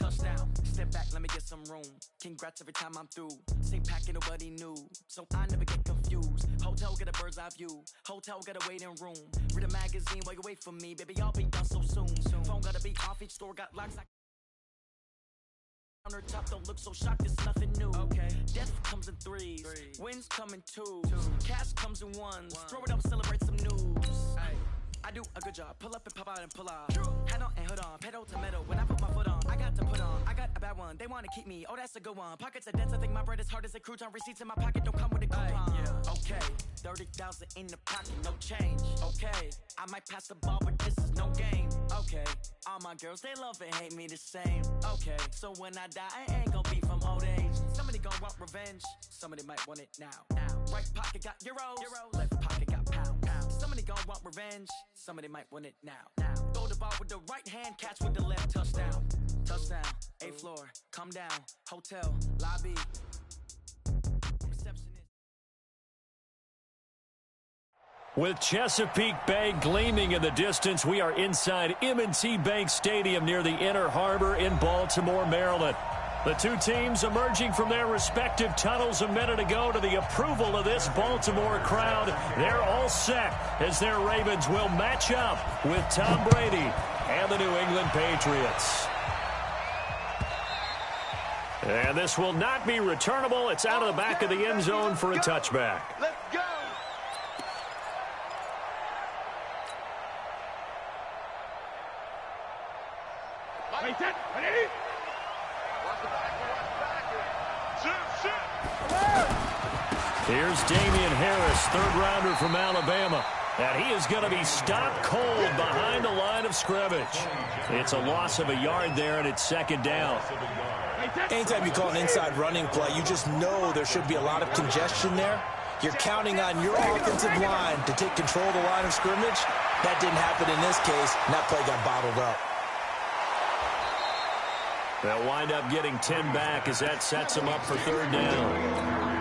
touchdown. Step back, let me get some room. Congrats every time I'm through. Stay packing, nobody knew, so I never get confused. Hotel, get a bird's eye view. Hotel, got a waiting room. Read a magazine while you wait for me. Baby, I'll be done so soon. Phone gotta be off, each store got locks. On her top, don't look so shocked, it's nothing new. Okay. Death comes in threes. Wins come in twos. Cash comes in ones. Throw it up, celebrate some news. Ay. I do a good job. Pull up and pop out and pull off. Head on and hood on. Pedal to metal. When I put my foot on, I got to put on. I got a bad one. They want to keep me. Oh, that's a good one. Pockets are dense. I think my bread is hard as a crouton. Receipts in my pocket don't come with a coupon. Yeah. Okay. 30,000 in the pocket, no change. Okay. I might pass the ball, but this is no game. Okay. All my girls, they love and hate me the same. Okay. So when I die, I ain't gonna be from old age. Somebody gonna want revenge. Somebody might want it now. Right pocket got euros. Left pocket got pounds. Somebody gonna want revenge. Somebody might want it now. Throw the ball with the right hand, catch with the left. Touchdown. Touchdown. 8th floor. Come down. Hotel. Lobby. Receptionist. With Chesapeake Bay gleaming in the distance, we are inside M&T Bank Stadium near the Inner Harbor in Baltimore, Maryland. The two teams emerging from their respective tunnels a minute ago to the approval of this Baltimore crowd. They're all set as their Ravens will match up with Tom Brady and the New England Patriots. And this will not be returnable. It's out of the back of the end zone for a touchback. Let's go! Wait, set, ready? Here's Damian Harris, third-rounder from Alabama. And he is going to be stopped cold behind the line of scrimmage. It's a loss of a yard there, and it's second down. Anytime you call an inside running play, you just know there should be a lot of congestion there. You're counting on your offensive line to take control of the line of scrimmage. That didn't happen in this case, and that play got bottled up. They'll wind up getting 10 back as that sets them up for third down.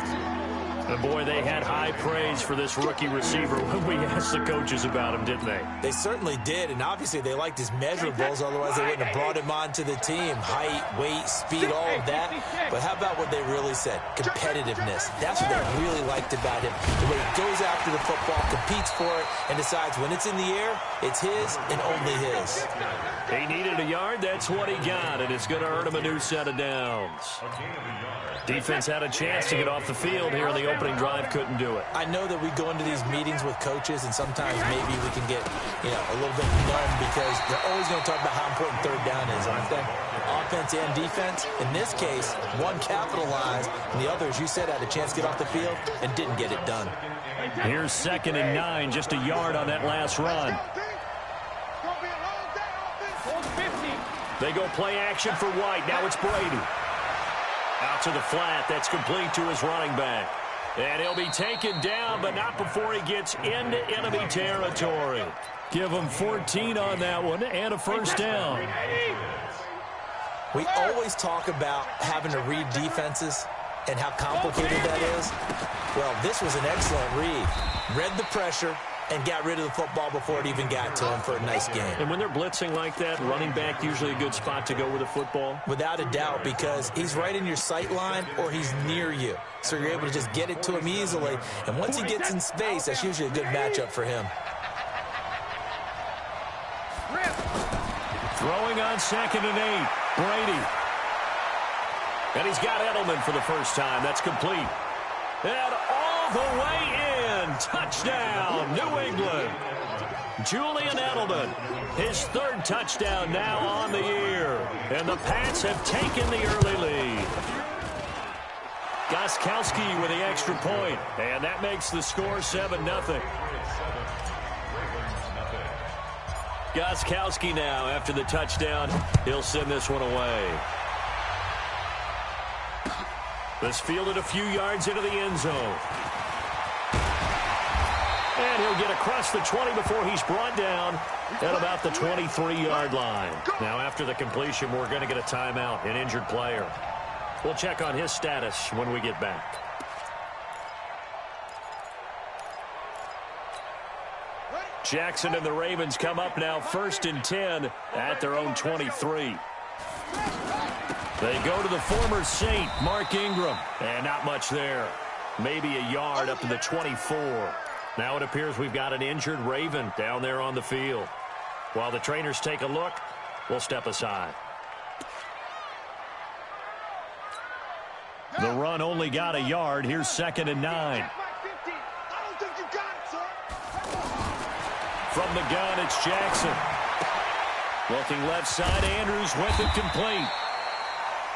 And boy, they had high praise for this rookie receiver when we asked the coaches about him, didn't they? They certainly did, and obviously they liked his measurables, otherwise they wouldn't have brought him onto the team. Height, weight, speed, all of that. But how about what they really said? Competitiveness. That's what they really liked about him. The way he goes after the football, competes for it, and decides when it's in the air, it's his and only his. He needed a yard. That's what he got, and it's going to earn him a new set of downs. Defense had a chance to get off the field here in the opening drive, couldn't do it. I know that we go into these meetings with coaches, and sometimes maybe we can get, a little bit numb because they're always going to talk about how important third down is, aren't they? Offense and defense. In this case, one capitalized, and the other, as you said, had a chance to get off the field and didn't get it done. Here's 2nd and 9, just a yard on that last run. They go play action for White. Now it's Brady. Out to the flat. That's complete to his running back. And he'll be taken down, but not before he gets into enemy territory. Give him 14 on that one and a first down. We always talk about having to read defenses and how complicated that is. Well, this was an excellent read. Read the pressure and got rid of the football before it even got to him for a nice game. And when they're blitzing like that, running back usually a good spot to go with the football? Without a doubt, because he's right in your sight line or he's near you. So you're able to just get it to him easily. And once he gets in space, that's usually a good matchup for him. Throwing on 2nd and 8, Brady. And he's got Edelman for the first time. That's complete. And all the way in. Touchdown, New England. Julian Edelman, his 3rd touchdown now on the year. And the Pats have taken the early lead. Gostkowski with the extra point. And that makes the score 7-0. Gostkowski now, after the touchdown, he'll send this one away. This fielded a few yards into the end zone. And he'll get across the 20 before he's brought down at about the 23-yard line. Now, after the completion, we're going to get a timeout, an injured player. We'll check on his status when we get back. Jackson and the Ravens come up now 1st and 10 at their own 23. They go to the former Saint, Mark Ingram. And not much there. Maybe a yard up to the 24. Now it appears we've got an injured Raven down there on the field. While the trainers take a look, we'll step aside. The run only got a yard. Here's 2nd and 9. From the gun, it's Jackson. Looking left side, Andrews with it complete.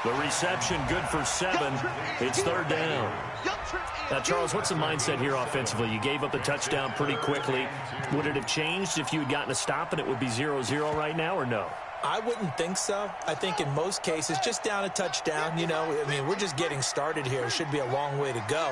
The reception good for 7. It's 3rd down. Now, Charles, what's the mindset here offensively? You gave up the touchdown pretty quickly. Would it have changed if you had gotten a stop and it would be 0-0 right now, or no? I wouldn't think so. I think in most cases, just down a touchdown, we're just getting started here. It should be a long way to go.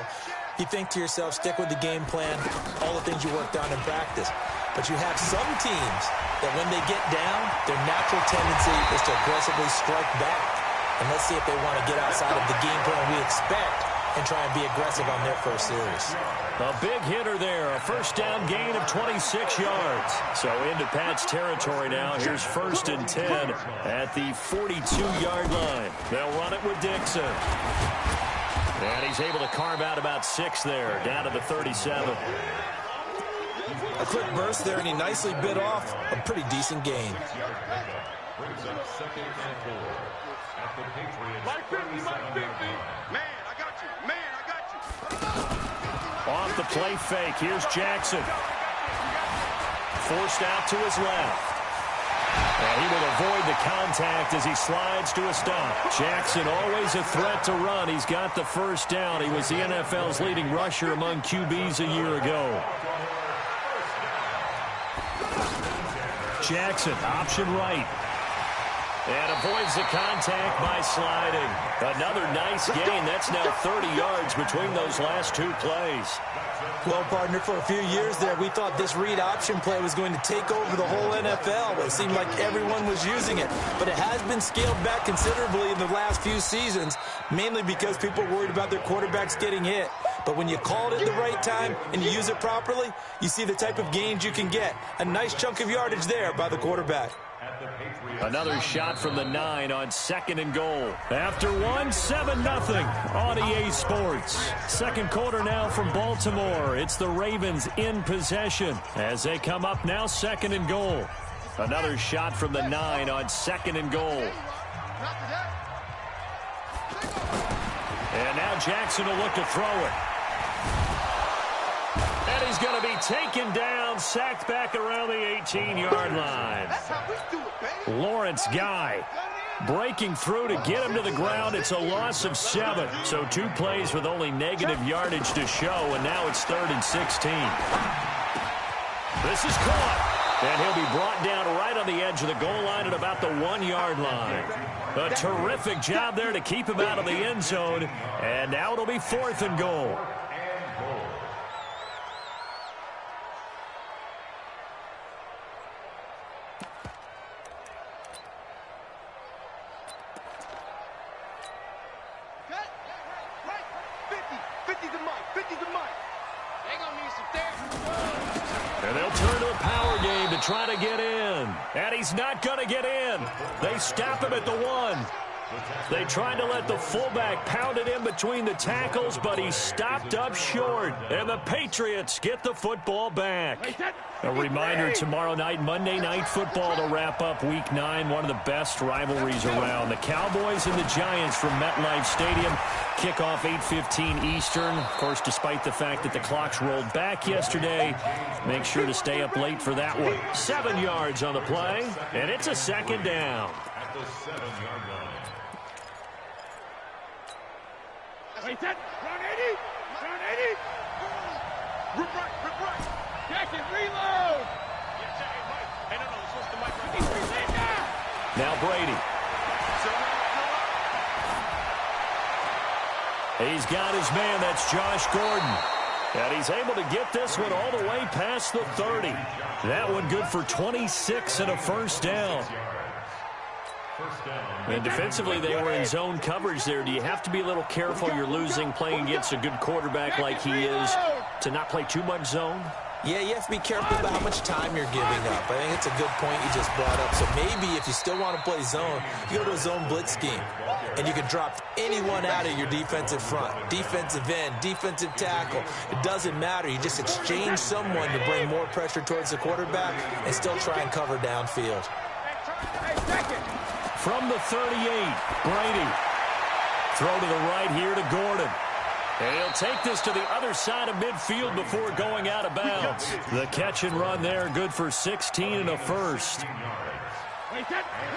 You think to yourself, stick with the game plan, all the things you worked on in practice. But you have some teams that when they get down, their natural tendency is to aggressively strike back. And let's see if they want to get outside of the game plan we expect and try and be aggressive on their first series. A big hitter there, a first down gain of 26 yards. So into Pat's territory now. Here's 1st and 10 at the 42-yard line. They'll run it with Dixon. And he's able to carve out about 6 there, down to the 37. A quick burst there, and he nicely bit off a pretty decent gain. Off the play fake, here's Jackson. Forced out to his left. And he will avoid the contact as he slides to a stop. Jackson always a threat to run. He's got the first down. He was the NFL's leading rusher among QBs a year ago. Jackson, option right. And avoids the contact by sliding. Another nice gain. That's now 30 yards between those last 2 plays. Well, partner, for a few years there, we thought this read option play was going to take over the whole NFL. It seemed like everyone was using it. But it has been scaled back considerably in the last few seasons, mainly because people are worried about their quarterbacks getting hit. But when you call it at the right time and you use it properly, you see the type of gains you can get. A nice chunk of yardage there by the quarterback. Another shot from the 9 on 2nd and goal. After 1, 7-0 on EA Sports. Second quarter now from Baltimore. It's the Ravens in possession as they come up now 2nd and goal. Another shot from the 9 on 2nd and goal. And now Jackson will look to throw it. And he's going to be taken down, sacked back around the 18-yard line. Lawrence Guy breaking through to get him to the ground. It's a loss of 7. So 2 plays with only negative yardage to show, and now it's 3rd and 16. This is caught. And he'll be brought down right on the edge of the goal line at about the 1-yard line. A terrific job there to keep him out of the end zone. And now it'll be 4th and goal. And they'll turn to a power game to try to get in. And he's not going to get in. They stop him at the 1. They tried to let the fullback pound it in between the tackles, but he stopped up short. And the Patriots get the football back. A reminder, tomorrow night, Monday Night Football to wrap up Week 9, one of the best rivalries around. The Cowboys and the Giants from MetLife Stadium. Kickoff 8:15 Eastern. Of course, despite the fact that the clocks rolled back yesterday, make sure to stay up late for that one. 7 yards on the play, and it's a 2nd down. At the 7-yard line. Wait, that. Round 80. Round 80. Rip right. Jackson, reload. Hey, no, switch the mic right. Now Brady. He's got his man. That's Josh Gordon. And he's able to get this one all the way past the 30. That one good for 26 and a first down. And defensively, they were in zone coverage there. Do you have to be a little careful? You're losing playing against a good quarterback like he is to not play too much zone? Yeah, you have to be careful about how much time you're giving up. I think it's a good point you just brought up. So maybe if you still want to play zone, you go to a zone blitz scheme. and you can drop anyone out of your defensive front, defensive end, defensive tackle. It doesn't matter. You just exchange someone to bring more pressure towards the quarterback and still try and cover downfield. From the 38, Brady. Throw to the right here to Gordon. And he'll take this to the other side of midfield before going out of bounds. The catch and run there, good for 16 and a first.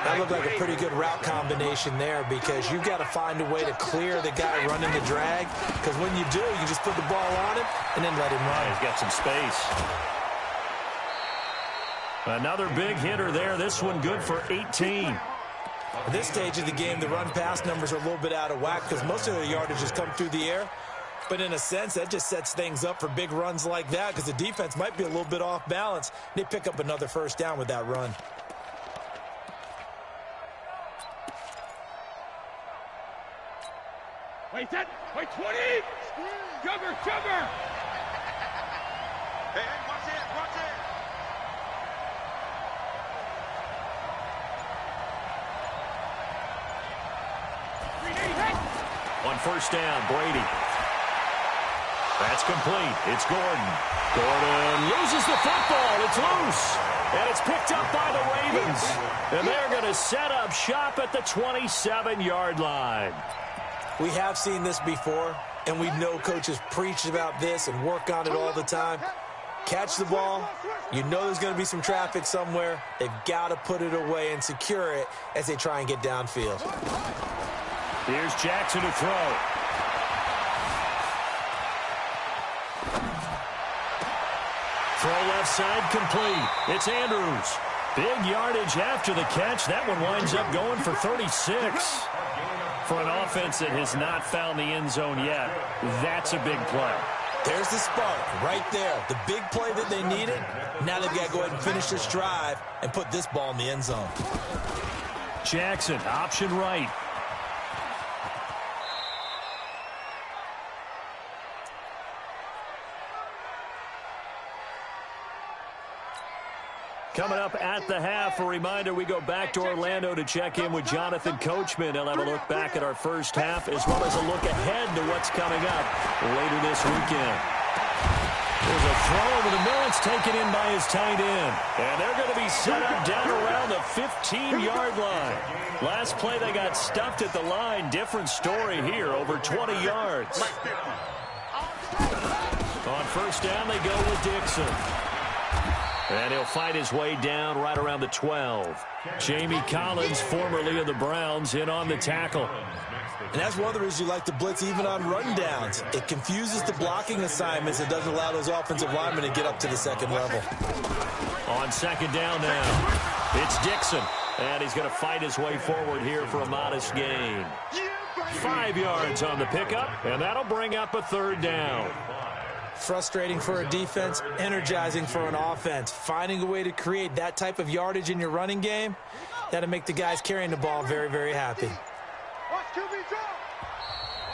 That looked like a pretty good route combination there because you've got to find a way to clear the guy running the drag, because when you do, you just put the ball on him and then let him run. He's got some space. Another big hitter there. This one good for 18. At this stage of the game, the run-pass numbers are a little bit out of whack because most of the yardage has come through the air. But in a sense, that just sets things up for big runs like that because the defense might be a little bit off balance. They pick up another first down with that run. Wait, 20! Jugger! Hey, watch it! On first down, Brady. That's complete. It's Gordon. Gordon loses the football. It's loose. And it's picked up by the Ravens. And they're going to set up shop at the 27-yard line. We have seen this before, and we know coaches preach about this and work on it all the time. Catch the ball. You know there's going to be some traffic somewhere. They've got to put it away and secure it as they try and get downfield. Here's Jackson to throw. Throw left side complete. It's Andrews. Big yardage after the catch. That one winds up going for 36. For an offense that has not found the end zone yet, that's a big play. There's the spark right there. The big play that they needed. Now they've got to go ahead and finish this drive and put this ball in the end zone. Jackson, option right. Coming up at the half, a reminder, we go back to Orlando to check in with Jonathan Coachman. He'll have a look back at our first half as well as a look ahead to what's coming up later this weekend. There's a throw over the middle. It's taken in by his tight end. And they're going to be set up down around the 15-yard line. Last play, they got stuffed at the line. Different story here, over 20 yards. On first down, they go with Dixon. And he'll fight his way down right around the 12. Jamie Collins, formerly of the Browns, in on the tackle. And that's one of the reasons you like to blitz even on run downs. It confuses the blocking assignments. It doesn't allow those offensive linemen to get up to the second level. On second down now, it's Dixon. And he's going to fight his way forward here for a modest gain. 5 yards on the pickup, and that'll bring up a third down. Frustrating for a defense, energizing for an offense. Finding a way to create that type of yardage in your running game, that'll make the guys carrying the ball very, very happy.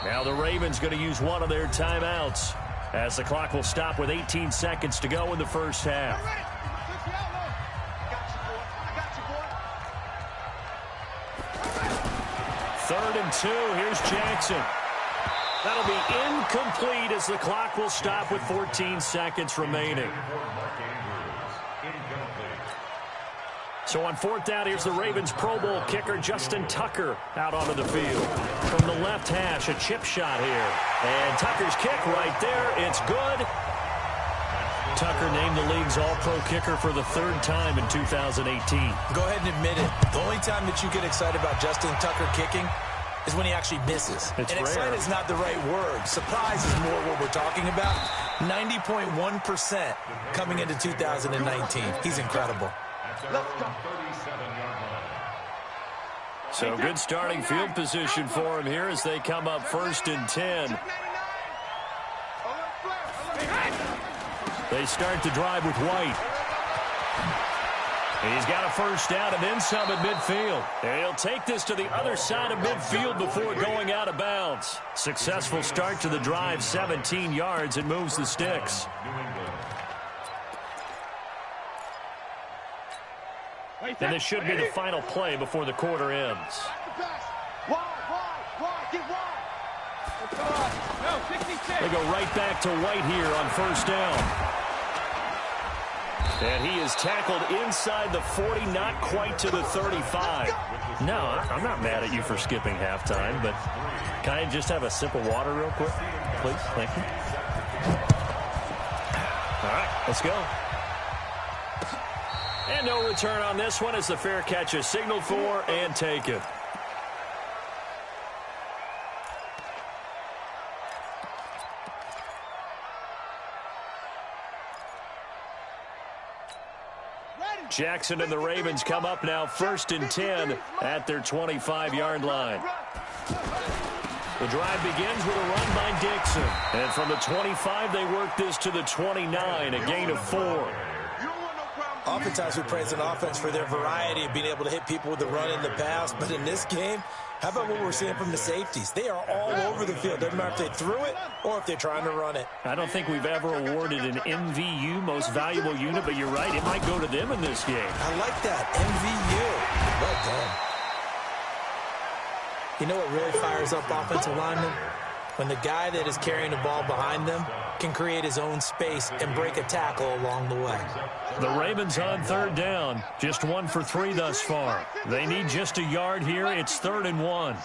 Now the Ravens going to use one of their timeouts as the clock will stop with 18 seconds to go in the first half. Third and 2. Here's Jackson. That'll be incomplete as the clock will stop with 14 seconds remaining. So on fourth down, here's the Ravens Pro Bowl kicker, Justin Tucker, out onto the field. From the left hash, a chip shot here. And Tucker's kick right there. It's good. Tucker named the league's all-pro kicker for the third time in 2018. Go ahead and admit it. The only time that you get excited about Justin Tucker kicking is when he actually misses. It's and rare. excited is not the right word. Surprise is more what we're talking about. 90.1% coming into 2019. He's incredible. So good starting field position for him here as they come up first and 10. They start the drive with White. He's got a first down and then some at midfield. And he'll take this to the other side of midfield before going out of bounds. Successful start to the drive, 17 yards, and moves the sticks. And this should be the final play before the quarter ends. They go right back to White here on first down. And he is tackled inside the 40, not quite to the 35. No, I'm not mad at you for skipping halftime, but can I just have a sip of water real quick, please? Thank you. All right, let's go. And no return on this one as the fair catch is signaled for and taken. Jackson and the Ravens come up now 1st and 10 at their 25-yard line. The drive begins with a run by Dixon. And from the 25, they work this to the 29, a gain of 4. Oftentimes we praise an offense for their variety of being able to hit people with the run in the pass. But in this game, how about what we're seeing from the safeties? They are all over the field. Doesn't matter if they threw it or if they're trying to run it. I don't think we've ever awarded an MVU, most valuable unit, but you're right, it might go to them in this game. I like that, MVU. Well done. You know what really fires up offensive linemen? When the guy that is carrying the ball behind them can create his own space and break a tackle along the way. The Ravens on 3rd down. Just 1 for 3 thus far. They need just a yard here. It's 3rd and 1.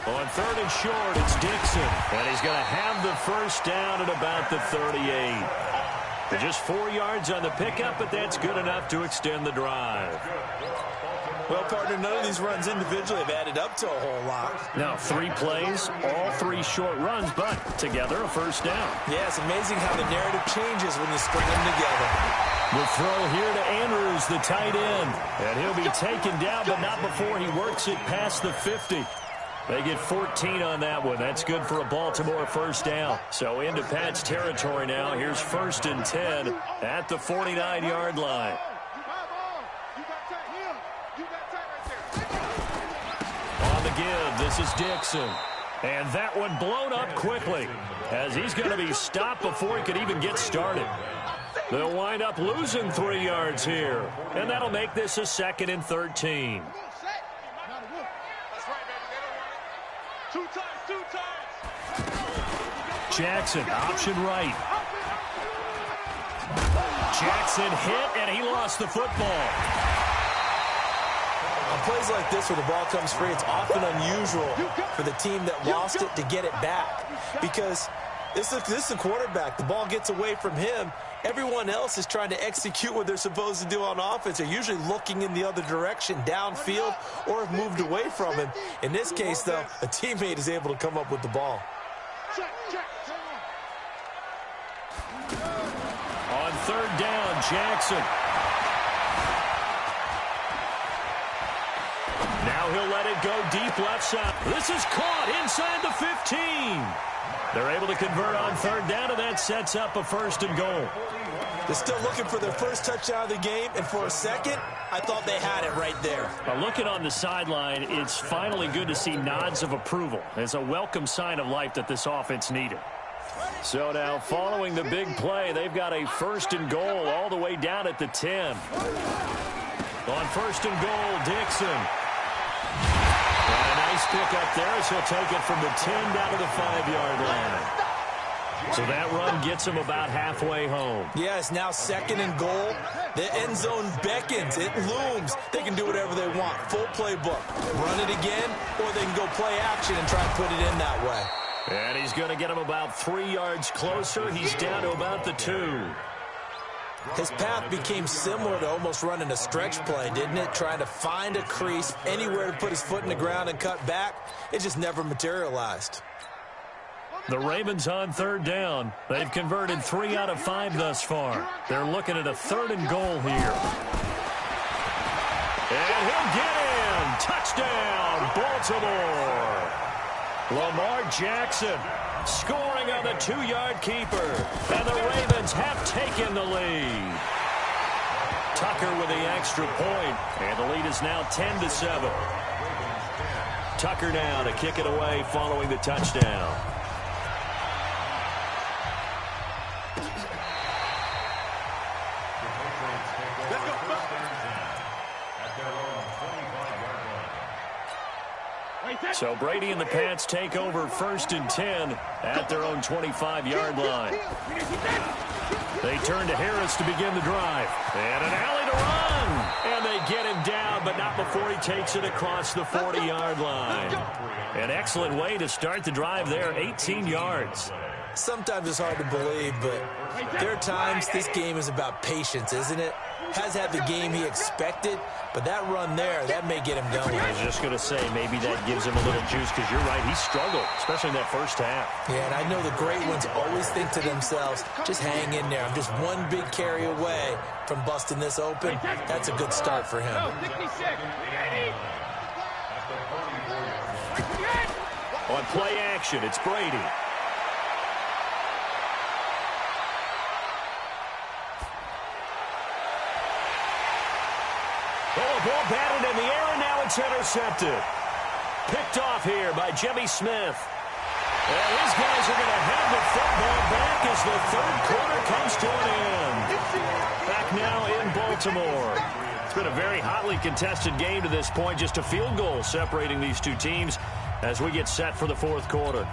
On 3rd and short, it's Dixon. And he's going to have the first down at about the 38. Just 4 yards on the pickup, but that's good enough to extend the drive. Well, partner, none of these runs individually have added up to a whole lot. Now, 3 plays, all 3 short runs, but together a first down. Yeah, it's amazing how the narrative changes when you string them together. The throw here to Andrews, the tight end. And he'll be taken down, but not before he works it past the 50. They get 14 on that one. That's good for a Baltimore first down. So into Pat's territory now. Here's 1st and 10 at the 49-yard line. On the give, this is Dixon. And that one blown up quickly as he's going to be stopped before he could even get started. They'll wind up losing 3 yards here. And that'll make this a 2nd and 13. Jackson, option right. Jackson hit, and he lost the football. On plays like this where the ball comes free, it's often unusual for the team that lost it to get it back. Because this is a quarterback. The ball gets away from him. Everyone else is trying to execute what they're supposed to do on offense. They're usually looking in the other direction, downfield, or have moved away from him. In this case, though, a teammate is able to come up with the ball. On 3rd down, Jackson. Now he'll let it go deep left side. This is caught inside the 15. They're able to convert on 3rd down, and that sets up a 1st and goal. They're still looking for their first touchdown of the game, and for a second, I thought they had it right there. Looking on the sideline, it's finally good to see nods of approval. It's a welcome sign of life that this offense needed. So now, following the big play, they've got a 1st and goal all the way down at the 10. On 1st and goal, Dixon. And a nice pick up there as he'll take it from the 10 down to the 5-yard line. So that run gets him about halfway home. Yeah, it's now 2nd and goal. The end zone beckons. It looms. They can do whatever they want. Full playbook. Run it again, or they can go play action and try and put it in that way. And he's going to get him about 3 yards closer. He's down to about the 2. His path became similar to almost running a stretch play, didn't it? Trying to find a crease, anywhere to put his foot in the ground and cut back. It just never materialized. The Ravens on 3rd down. They've converted 3 out of 5 thus far. They're looking at a 3rd and goal here. And he'll get in. Touchdown, Baltimore. Lamar Jackson scoring on the 2-yard keeper. And the Ravens have taken the lead. Tucker with the extra point. And the lead is now 10-7. Tucker now to kick it away following the touchdown. So Brady and the Pats take over 1st and 10 at their own 25-yard line. They turn to Harris to begin the drive. And an alley to run. And they get him down, but not before he takes it across the 40-yard line. An excellent way to start the drive there, 18 yards. Sometimes it's hard to believe, but there are times this game is about patience, isn't it? Has had the game he expected, but that run there, that may get him going. I was just going to say, maybe that gives him a little juice, because you're right, he struggled, especially in that first half. Yeah, and I know the great ones always think to themselves, just hang in there. I'm just one big carry away from busting this open. That's a good start for him. On play action, it's Brady. Oh, a ball batted in the air, and now it's intercepted. Picked off here by Jimmy Smith. And these guys are going to have the football back as the third quarter comes to an end. Back now in Baltimore. It's been a very hotly contested game to this point. Just a field goal separating these two teams as we get set for the fourth quarter.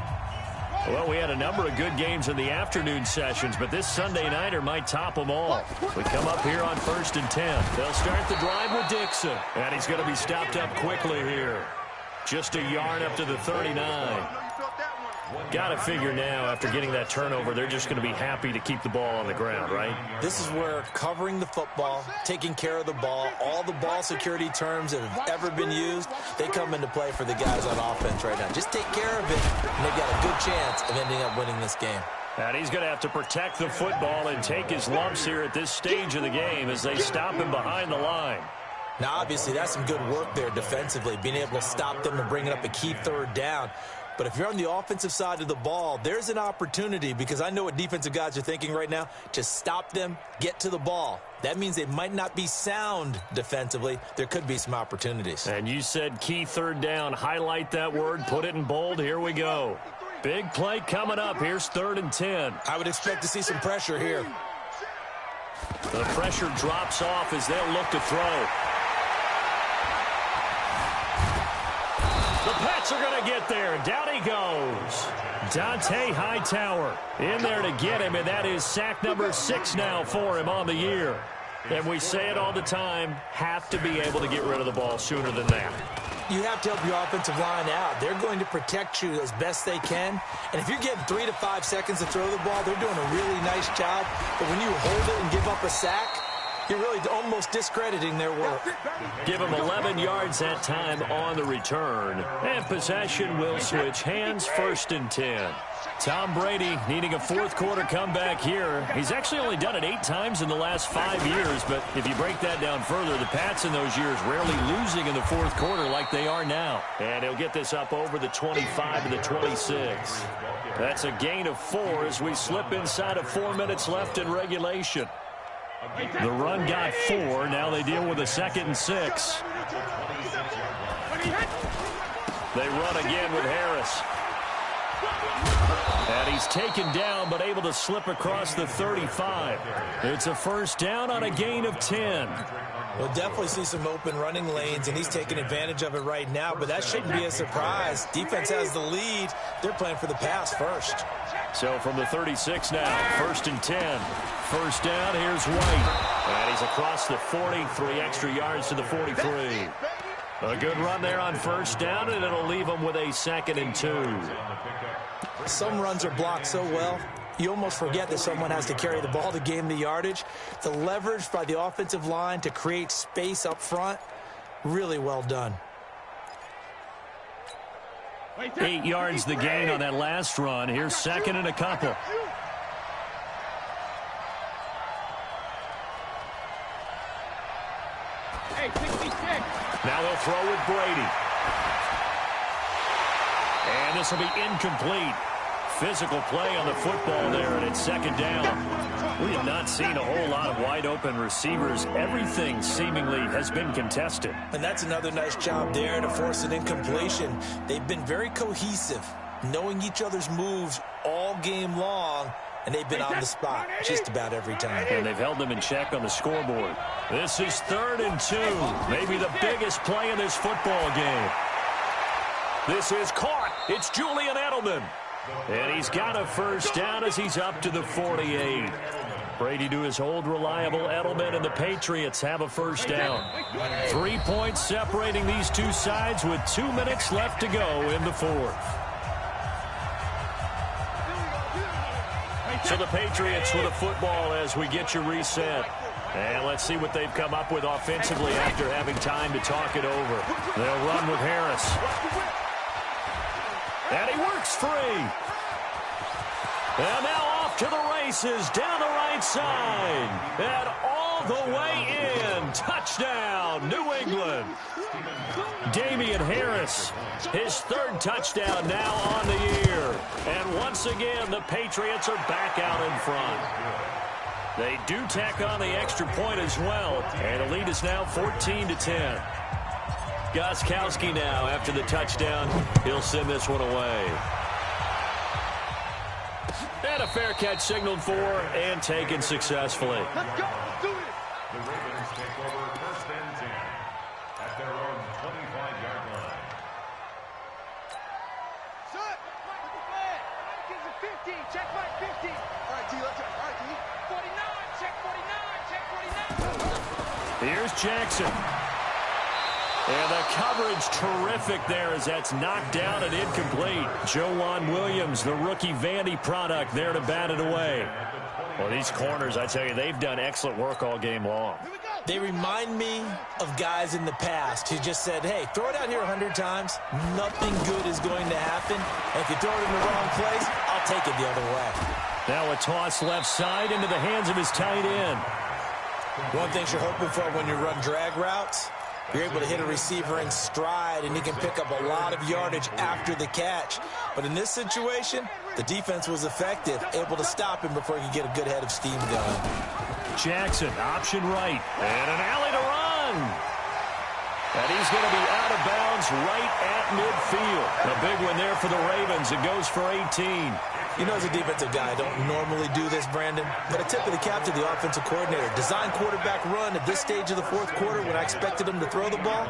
Well, we had a number of good games in the afternoon sessions, but this Sunday nighter might top them all. We come up here on 1st and 10. They'll start the drive with Dixon, and he's going to be stopped up quickly here. Just a yard up to the 39. Got to figure now, after getting that turnover, they're just going to be happy to keep the ball on the ground, right? This is where covering the football, taking care of the ball, all the ball security terms that have ever been used, they come into play for the guys on offense right now. Just take care of it, and they've got a good chance of ending up winning this game. And he's going to have to protect the football and take his lumps here at this stage of the game as they stop him behind the line. Now, obviously, that's some good work there defensively, being able to stop them and bringing up a key third down. But if you're on the offensive side of the ball, there's an opportunity, because I know what defensive guys are thinking right now. Just stop them, get to the ball. That means they might not be sound defensively. There could be some opportunities. And you said key third down. Highlight that word. Put it in bold. Here we go. Big play coming up. Here's 3rd and 10. I would expect to see some pressure here. The pressure drops off as they'll look to throw. The Pats are going to get there. Down he goes. Dante Hightower in there to get him, and that is sack number 6 now for him on the year. And we say it all the time, have to be able to get rid of the ball sooner than that. You have to help your offensive line out. They're going to protect you as best they can. And if you're getting 3 to 5 seconds to throw the ball, they're doing a really nice job. But when you hold it and give up a sack, you're really almost discrediting their work. Give him 11 yards that time on the return. And possession will switch hands, 1st and 10. Tom Brady needing a fourth quarter comeback here. He's actually only done it 8 times in the last 5 years, but if you break that down further, the Pats in those years rarely losing in the fourth quarter like they are now. And he'll get this up over the 25 to the 26. That's a gain of 4 as we slip inside of 4 minutes left in regulation. The run got 4. Now they deal with a 2nd and 6. They run again with Harris. And he's taken down, but able to slip across the 35. It's a first down on a gain of 10. We'll definitely see some open running lanes, and he's taking advantage of it right now, but that shouldn't be a surprise. Defense has the lead. They're playing for the pass first. So from the 36 now, 1st and 10. First down, here's White. And he's across the 40, 3 extra yards to the 43. A good run there on first down, and it'll leave them with a 2nd and 2. Some runs are blocked so well, you almost forget that someone has to carry the ball to gain the yardage. The leverage by the offensive line to create space up front, really well done. 8 yards the gain on that last run. Here's 2nd and a couple. Now they'll throw with Brady. And this will be incomplete. Physical play on the football there, and it's 2nd down. We have not seen a whole lot of wide-open receivers. Everything seemingly has been contested. And that's another nice job there to force an incompletion. They've been very cohesive, knowing each other's moves all game long, and they've been on the spot just about every time. And they've held them in check on the scoreboard. This is 3rd and 2, maybe the biggest play in this football game. This is caught. It's Julian Edelman. And he's got a first down as he's up to the 48. Brady to his old reliable Edelman, and the Patriots have a first down. 3 points separating these two sides with 2 minutes left to go in the fourth. So the Patriots with a football as we get you reset. And let's see what they've come up with offensively after having time to talk it over. They'll run with Harris. And he works free. And now off to the races down the right side. And all the way in. Touchdown, New England. Damian Harris, his third touchdown now on the year. And once again, the Patriots are back out in front. They do tack on the extra point as well. And the lead is now 14-10. Gostkowski now after the touchdown. He'll send this one away. And a fair catch signaled for and taken successfully. Let's go. Let's do it. The Ravens take over first and 10 at their own 25-yard line. Shut. Gives it 50. Check back 50. All right, D. Let's go. All right, D. 49. Check 49. Check 49. Here's Jackson. And the coverage terrific there as that's knocked down and incomplete. Joejuan Williams, the rookie Vandy product, there to bat it away. Well, these corners, I tell you, they've done excellent work all game long. They remind me of guys in the past who just said, hey, throw it out here 100 times. Nothing good is going to happen. And if you throw it in the wrong place, I'll take it the other way. Now a toss left side into the hands of his tight end. One thing you're hoping for when you run drag routes, you're able to hit a receiver in stride, and he can pick up a lot of yardage after the catch. But in this situation, the defense was effective, able to stop him before he could get a good head of steam going. Jackson, option right, and an alley to run. And he's going to be out of bounds right at midfield. A big one there for the Ravens. It goes for 18. You know, as a defensive guy, I don't normally do this, Brandon, but a tip of the cap to the offensive coordinator. Design quarterback run at this stage of the fourth quarter when I expected him to throw the ball,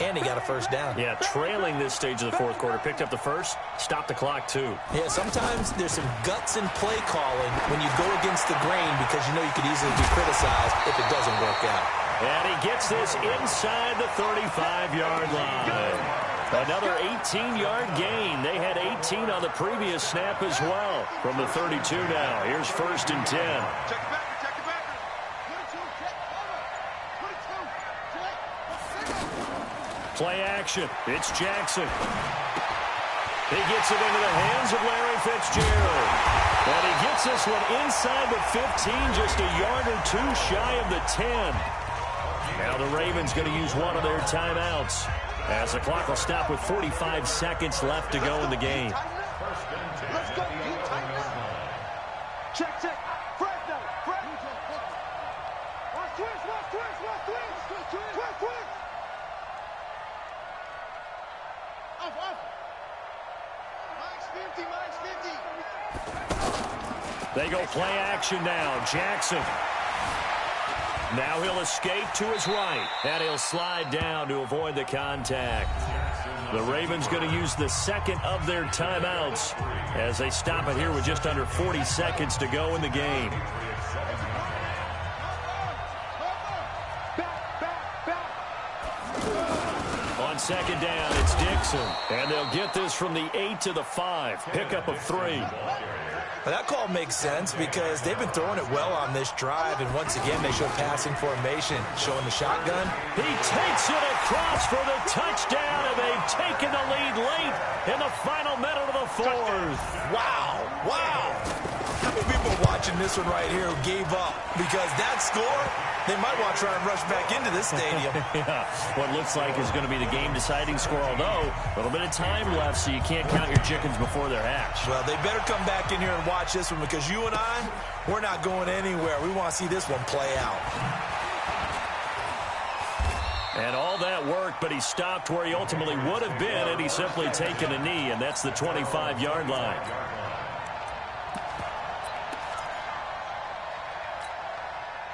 and he got a first down. Yeah, trailing this stage of the fourth quarter. Picked up the first, stopped the clock, too. Yeah, sometimes there's some guts in play calling when you go against the grain because you know you could easily be criticized if it doesn't work out. And he gets this inside the 35-yard line. Another 18-yard gain. They had 18 on the previous snap as well. From the 32 now. Here's first and 10. Check it back. Check it back. Play action. It's Jackson. He gets it into the hands of Larry Fitzgerald. And he gets this one inside the 15, just a yard or two shy of the 10. Now the Ravens going to use one of their timeouts, as the clock will stop with 45 seconds left to go in the game. Let's go. Check, check. Fresno. Watch twist. Twist. Off. Max 50. They go play action now. Jackson. Now he'll escape to his right, and he'll slide down to avoid the contact. The Ravens going to use the second of their timeouts as they stop it here with just under 40 seconds to go in the game. On second down, it's Dixon, and they'll get this from the 8 to the 5. Pickup of 3. Well, that call makes sense because they've been throwing it well on this drive, and once again, they show passing formation, showing the shotgun. He takes it across for the touchdown, and they've taken the lead late in the final minute of the fourth. Wow. How many people watching this one right here who gave up? Because that score, they might want to try and rush back into this stadium. Yeah, what looks like is going to be the game-deciding score, although a little bit of time left, so you can't count your chickens before they're hatched. Well, they better come back in here and watch this one because you and I, we're not going anywhere. We want to see this one play out. And all that work, but he stopped where he ultimately would have been, and he's simply taken a knee, and that's the 25-yard line.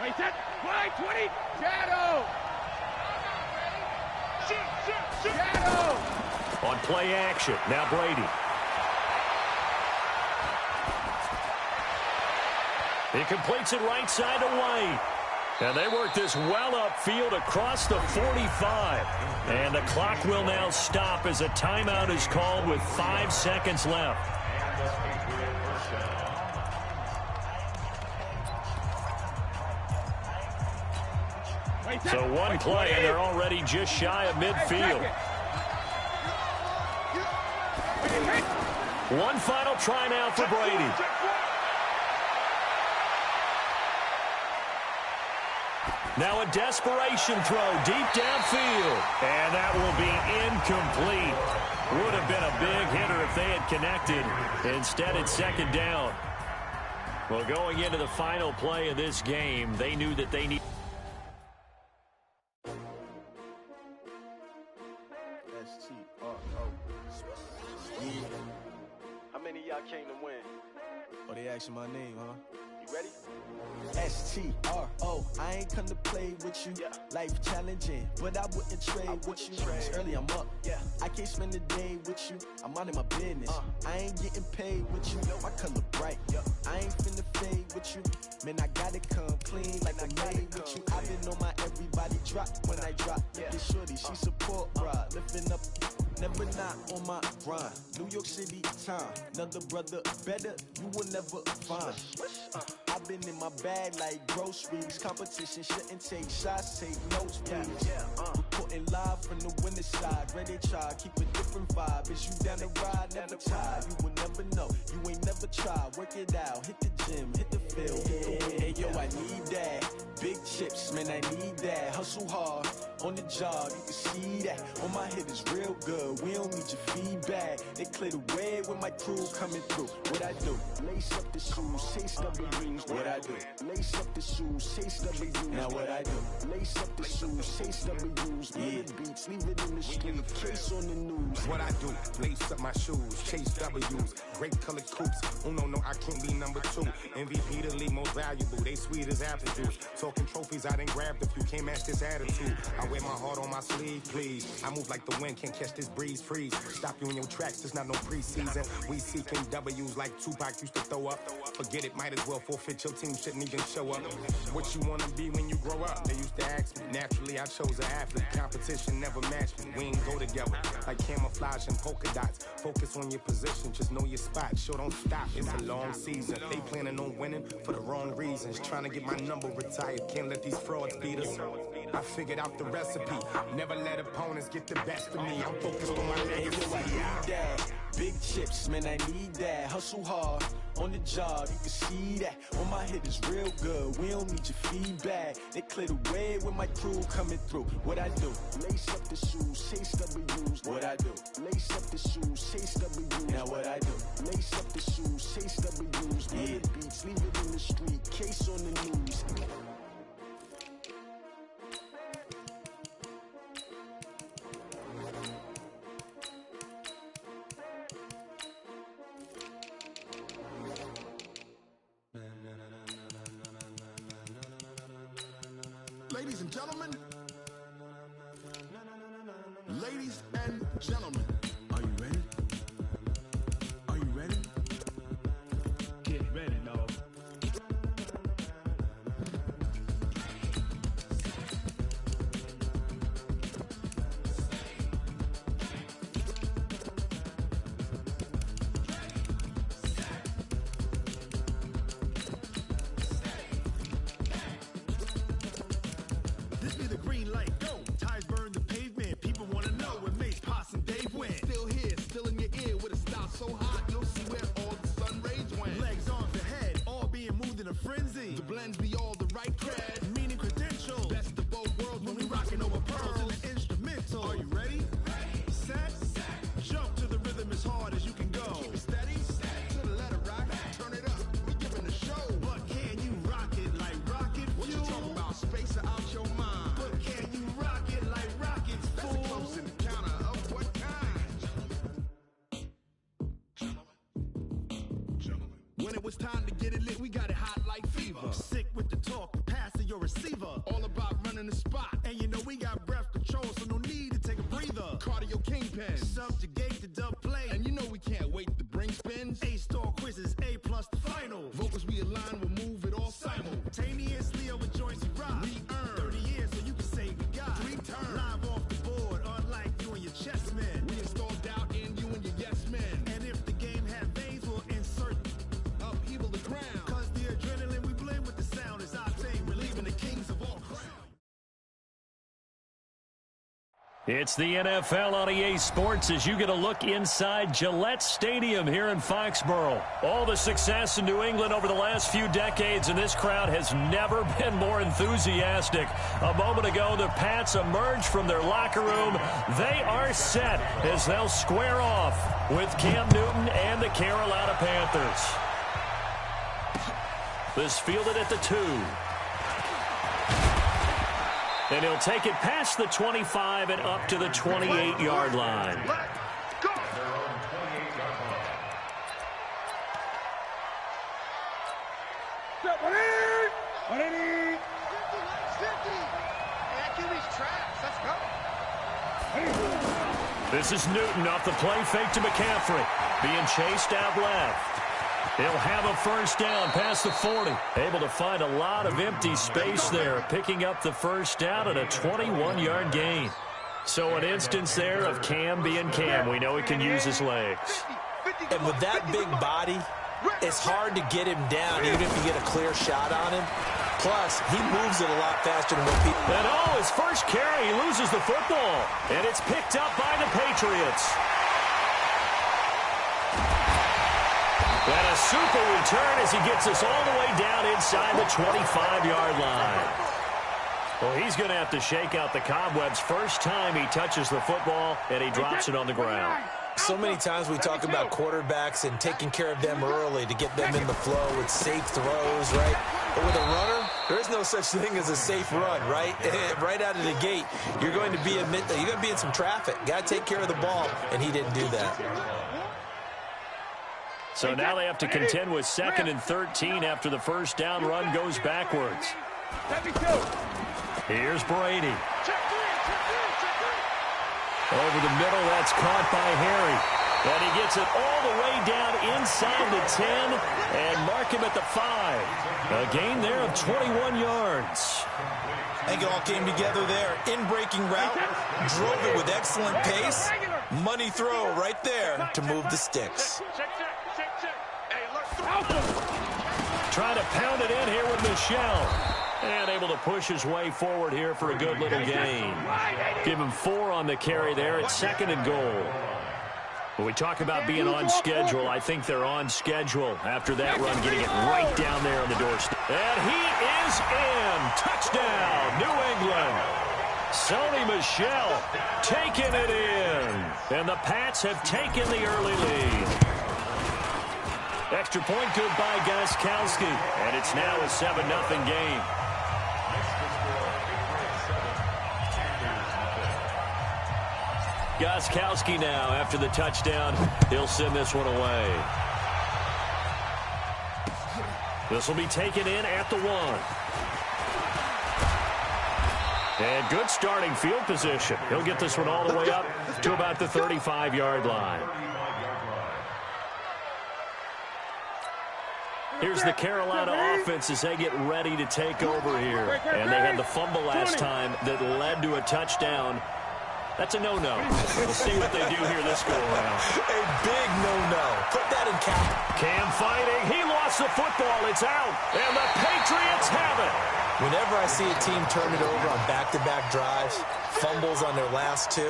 Wait, set. Wide 20. Shadow. Shadow. On play action, now Brady. He completes it right side to White. And they work this well upfield across the 45. And the clock will now stop as a timeout is called with 5 seconds left. So one play, and they're already just shy of midfield. One final try now for Brady. Now a desperation throw deep downfield. And that will be incomplete. Would have been a big hitter if they had connected. Instead, it's second down. Well, going into the final play of this game, they knew that they need. How many of y'all came to win? Oh, they asking my name, huh? You ready? STRO, I ain't come to play with you. Yeah. Life challenging, but I wouldn't trade with you. It's early, I'm up. Yeah. I can't spend the day with you. I'm minding my business. I ain't getting paid with you. My color bright. Yeah. I ain't finna fade with you. Man, I gotta come clean like I'm made with you. I've been on my everybody drop when I drop. Yeah. This shorty, she support, bruh. Lifting up, never not on my grind. New York City time. Another brother better, you will never find. I've been in my bag like groceries. Competition shouldn't take shots, take notes, please. Reporting live from the winning side. Ready to try, keep a different vibe. Is you down the ride, never tired. You will never know, you ain't never tried. Work it out, hit the gym, hit the field, hit the wind. Hey, yo, I need that. Big chips, man, I need that. Hustle hard, on the job, you can see that. On my head is real good, we don't need your feedback. They clear the way with my crew coming through. What I do? Lace up the shoes, chase W's. What I do? Lace up the shoes, chase W's. Now what I do? Lace up the shoes, chase W's. Yeah, beats, leave it in the street, case on the news. What I do? Lace up my shoes, chase W's. Great colored coops. Oh no, I can't be number 2. MVP the league most valuable. They sweet as apple juice. Talking trophies, I done grabbed a few. Can't match this attitude. I wear my heart on my sleeve, please. I move like the wind, can't catch this breeze, freeze. Stop you in your tracks, there's not no preseason. We seeking W's like Tupac used to throw up. Forget it, might as well forfeit. Your team shouldn't even show up. What you wanna be when you grow up? They used to ask me. Naturally, I chose an athlete. Competition never matched me. We ain't go together like camouflage and polka dots. Focus on your position, just know your spot. Sure, don't stop. It's a long season. They planning on winning for the wrong reasons. Trying to get my number retired. Can't let these frauds beat us. I figured out the recipe. Never let opponents get the best of me. I'm focused on my legacy. I need that. Big chips, man, I need that. Hustle hard, on the job, you can see that. On my head is real good, we don't need your feedback. They clear the way with my crew coming through. What I do? Lace up the shoes, chase W's. What I do? Lace up the shoes, chase W's. Now what I do? Lace up the shoes, chase W's. Yeah, beats, leave it in the street, case on the news. Ladies and gentlemen, ladies and gentlemen, are you ready? Are you ready? Get ready, dog. This be the green light, go. Ties burn the pavement. People want to know where Mace, Poss, and Dave went. Still here, still in your ear with a style so hot, you'll see where all the sun rays went. Legs, arms, and head, all being moved in a frenzy. The blends be all the right cred, meaning credentials. Best of both worlds when we rocking over pearls in the instrumental. Are you ready? Set, jump to the rhythm as hard as you can go. Keep it steady, to the letter rock, turn it up. We giving the show, but can you rock it like rocket fuel? What you talking about? Space out your mind. But can you rock it like rockets, fool? That's a close encounter of what kind? Gentlemen. When it was time to get it lit, we got it hot like fever. Sick with the talk, pass to your receiver. All about running the spot. And you know we got breath control, so no need to take a breather. Cardio king. kingpin. Subjugate the dub play, and you know we can't wait to bring spins. A-star quizzes, A+ the final. Vocals we align, we'll move it all simultaneously over joints we rock. We earn 30 years, so you can say we got 3 turns. Live off the board, unlike you and your chess men. We install doubt in you and your yes men. And if the game had veins, we'll insert upheaval the ground. Cause the adrenaline we blend with the sound is our thing, relieving the kings of all crowns. It's the NFL on EA Sports as you get a look inside Gillette Stadium here in Foxborough. All the success in New England over the last few decades, and this crowd has never been more enthusiastic. A moment ago, the Pats emerged from their locker room. They are set as they'll square off with Cam Newton and the Carolina Panthers. This fielded at the 2. And he'll take it past the 25 and up to the 28-yard line. Go! Their own 28-yard line. Step 180! 50! And QB's traps. Let's go! This is Newton off the play fake to McCaffrey. Being chased out left. He'll have a first down past the 40. Able to find a lot of empty space there, picking up the first down and a 21-yard gain. So an instance there of Cam being Cam. We know he can use his legs. And with that big body, it's hard to get him down, even if you get a clear shot on him. Plus, he moves it a lot faster than what people... And his first carry, he loses the football. And it's picked up by the Patriots. And a super return as he gets us all the way down inside the 25-yard line. Well, he's going to have to shake out the cobwebs first time he touches the football, and he drops it on the ground. So many times we talk about quarterbacks and taking care of them early to get them in the flow with safe throws, right? But with a runner, there is no such thing as a safe run, right? Right out of the gate, you're going to be in some traffic. Got to take care of the ball, and he didn't do that. So now they have to contend with 2nd and 13 after the first down run goes backwards. Here's Brady. Over the middle, that's caught by Harry. And he gets it all the way down inside the 10 and mark him at the 5. A gain there of 21 yards. I think it all came together there. In-breaking route, drove it with excellent pace. Money throw right there to move the sticks. Trying to pound it in here with Michel. And able to push his way forward here for a good little gain. Give him 4 on the carry there. It's 2nd and goal. When we talk about being on schedule, I think they're on schedule after that run, getting it right down there on the doorstep. And he is in. Touchdown, New England. Sony Michel taking it in. And the Pats have taken the early lead. Extra point good by Gostkowski. And it's now a 7-0 game. Gostkowski now, after the touchdown, he'll send this one away. This will be taken in at the 1. And good starting field position. He'll get this one all the way up to about the 35-yard line. Here's the Carolina offense as they get ready to take over here. And they had the fumble last time that led to a touchdown. That's a no-no. We'll see what they do here this go-around. A big no-no. Put that in cap. Cam fighting. He lost the football. It's out. And the Patriots have it. Whenever I see a team turn it over on back-to-back drives, fumbles on their last 2,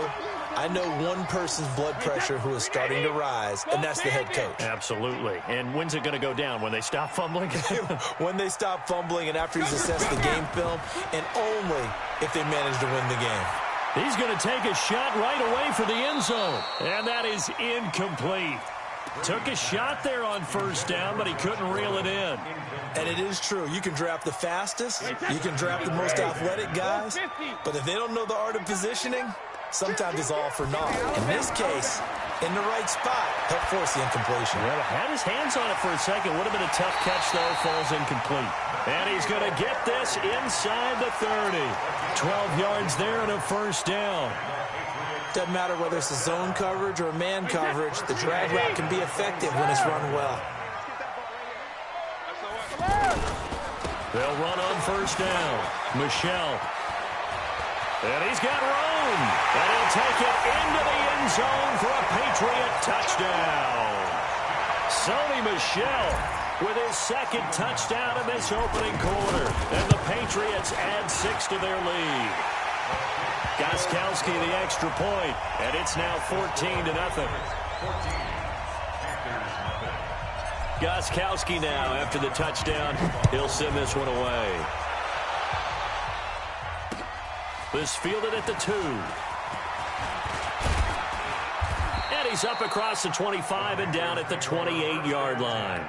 I know one person's blood pressure who is starting to rise, and that's the head coach. Absolutely. And when's it going to go down? When they stop fumbling? When they stop fumbling and after he's assessed the game film, and only if they manage to win the game. He's going to take a shot right away for the end zone. And that is incomplete. Took a shot there on first down, but he couldn't reel it in. And it is true. You can draft the fastest. You can draft the most athletic guys. But if they don't know the art of positioning, sometimes it's all for naught. In this case, in the right spot, help force the incompletion. Well, had his hands on it for a second. Would have been a tough catch, though. Falls incomplete. And he's going to get this inside the 30. 12 yards there and a first down. Doesn't matter whether it's a zone coverage or a man coverage, the drag route can be effective when it's run well. They'll run on first down. Michel. And he's got room. And he'll take it into the end zone for a Patriot touchdown. Sony Michel with his second touchdown in this opening quarter. And the Patriots add 6 to their lead. Gostkowski the extra point, and it's now 14-0. Gostkowski now after the touchdown. He'll send this one away. This fielded at the 2. And he's up across the 25 and down at the 28-yard line.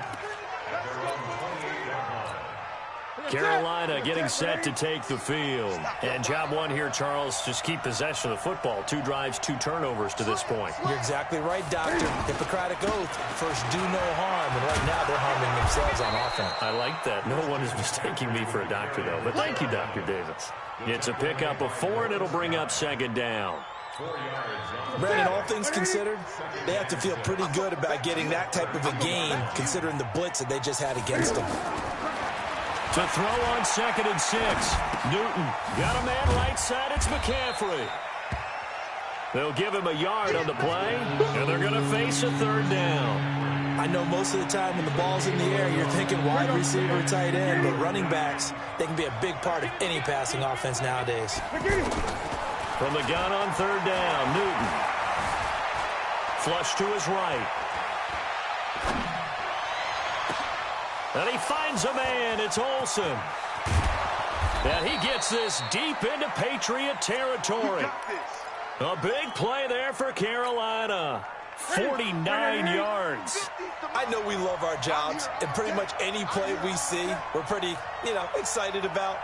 Carolina getting set to take the field. And job one here, Charles, just keep possession of the football. 2 drives, 2 turnovers to this point. You're exactly right, Doctor. Hippocratic oath. First, do no harm. And right now, they're harming themselves on offense. I like that. No one is mistaking me for a doctor, though. But thank you, Dr. Davis. It's a pickup of 4, and it'll bring up second down. Brandon, all things considered, they have to feel pretty good about getting that type of a gain, considering the blitz that they just had against them. To throw on 2nd and 6. Newton got a man right side. It's McCaffrey. They'll give him a yard on the play, and they're going to face a 3rd down. I know most of the time when the ball's in the air, you're thinking wide receiver, tight end, but running backs, they can be a big part of any passing offense nowadays. From the gun on 3rd down, Newton. Flush to his right. And he finds a man. It's Olsen. And he gets this deep into Patriot territory. A big play there for Carolina. 49 yards. I know we love our jobs, and pretty much any play we see, we're pretty, excited about.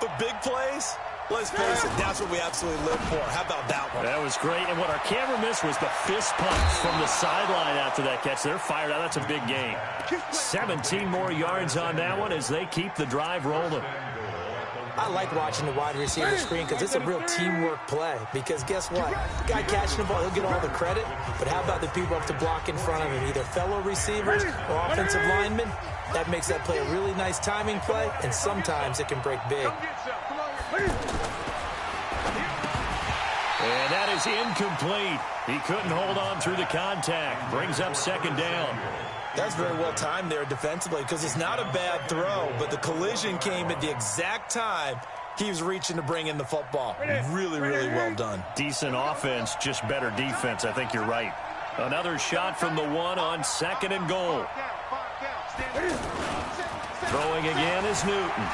But big plays, let's face it, that's what we absolutely live for. How about that one? That was great. And what our camera missed was the fist pump from the sideline after that catch. They're fired out. That's a big gain. 17 more yards on that one as they keep the drive rolling. I like watching the wide receiver screen because it's a real teamwork play. Because guess what? The guy catching the ball, he'll get all the credit. But how about the people up to block in front of him? Either fellow receivers or offensive linemen. That makes that play a really nice timing play, and sometimes it can break big. And that is incomplete. He couldn't hold on through the contact. Brings up 2nd down. That's very well timed there defensively because it's not a bad throw, but the collision came at the exact time he was reaching to bring in the football. Really, really well done. Decent offense, just better defense. I think you're right. Another shot from the 1 on 2nd and goal. Throwing again is Newton.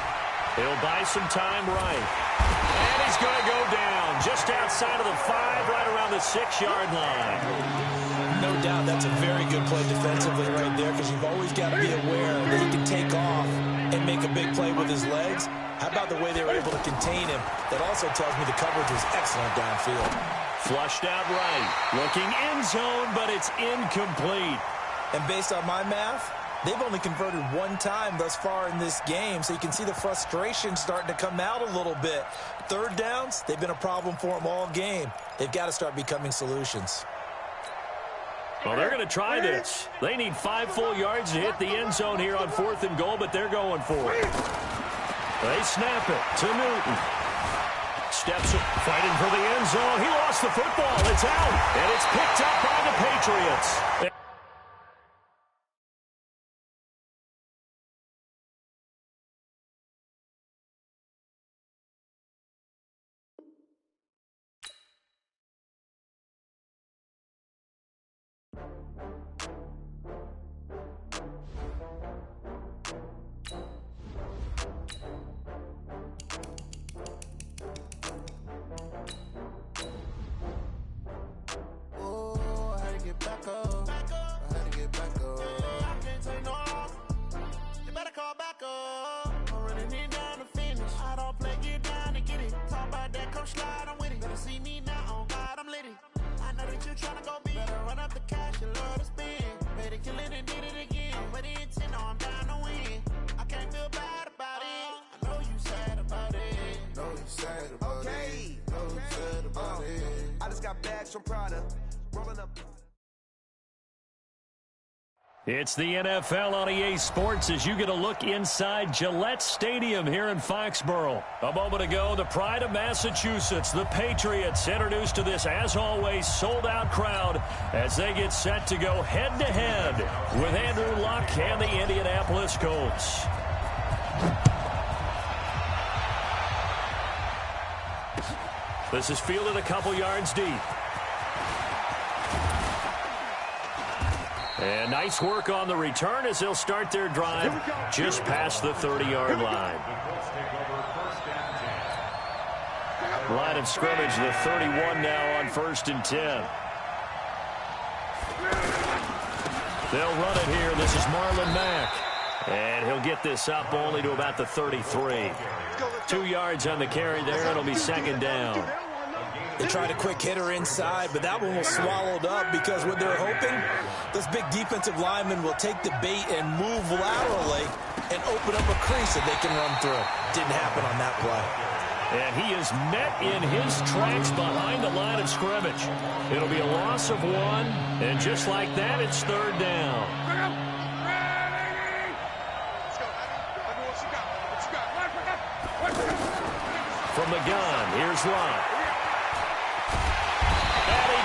He'll buy some time right. And he's going to go down just outside of the 5, right around the 6-yard line. No doubt that's a very good play defensively right there because you've always got to be aware that he can take off and make a big play with his legs. How about the way they were able to contain him? That also tells me the coverage was excellent downfield. Flushed out right. Looking end zone, but it's incomplete. And based on my math, they've only converted 1 time thus far in this game, so you can see the frustration starting to come out a little bit. 3rd downs, they've been a problem for them all game. They've got to start becoming solutions. Well, they're going to try this. They need 5 full yards to hit the end zone here on 4th and goal, but they're going for it. They snap it to Newton. Steps fighting for the end zone. He lost the football. It's out, and it's picked up by the Patriots. Tryna go big, better run up the cash and love to spin. Made a killing got bags from Prada. Rolling up. It's the NFL on EA Sports as you get a look inside Gillette Stadium here in Foxborough. A moment ago, the pride of Massachusetts, the Patriots, introduced to this, as always, sold-out crowd as they get set to go head-to-head with Andrew Luck and the Indianapolis Colts. This is fielded a couple yards deep. And nice work on the return as they'll start their drive just past the 30-yard line. Line of scrimmage, the 31 now on 1st and 10. They'll run it here. This is Marlon Mack. And he'll get this up only to about the 33. 2 yards on the carry there. It'll be 2nd down. They tried a quick hitter inside, but that one was swallowed up because what they're hoping, those big defensive linemen will take the bait and move laterally and open up a crease that they can run through. Didn't happen on that play. And he is met in his tracks behind the line of scrimmage. It'll be a loss of 1, and just like that, it's 3rd down. From the gun, here's Lott.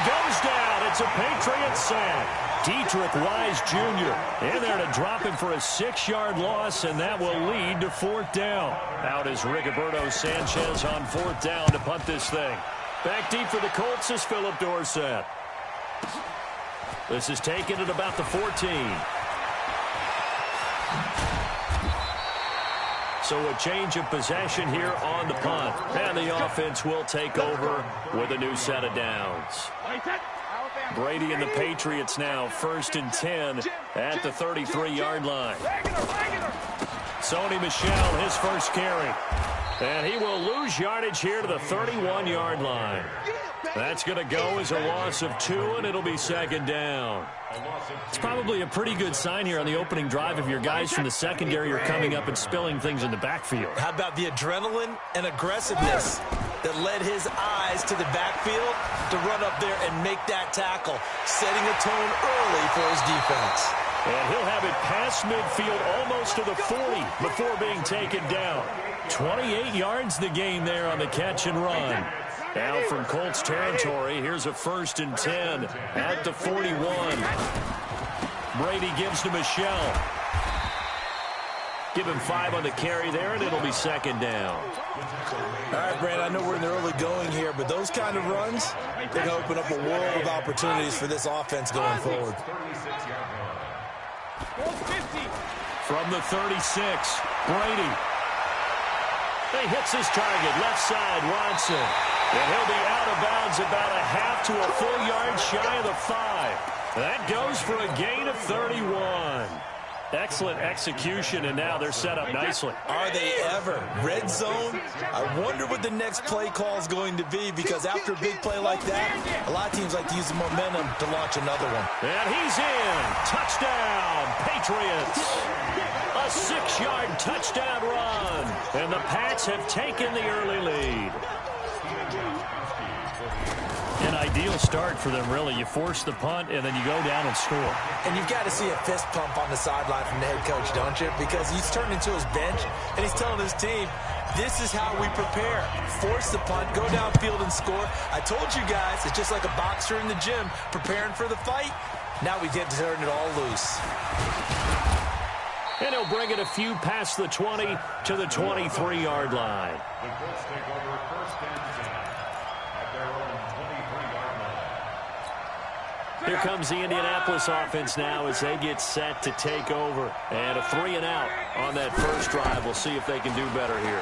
Goes down. It's a Patriots sack. Dietrich Wise Jr. in there to drop him for a 6-yard loss, and that will lead to 4th down. Out is Rigoberto Sanchez on 4th down to punt this thing. Back deep for the Colts is Philip Dorsett. This is taken at about the 14. So a change of possession here on the punt. And the offense will take over with a new set of downs. Brady and the Patriots now 1st and 10 at the 33-yard line. Sony Michel, his first carry. And he will lose yardage here to the 31-yard line. That's going to go as a loss of 2, and it'll be 2nd down. It's probably a pretty good sign here on the opening drive if your guys from the secondary are coming up and spilling things in the backfield. How about the adrenaline and aggressiveness that led his eyes to the backfield to run up there and make that tackle, setting a tone early for his defense. And he'll have it past midfield almost to the 40 before being taken down. 28 yards the gain there on the catch and run. Now from Colts territory, here's a 1st and 10 at the 41. Brady gives to Michel. Give him 5 on the carry there, and it'll be 2nd down. All right, Brad, I know we're in the early going here, but those kind of runs, they can open up a world of opportunities for this offense going forward. From the 36, Brady. He hits his target, left side, Watson. And he'll be out of bounds about a half to a full yard shy of the 5. That goes for a gain of 31. Excellent execution, and now they're set up nicely. Are they ever? Red zone? I wonder what the next play call is going to be, because after a big play like that, a lot of teams like to use the momentum to launch another one. And he's in. Touchdown, Patriots. A 6-yard touchdown run. And the Pats have taken the early lead. An ideal start for them, really. You force the punt, and then you go down and score. And you've got to see a fist pump on the sideline from the head coach, don't you? Because he's turned into his bench, and he's telling his team, this is how we prepare. Force the punt, go downfield and score. I told you guys, it's just like a boxer in the gym preparing for the fight. Now we get to turn it all loose. And he'll bring it a few past the 20 to the 23-yard line. The Colts take over 1st and 10 at their own 23-yard line. Here comes the Indianapolis offense now as they get set to take over. And a 3-and-out on that first drive. We'll see if they can do better here.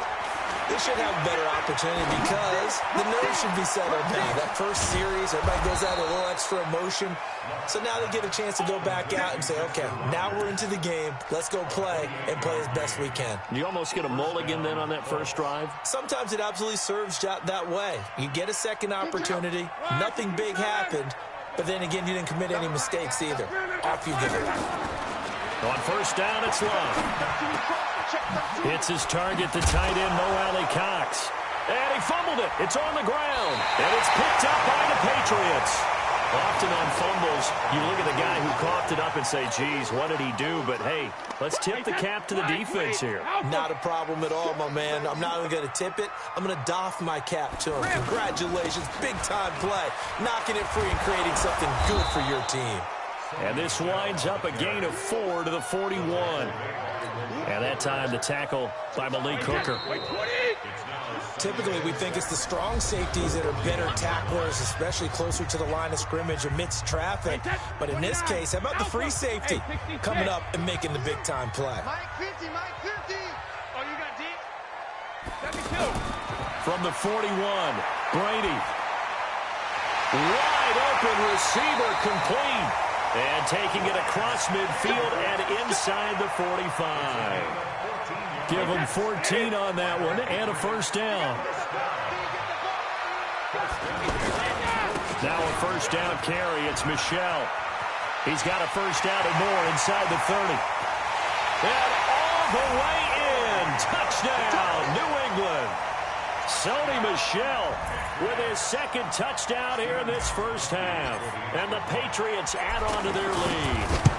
They should have a better opportunity because the nerves should be settled now. That first series, everybody goes out a little extra emotion. So now they get a chance to go back out and say, okay, now we're into the game. Let's go play and play as best we can. You almost get a mulligan then on that first drive? Sometimes it absolutely serves that way. You get a second opportunity. Nothing big happened. But then again, you didn't commit any mistakes either. Off you go. On first down, it's Love. Hits his target, the tight end, Mo Alley Cox. And he fumbled it. It's on the ground. And it's picked up by the Patriots. Patriots. Often on fumbles, you look at the guy who coughed it up and say, geez, what did he do? But, hey, let's tip the cap to the defense here. Not a problem at all, my man. I'm not even going to tip it. I'm going to doff my cap to him. Congratulations. Big-time play. Knocking it free and creating something good for your team. And this winds up a gain of 4 to the 41. And that time the tackle by Malik Hooker. Typically, we think it's the strong safeties that are better tacklers, especially closer to the line of scrimmage amidst traffic. But in this case, how about the free safety coming up and making the big-time play? Mike 50, Mike 50. Oh, you got deep? 72. From the 41, Brady. Wide open receiver complete. And taking it across midfield and inside the 45. Give him 14 on that one and a first down. Now a first down carry. It's Michel. He's got a first down and more inside the 30. And all the way in. Touchdown, New England. Sony Michel with his second touchdown here in this first half. And the Patriots add on to their lead.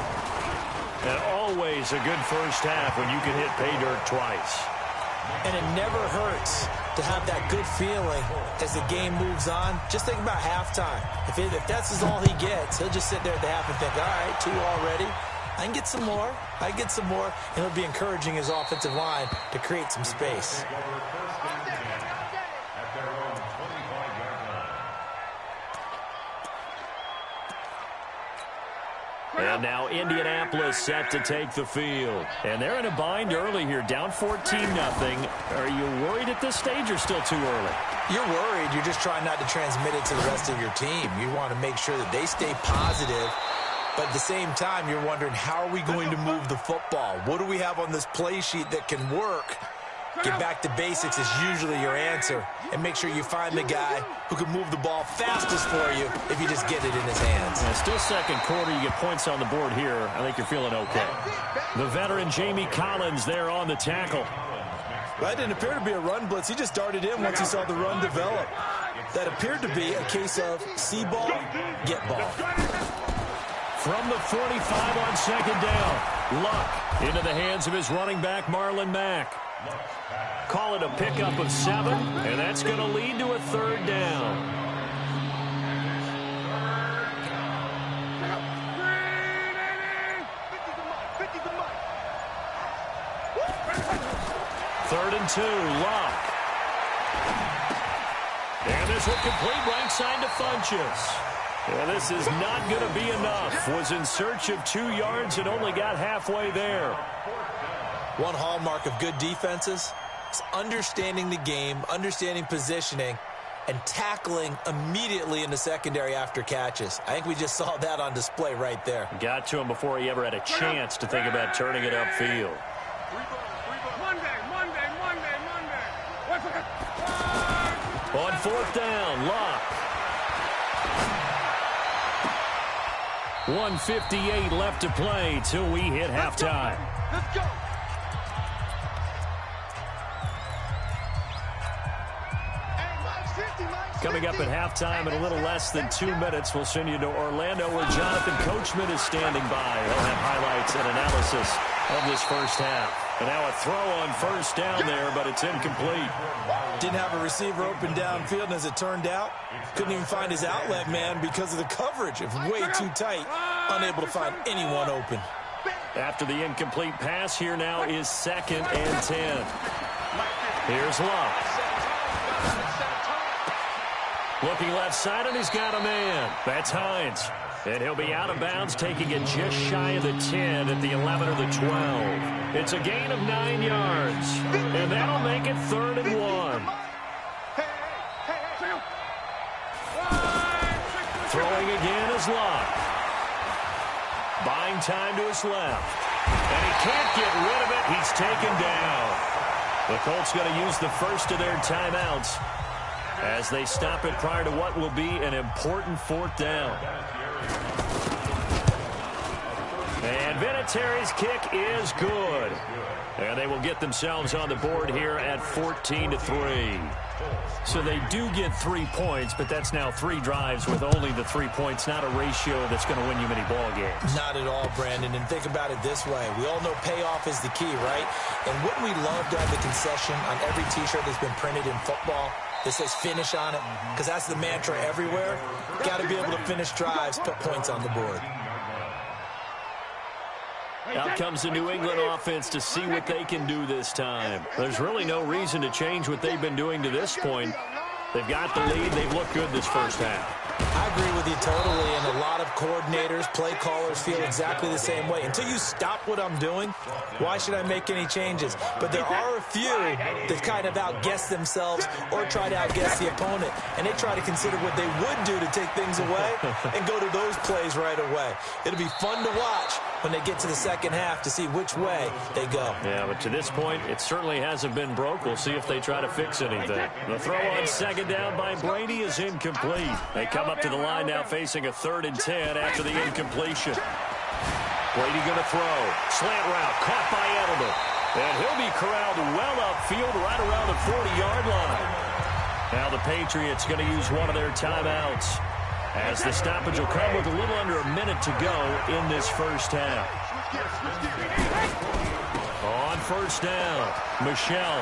And always a good first half when you can hit pay dirt twice. And it never hurts to have that good feeling as the game moves on. Just think about halftime. If that's all he gets, he'll just sit there at the half and think, all right, 2 already. I can get some more. I can get some more. And he'll be encouraging his offensive line to create some space. And now Indianapolis set to take the field. And they're in a bind early here, down 14-0. Are you worried at this stage or still too early? You're worried. You're just trying not to transmit it to the rest of your team. You want to make sure that they stay positive. But at the same time, you're wondering, how are we going to move the football? What do we have on this play sheet that can work? Get back to basics is usually your answer. And make sure you find the guy who can move the ball fastest for you if you just get it in his hands. Yeah, still second quarter. You get points on the board here. I think you're feeling okay. The veteran Jamie Collins there on the tackle. That didn't appear to be a run blitz. He just darted in once he saw the run develop. That appeared to be a case of see ball, get ball. From the 45 on second down. Luck into the hands of his running back, Marlon Mack. Call it a pickup of 7, and that's going to lead to a third down. Third and 2, Luck. And this will complete right side to Funchess. And this is not going to be enough. Was in search of 2 yards and only got halfway there. One hallmark of good defenses is understanding the game, understanding positioning, and tackling immediately in the secondary after catches. I think we just saw that on display right there. Got to him before he ever had a chance to think about turning it upfield. On fourth down, Luck. 1:58 left to play till we hit halftime. Let's go. Coming up at halftime in a little less than 2 minutes, we'll send you to Orlando where Jonathan Coachman is standing by. He'll have highlights and analysis of this first half. And now a throw on first down there, but it's incomplete. Didn't have a receiver open downfield, and as it turned out, couldn't even find his outlet man because of the coverage. It was way too tight, unable to find anyone open. After the incomplete pass, here now is 2nd and 10. Here's Luck. Looking left side, and he's got a man. That's Hines. And he'll be out of bounds, taking it just shy of the 10 at the 11 or the 12. It's a gain of 9 yards. And that'll make it 3rd and 1. Throwing again is Luck. Buying time to his left. And he can't get rid of it. He's taken down. The Colts going to use the first of their timeouts as they stop it prior to what will be an important 4th down. And Vinatieri's kick is good. And they will get themselves on the board here at 14-3. So they do get 3 points, but that's now 3 drives with only the 3 points, not a ratio that's going to win you many ball games. Not at all, Brandon. And think about it this way. We all know payoff is the key, right? And wouldn't we love to have the concession on every T-shirt that's been printed in football that says finish on it? Because that's the mantra everywhere. Got to be able to finish drives, put points on the board. Out comes the New England offense to see what they can do this time. There's really no reason to change what they've been doing to this point. They've got the lead. They've looked good this first half. I agree with you totally, and a lot of coordinators, play callers feel exactly the same way. Until you stop what I'm doing, why should I make any changes? But there are a few that kind of outguess themselves or try to outguess the opponent, and they try to consider what they would do to take things away and go to those plays right away. It'll be fun to watch when they get to the second half to see which way they go. Yeah, but to this point, it certainly hasn't been broke. We'll see if they try to fix anything. The throw on second down by Brady is incomplete. They come up to the line now facing a 3rd and 10 after the incompletion. Brady going to throw. Slant route caught by Edelman. And he'll be corralled well upfield right around the 40-yard line. Now the Patriots going to use one of their timeouts, as the stoppage will come with a little under a minute to go in this first half. On first down, Michel.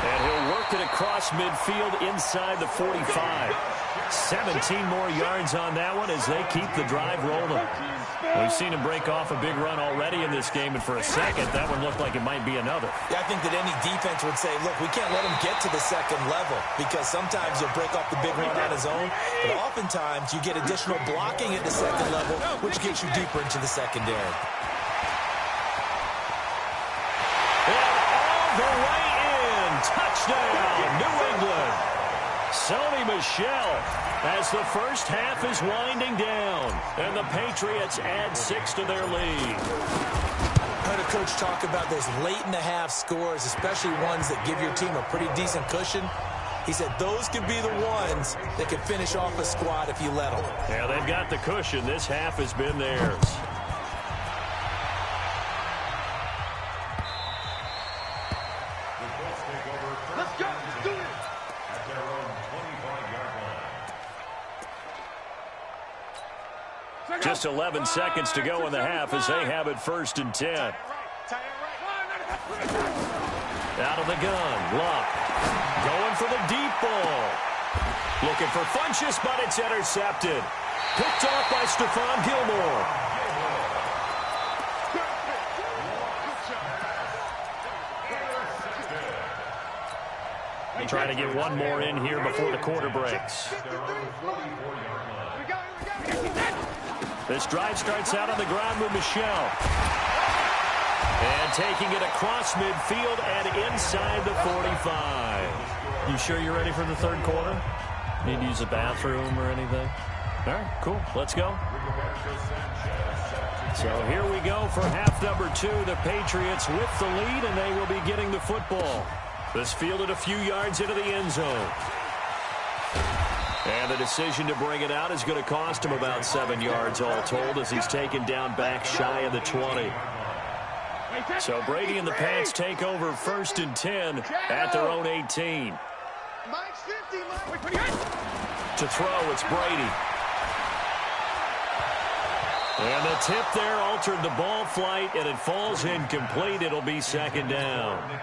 And he'll work it across midfield inside the 45. 17 more yards on that one as they keep the drive rolling. We've seen him break off a big run already in this game, and for a second, that one looked like it might be another. Yeah, I think that any defense would say, look, we can't let him get to the second level, because sometimes he'll break off the big run on his own, but oftentimes you get additional blocking at the second level, which gets you deeper into the secondary. And all the way in. Touchdown, New England. Sony Michel, as the first half is winding down, and the Patriots add 6 to their lead. I heard a coach talk about those late-in-the-half scores, especially ones that give your team a pretty decent cushion. He said those could be the ones that could finish off a squad if you let them. Yeah, they've got the cushion. This half has been theirs. Just 11 seconds to go in the half as they have it 1st and 10. Out of the gun, Luck. Going for the deep ball. Looking for Funchess, but it's intercepted. Picked off by Stephon Gilmore. Trying to get one more in here before the quarter breaks. This drive starts out on the ground with Michel. And taking it across midfield and inside the 45. You sure you're ready for the third quarter? Need to use a bathroom or anything? All right, cool. Let's go. So here we go for half number 2. The Patriots with the lead, and they will be getting the football. This fielded a few yards into the end zone. And the decision to bring it out is going to cost him about 7 yards all told, as he's taken down back shy of the 20. So Brady and the Pats take over 1st and 10 at their own 18. To throw, it's Brady. And the tip there altered the ball flight, and it falls incomplete. It'll be 2nd down.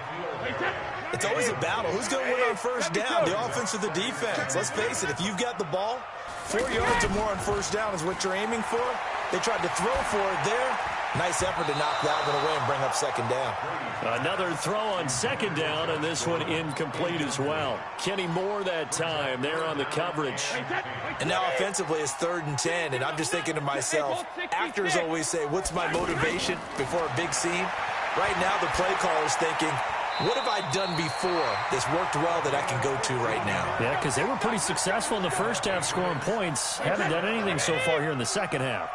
It's always a battle. Who's going to win on first down, the offense or the defense? Let's face it, if you've got the ball, 4 yards or more on first down is what you're aiming for. They tried to throw for it there. Nice effort to knock that one away and bring up 2nd down. Another throw on 2nd down, and this one incomplete as well. Kenny Moore that time there on the coverage. And now offensively it's 3rd and 10, and I'm just thinking to myself, actors always say, what's my motivation before a big scene? Right now the play caller's thinking, what have I done before that's worked well that I can go to right now? Yeah, because they were pretty successful in the first half scoring points. Haven't done anything so far here in the second half.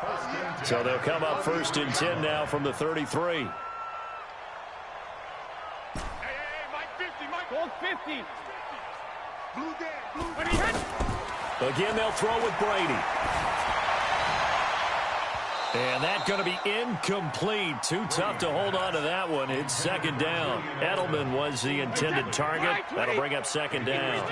So they'll come up 1st and 10 now from the 33. Hey, Mike 50, Mike. Gold 50. Blue down, blue. Again, they'll throw with Brady. And that's going to be incomplete. Too tough to hold on to that one. It's second down. Edelman was the intended target. That'll bring up second down.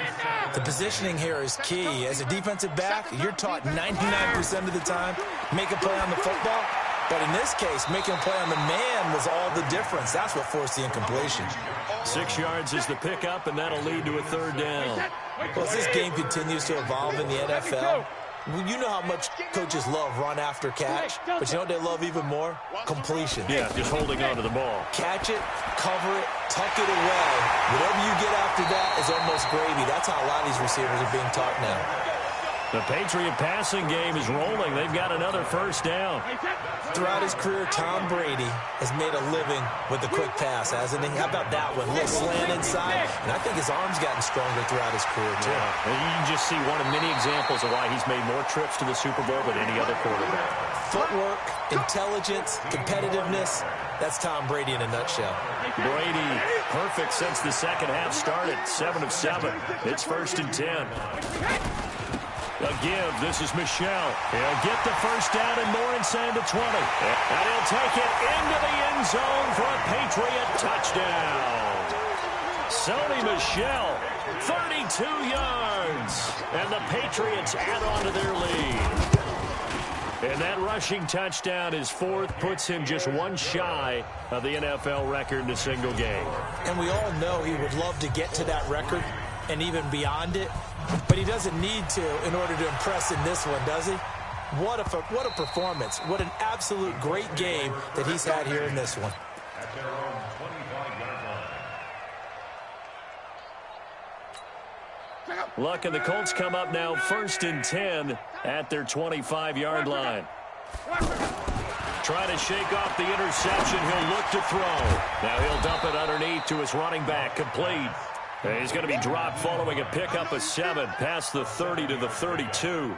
The positioning here is key. As a defensive back, you're taught 99% of the time, make a play on the football. But in this case, making a play on the man was all the difference. That's what forced the incompletion. 6 yards is the pickup, and that'll lead to a third down. Well, as this game continues to evolve in the NFL, you know how much coaches love run after catch, but you know what they love even more? Completion. Yeah, just holding on to the ball. Catch it, cover it, tuck it away. Whatever you get after that is almost gravy. That's how a lot of these receivers are being taught now. The Patriot passing game is rolling. They've got another first down. Throughout his career, Tom Brady has made a living with the quick pass, hasn't he? How about that one? A little slant inside, and I think his arm's gotten stronger throughout his career, too. Yeah. You can just see one of many examples of why he's made more trips to the Super Bowl than any other quarterback. Footwork, intelligence, competitiveness, that's Tom Brady in a nutshell. Brady, perfect since the second half started. 7 of 7. It's 1st and 10. A give. This is Michel. He'll get the first down and more inside the 20. And he'll take it into the end zone for a Patriot touchdown. Sony Michel, 32 yards. And the Patriots add on to their lead. And that rushing touchdown, his 4th, puts him just one shy of the NFL record in a single game. And we all know he would love to get to that record and even beyond it, but he doesn't need to in order to impress in this one, does he? What a performance. What an absolute great game that he's had here in this one. At their own 25-yard line. Luck and the Colts come up now 1st and 10 at their 25-yard line. Trying to shake off the interception. He'll look to throw. Now he'll dump it underneath to his running back. Complete. And he's going to be dropped following a pickup of 7 past the 30 to the 32.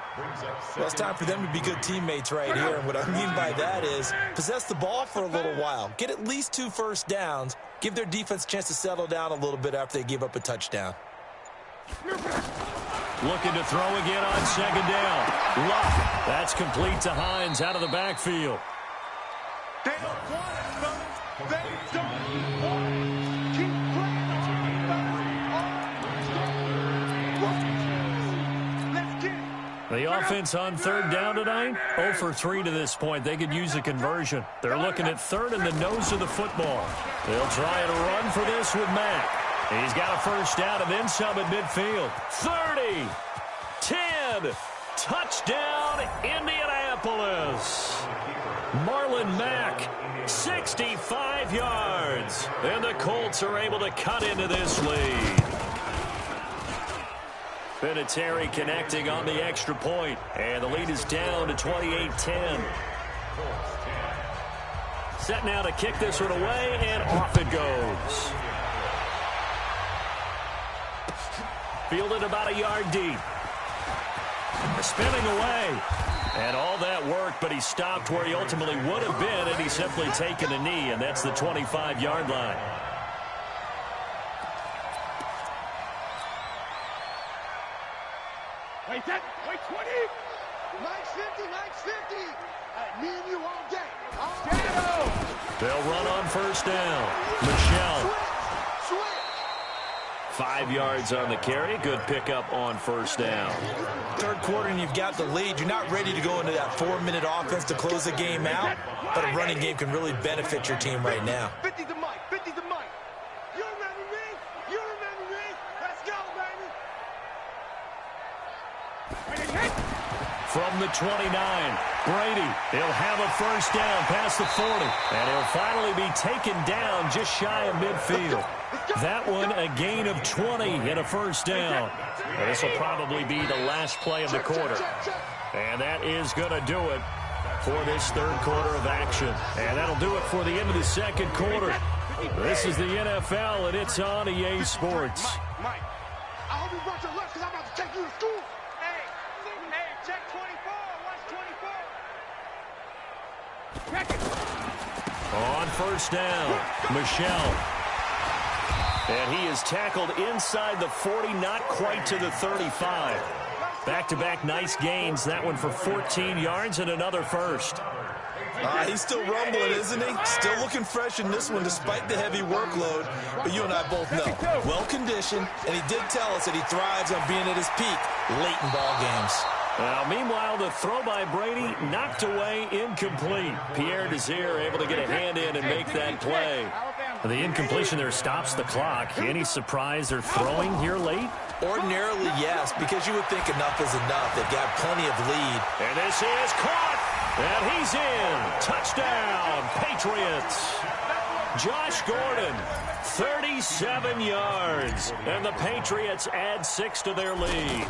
Well, it's time for them to be good teammates right here. And what I mean by that is possess the ball for a little while. Get at least 2 first downs. Give their defense a chance to settle down a little bit after they give up a touchdown. Looking to throw again on second down. Luck. That's complete to Hines out of the backfield. They don't want it, fellas. They don't want it. Keep playing on. Let's get it. The offense on third down tonight, 0 for 3 to this point. They could use a conversion. They're looking at third and the nose of the football. They'll try to run for this with Mack. He's got a first down and then some at midfield. 30, 10, touchdown Indianapolis. Marlon Mack, 65 yards. And the Colts are able to cut into this lead. Vinatieri connecting on the extra point. And the lead is down to 28-10. Set now to kick this one away, and off it goes. Fielded about a yard deep. Spinning away. And all that work, but he stopped where he ultimately would have been, and he's simply taken a knee, and that's the 25-yard line. Wait, 20. Mike's 50. Me and you all day. They'll run on first down. Michel. 5 yards on the carry. Good pickup on first down. Third quarter and you've got the lead. You're not ready to go into that 4-minute offense to close the game out, but a running game can really benefit your team right now. 50 to Mike. You remember me? Let's go, baby. From the 29, Brady, he'll have a first down past the 40, and he'll finally be taken down just shy of midfield. That one, a gain of 20 and a first down. And this will probably be the last play of the quarter. And that is going to do it for this third quarter of action. And that'll do it for the end of the second quarter. This is the NFL, and it's on EA Sports. Mike, I hope you brought your lunch because I'm about to take you to school. Hey, check 24. Watch 24. Check it. On first down, Michel. And he is tackled inside the 40, not quite to the 35. Back-to-back nice gains. That one for 14 yards and another first. He's still rumbling, isn't he? Still looking fresh in this one despite the heavy workload. But you and I both know, well-conditioned, and he did tell us that he thrives on being at his peak late in ball games. Now, meanwhile, the throw by Brady knocked away, incomplete. Pierre Desir able to get a hand in and make that play. The incompletion there stops the clock. Any surprise they're throwing here late? Ordinarily, yes, because you would think enough is enough. They've got plenty of lead. And this is caught, and he's in. Touchdown, Patriots. Josh Gordon, 37 yards, and the Patriots add 6 to their lead.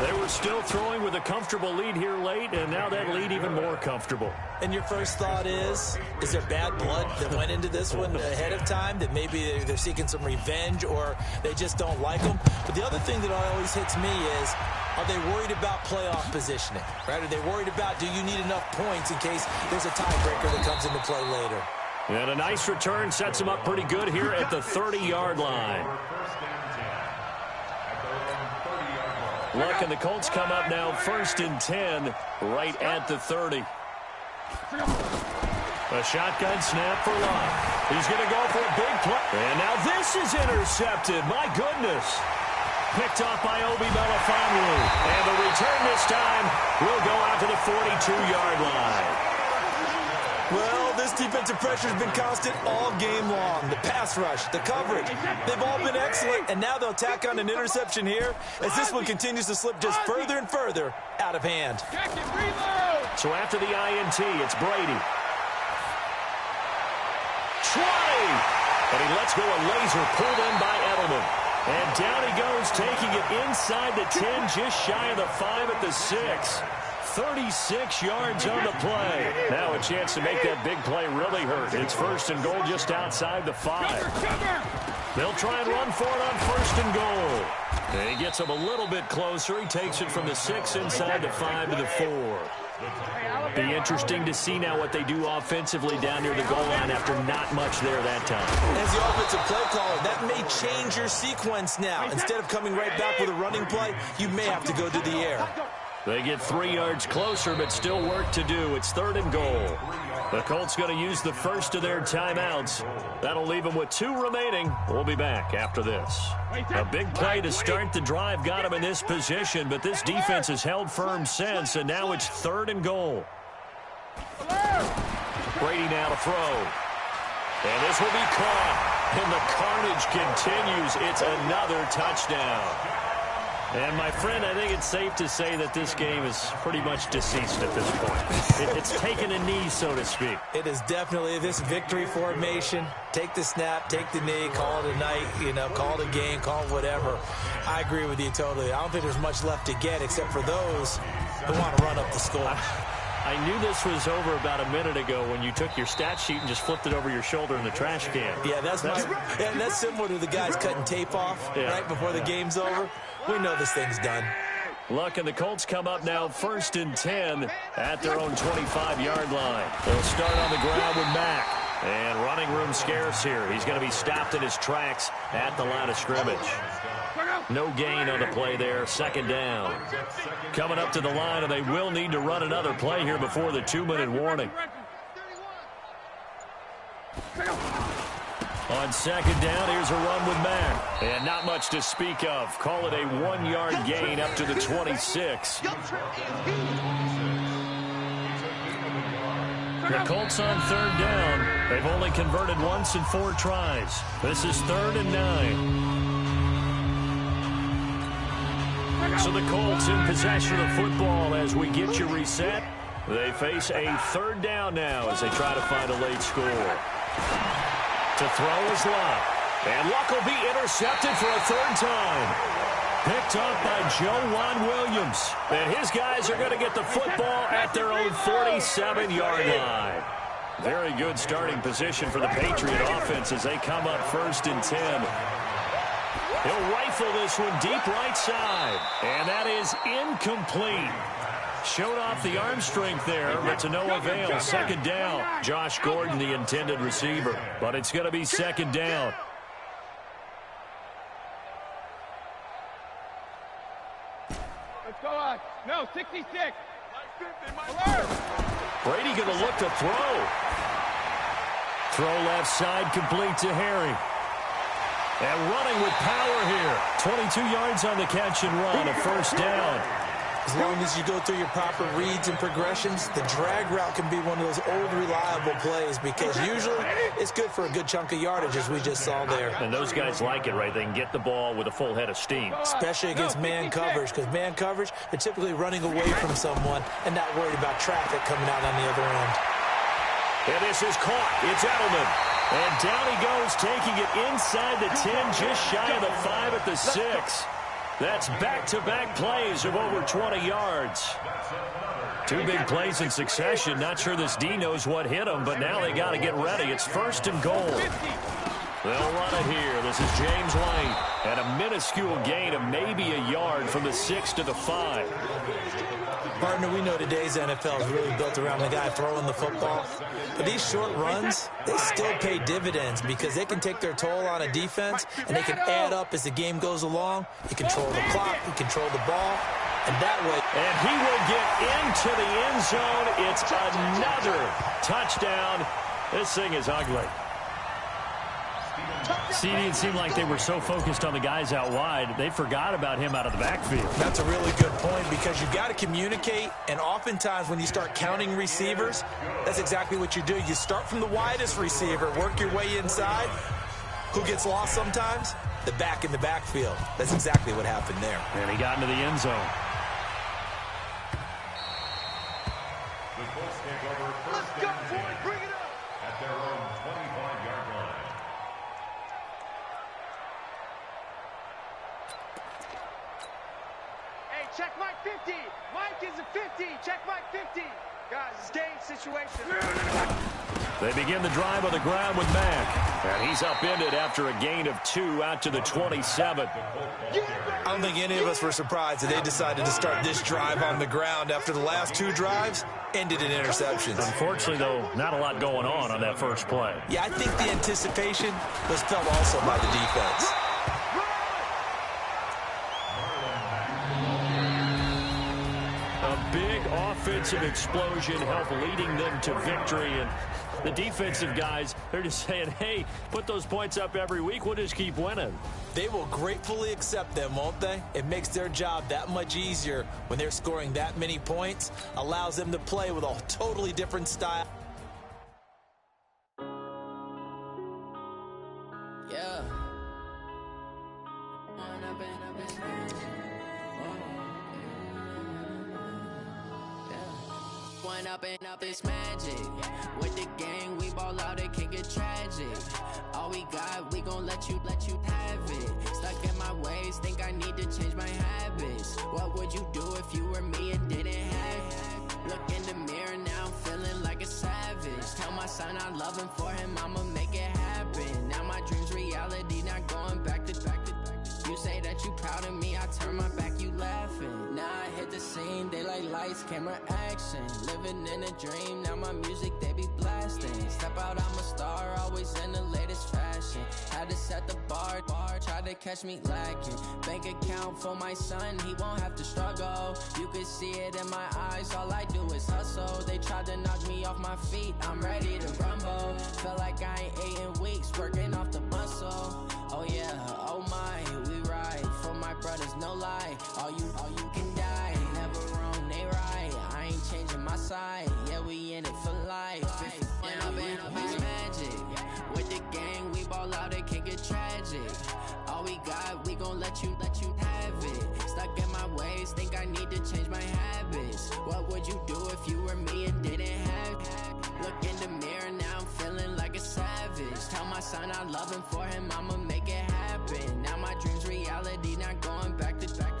They were still throwing with a comfortable lead here late, and now that lead even more comfortable. And your first thought is there bad blood that went into this one ahead of time, that maybe they're seeking some revenge or they just don't like them? But the other thing that always hits me is, are they worried about playoff positioning? Right? Are they worried about, do you need enough points in case there's a tiebreaker that comes into play later? And a nice return sets them up pretty good here at the 30-yard line. Luck and the Colts come up now 1st and 10 right at the 30. A shotgun snap for Luck. He's going to go for a big play. And now this is intercepted. My goodness. Picked off by Obi Melifonwu. And the return this time will go out to the 42-yard line. Well, this defensive pressure has been constant all game long. The pass rush, the coverage, they've all been excellent, and now they'll tack on an interception here as this one continues to slip just further and further out of hand. So after the INT, it's Brady. 20! But he lets go a laser pulled in by Edelman. And down he goes, taking it inside the 10, just shy of the 5 at the 6. 36 yards on the play. Now a chance to make that big play really hurt. It's 1st and goal just outside the 5. They'll try and run for it on 1st and goal. And he gets him a little bit closer. He takes it from the 6 inside the 5 to the 4. Be interesting to see now what they do offensively down near the goal line after not much there that time. As the offensive play caller, that may change your sequence now. Instead of coming right back with a running play, you may have to go to the air. They get 3 yards closer, but still work to do. It's 3rd and goal. The Colts going to use the first of their timeouts. That'll leave them with 2 remaining. We'll be back after this. A big play to start the drive got them in this position, but this defense has held firm since, and now it's 3rd and goal. Brady now to throw. And this will be caught. And the carnage continues. It's another touchdown. And, my friend, I think it's safe to say that this game is pretty much deceased at this point. It's taken a knee, so to speak. It is definitely this victory formation. Take the snap, take the knee, call it a night, call it a game, call it whatever. I agree with you totally. I don't think there's much left to get except for those who want to run up the score. I knew this was over about a minute ago when you took your stat sheet and just flipped it over your shoulder in the trash can. Yeah, that's similar to the guys cutting tape off right before the game's over. We know this thing's done. Luck and the Colts come up now 1st and 10 at their own 25-yard line. They'll start on the ground with Mack. And running room scarce here. He's going to be stopped in his tracks at the line of scrimmage. No gain on the play there. 2nd down. Coming up to the line, and they will need to run another play here before the 2-minute warning. On 2nd down, here's a run with Mack. And not much to speak of. Call it a 1-yard gain up to the 26. The Colts on 3rd down. They've only converted once in 4 tries. This is 3rd and 9. So the Colts in possession of the football as we get you reset. They face a 3rd down now as they try to find a late score. To throw is Luck. And Luck will be intercepted for a 3rd time. Picked up by Joe Williams. And his guys are going to get the football at their own 47-yard line. Very good starting position for the Patriot offense as they come up 1st and 10. He'll rifle this one deep right side. And that is incomplete. Showed off the arm strength there, but to no avail. 2nd down. Josh Gordon, the intended receiver. But it's going to be 2nd down. Let's go on. No, 66. Alert. Brady going to look to throw. Throw left side, complete to Harry. And running with power here. 22 yards on the catch and run, a first down. As long as you go through your proper reads and progressions, the drag route can be one of those old reliable plays because usually it's good for a good chunk of yardage, as we just saw there. And those guys like it, right? They can get the ball with a full head of steam. Especially against man coverage, because man coverage, they're typically running away from someone and not worried about traffic coming out on the other end. And this is caught. It's Edelman. And down he goes, taking it inside the 10, just shy of the 5 at the 6. That's back-to-back plays of over 20 yards. Two big plays in succession. Not sure this D knows what hit him, but now they got to get ready. It's first and goal. They'll run it here. This is James White. And a minuscule gain of maybe a yard from the 6 to the 5. Partner, we know today's NFL is really built around the guy throwing the football. But these short runs, they still pay dividends because they can take their toll on a defense, and they can add up as the game goes along. You control the clock, you control the ball, and that way. And he will get into the end zone. It's another touchdown. This thing is ugly. CD, it seemed like they were so focused on the guys out wide, they forgot about him out of the backfield. That's a really good point because you got to communicate, and oftentimes when you start counting receivers, that's exactly what you do. You start from the widest receiver, work your way inside. Who gets lost sometimes? The back in the backfield. That's exactly what happened there. And he got into the end zone. The Colts take over first and 10 at their own 25-yard line. Check Mike 50. Mike is a 50. Check Mike 50. Guys, it's game situation. They begin the drive on the ground with Mack. And he's upended after a gain of 2 out to the 27. I don't think any of us were surprised that they decided to start this drive on the ground after the last 2 drives ended in interceptions. Unfortunately, though, not a lot going on that first play. Yeah, I think the anticipation was felt also by the defense. Big offensive explosion helped leading them to victory. And the defensive guys, they're just saying, hey, put those points up every week. We'll just keep winning. They will gratefully accept them, won't they? It makes their job that much easier when they're scoring that many points. Allows them to play with a totally different style. Yeah. One up and up is magic. With the gang, we ball out, it can get tragic. All we got, we gon' let you have it. Stuck in my ways, think I need to change my habits. What would you do if you were me and didn't have it? Look in the mirror now, I'm feeling like a savage. Tell my son I love him, for him I'ma make it happen. Now my dream's reality, not going back to back. You say that you proud of me, I turn my back, you laughing. Now I hit the scene, they like lights, camera, action. Living in a dream, now my music, they be blasting. Step out, I'm a star, always in the latest fashion. Had to set the bar, try to catch me lacking. Bank account for my son, he won't have to struggle. You could see it in my eyes, all I do is hustle. They tried to knock me off my feet, I'm ready to rumble. Felt like I ain't ate in weeks, working off the muscle. Oh yeah, oh my, we ride for my brothers, no lie. All you can die, never wrong, they right. I ain't changing my side, yeah, we in it for life. And up is magic. With the gang, we ball out, it can get tragic. All we got, we gon' let you have it. Stuck in my ways, think I need to change my habits. What would you do if you were me and didn't have it? Look in the mirror, now I'm feeling like a savage. Tell my son I love him, for him I'ma make it happen. Now my dream's reality, not going back to back.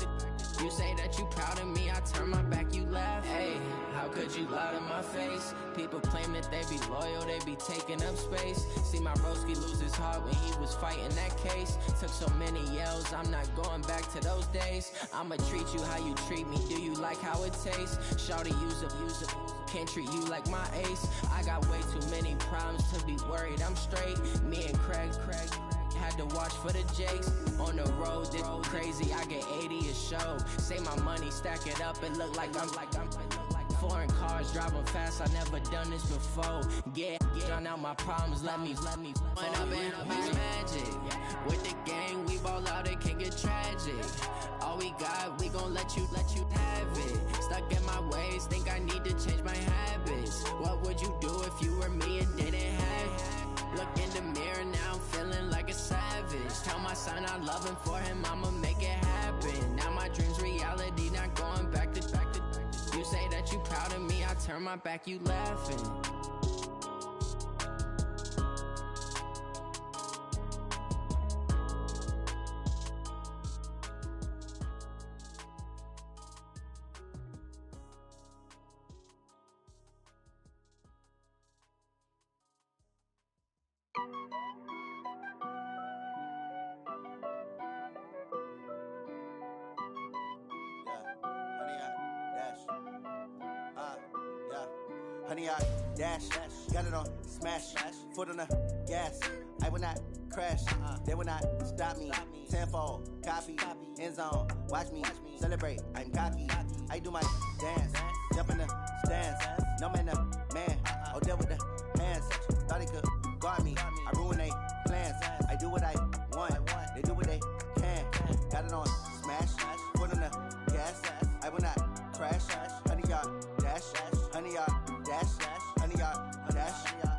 You say that you proud of me, I turn my back, you laugh. Hey, how could you lie to my face? People claim that they be loyal, they be taking up space. See my broski lose his heart when he was fighting that case. Took so many yells, I'm not going back to those days. I'ma treat you how you treat me, do you like how it tastes? Shawty, use up, can't treat you like my ace. I got way too many problems to be worried, I'm straight. Me and Craig had to watch for the Jakes. On the road, this crazy, I get 80 a show. Say my money, stack it up, and look like I'm Foreign cars, driving fast, I never done this before. Get on out my problems, let me. When I've been up is magic. With the gang, we ball out, it can get tragic. All we got, we gon' let you have it. Stuck in my ways, think I need to change my habits. What would you do if you were me and didn't have it? Look in the mirror, now I'm feeling like a savage. Tell my son I love him, for him I'ma make it happen. Now my dream's reality, not going back to. You say that you proud of me, I turn my back, you laughing. Honey, I dash, got it on smash, foot on the gas. I will not crash, they will not stop me. Tenfold, copy, end zone, watch me celebrate. I'm cocky, I do my dance, jump in the stands. No man, the man, oh, deal with the hands. Thought he could guard me, I ruin they plans. I do what I want, they do what they can. Got it on smash, foot on the gas. I will not crash, honey, y'all dash, honey, y'all dash, honey, y'all dash,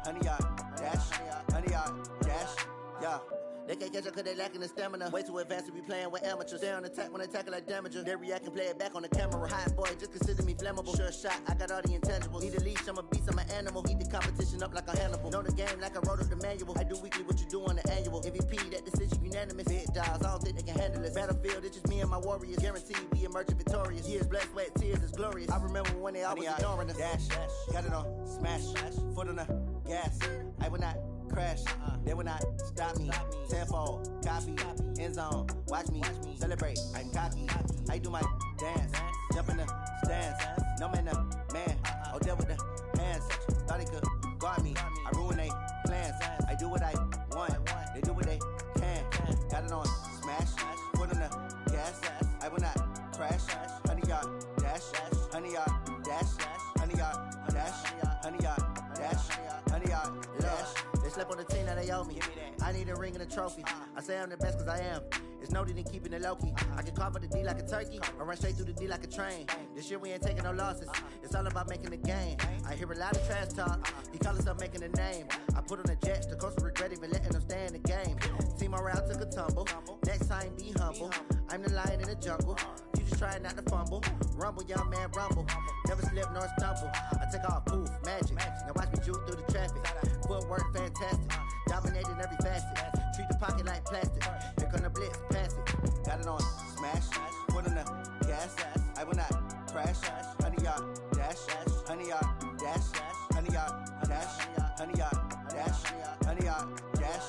honey, y'all dash, honey, y'all dash, yeah. They can't catch up cause they lacking the stamina. Way too advanced to be playing with amateurs. Stay on attack when they tackle like damager. They react and play it back on the camera. Hot boy, just consider me flammable. Sure shot, I got all the intangibles. Need a leash, I'm a beast, I'm an animal. Heat the competition up like a Hannibal. Know the game like I wrote up the manual. I do weekly what you do on the annual. MVP, that decision unanimous. Big dogs, I don't think they can handle it. Battlefield, it's just me and my warriors. Guaranteed we emerging victorious. Years, blood, sweat, tears, it's glorious. I remember when they always ignoring us. Dash, got it on smash, foot on the gas. I will not crash, they will not stop me. Tenfold, copy, end zone, watch me celebrate. I'm cocky, I do my dance, jump in the stands. No man, the man, oh, deal with the hands. Thought he could guard me, I ruin they plans. I do what I want, they do what they can. Got it on smash, foot on the gas. I will not crash, honey, y'all dash, honey, y'all dash, honey, y'all dash, honey, y'all dash, honey, y'all dash. They slept on the team, now they owe me. I need a ring and a trophy. I say I'm the best cause I am. It's no need in keeping it low-key. I can carve for the D like a turkey, or run straight through the D like a train. This year we ain't taking no losses. It's all about making the game. I hear a lot of trash talk. He call himself making a name. I put on the jets, the coach will regret even letting them stay in the game. Team morale took a tumble. Next time be humble. I'm the lion in the jungle. You just try not to fumble. Rumble, young man, rumble. Never slip nor stumble. I take off, poof, magic. Now watch me juke through the traffic. Footwork fantastic. Dominating every facet. Treat the pocket like plastic. Here come the blitz, pass it. Got it on smash, foot on the gas. I will not crash. Honey, y'all dash, honey, y'all dash, honey, y'all dash, honey, y'all dash, honey, y'all dash.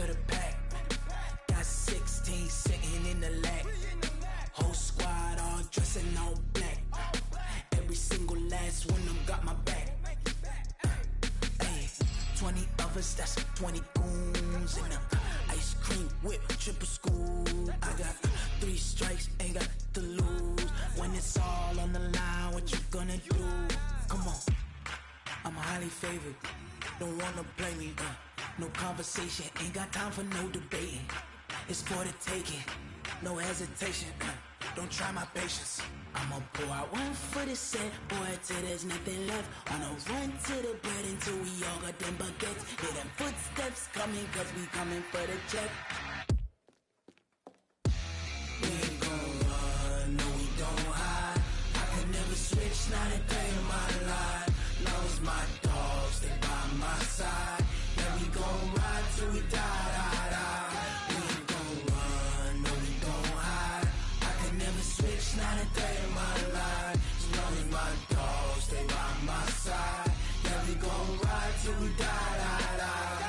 for the pack. Got 16 sitting in the lap. Whole squad all dressing all black. Every single last one of them got my back. 20 of us, that's 20 goons in the ice cream whip, triple school. I got 3 strikes, ain't got to lose. When it's all on the line, what you gonna do? Come on, I'm highly favored. Don't wanna play me, no conversation, ain't got time for no debating. It's for the taking, no hesitation. Don't try my patience. I'ma pour out one for the set, boy, till there's nothing left. On a run to the bread until we all got them baguettes. Hear them footsteps coming, cause we coming for the check. We ain't gon' run, no we don't hide. I could never switch, not a day in my life. Lost my dogs, they by my side. Yeah, we gon' ride till we die, die, die. We ain't gon' run, no we don't hide. I could never switch, not a day in my life. As long as my dogs stay by my side. Yeah, we gon' ride till we die, die, die.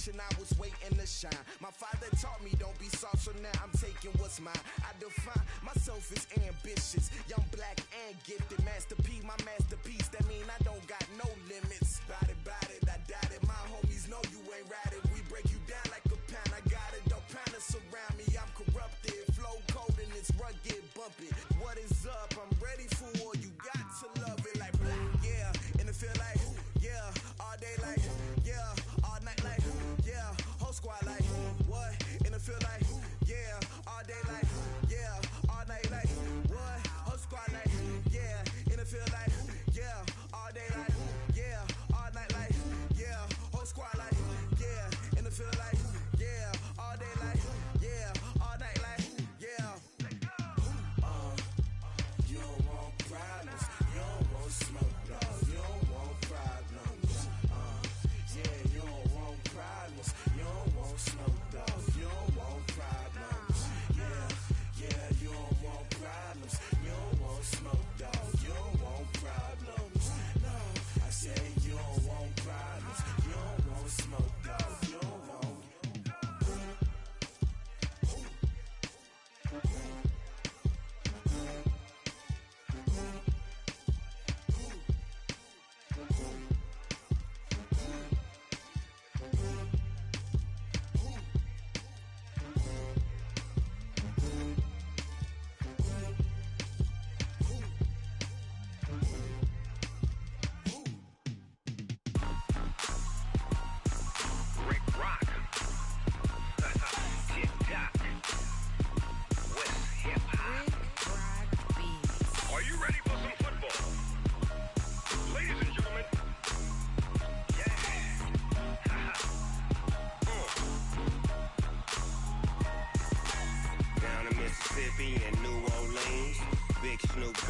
I was waiting to shine. My father taught me don't be soft, so now I'm taking what's mine. I define myself as ambitious, young, black, and gifted. Master P, my masterpiece. That mean I don't got no limits. Bout it, I doubt it. My homies know you ain't ratted. We break you down like a pound. I got it, don't pound us around me. I'm corrupted, flow cold and it's rugged, bumpy. What is up? I'm ready for war. You got to love it like black, yeah. And it feel like, yeah, all day like, yeah, all night like, yeah, whole squad like, what? And it feel like, yeah, all day like, yeah, all night like, what? Whole squad like, yeah, and it feel like, yeah, all day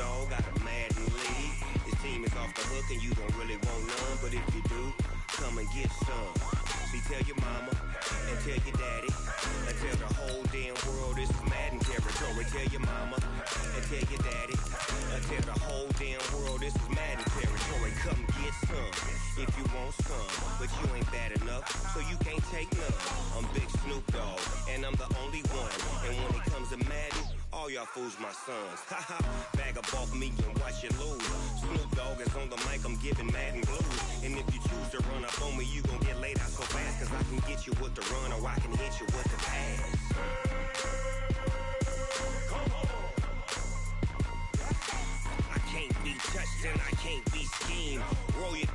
Dogg got a Madden lead. His team is off the hook and you don't really want none, but if you do, come and get some. See, tell your mama and tell your daddy and tell the whole damn world this is Madden territory. Tell your mama and tell your daddy and tell the whole damn world this is Madden territory. Come get some if you want some, but you ain't bad enough, so you can't take none. I'm Big Snoop Dogg, and I'm the only one. And when it comes to Madden, all y'all fools my sons. Haha, bag up off me and watch you lose. Snoop Dogg is on the mic, I'm giving Madden blues. And if you choose to run up on me, you gon' get laid out so fast, cause I can get you with the run or I can hit you with the pass. I can't be touched and I can't be schemed. Roll you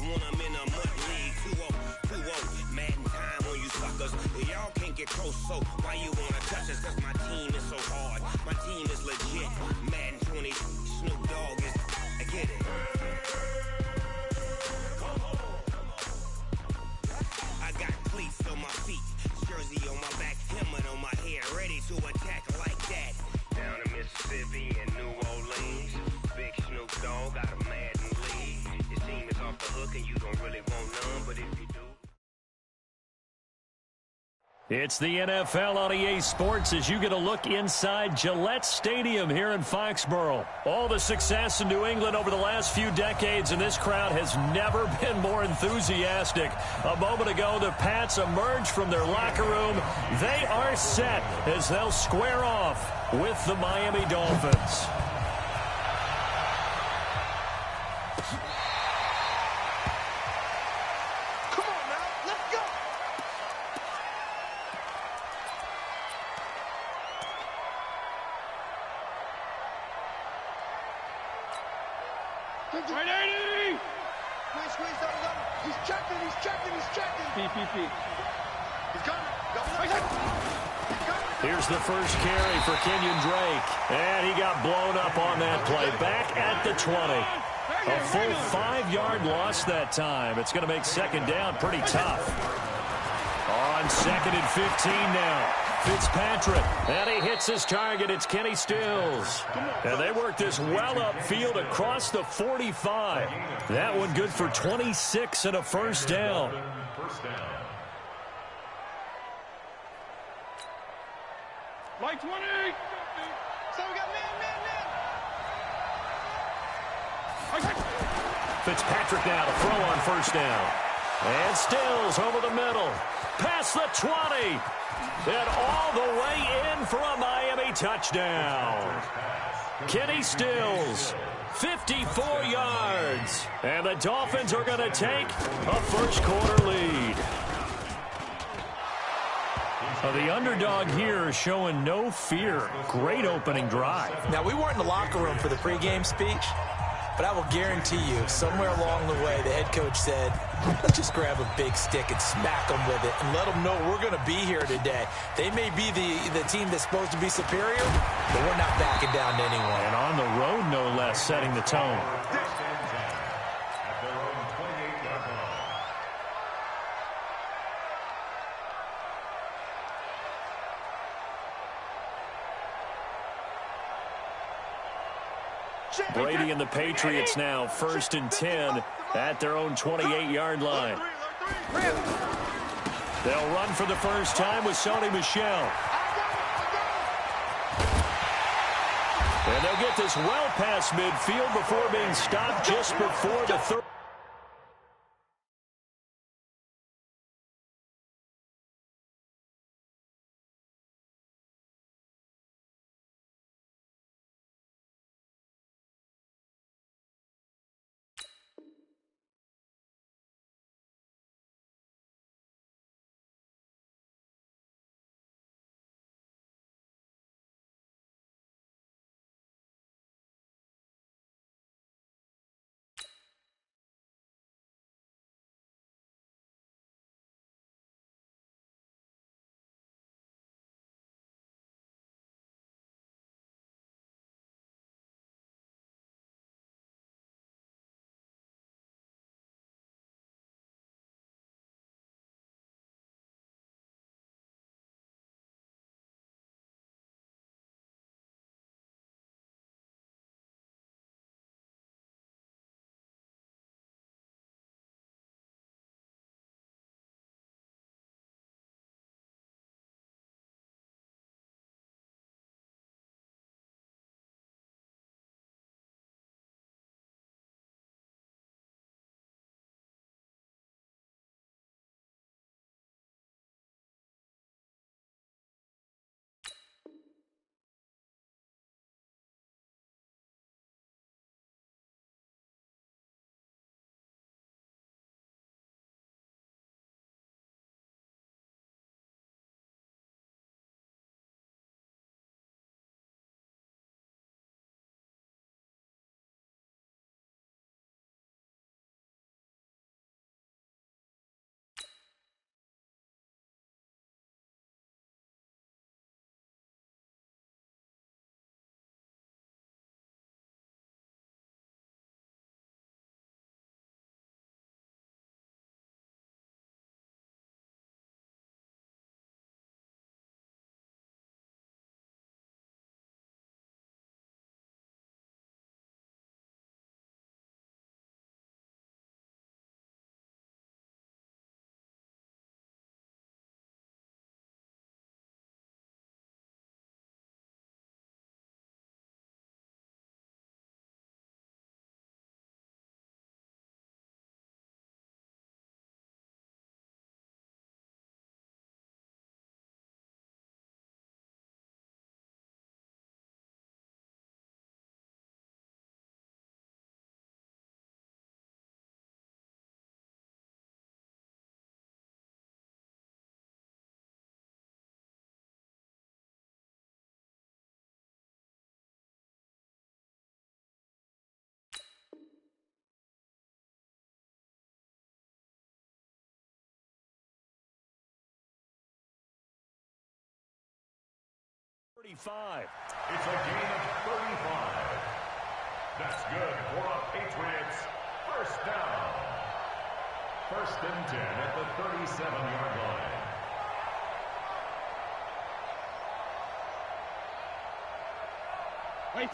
when I'm in a mud league. 2-0, Madden time on you suckers. Y'all can't get close, so why you wanna touch us? Cause my team is so hard. My team is legit. Madden 20, Snoop Dogg is, I get it. I got cleats on my feet, jersey on my back, helmet on my head, ready to attack like that. Down in Mississippi and New Orleans, Big Snoop Dogg got a Madden lead. His team is off the hook and you don't really want none, but if you do. It's the NFL on EA Sports as you get a look inside Gillette Stadium here in Foxborough. All the success in New England over the last few decades, and this crowd has never been more enthusiastic. A moment ago, the Pats emerged from their locker room. They are set as they'll square off with the Miami Dolphins. Right, 80! Squeeze, double. He's checking. P. He's coming. Here's the first carry for Kenyon Drake. And he got blown up on that play. Back at the 20. A full 5-yard loss that time. It's going to make second down pretty tough. On second and 15 now. Fitzpatrick, and he hits his target. It's Kenny Stills. And they work this well upfield across the 45. That one good for 26 and a first down. Like 20! So we got man. Fitzpatrick now to throw on first down. And Stills over the middle. Past the 20. And all the way in for a Miami touchdown. Kenny Stills, 54 yards. And the Dolphins are going to take a first-quarter lead. The underdog here is showing no fear. Great opening drive. Now, we weren't in the locker room for the pregame speech, but I will guarantee you, somewhere along the way, the head coach said, let's just grab a big stick and smack them with it and let them know we're going to be here today. They may be the team that's supposed to be superior, but we're not backing down to anyone. And on the road, no less, setting the tone. Brady and the Patriots now first and 10 at their own 28-yard line. They'll run for the first time with Sony Michel. And they'll get this well past midfield before being stopped just before the third. 35. It's a gain of 35. That's good for a Patriots first down. 1st and 10 at the 37-yard line.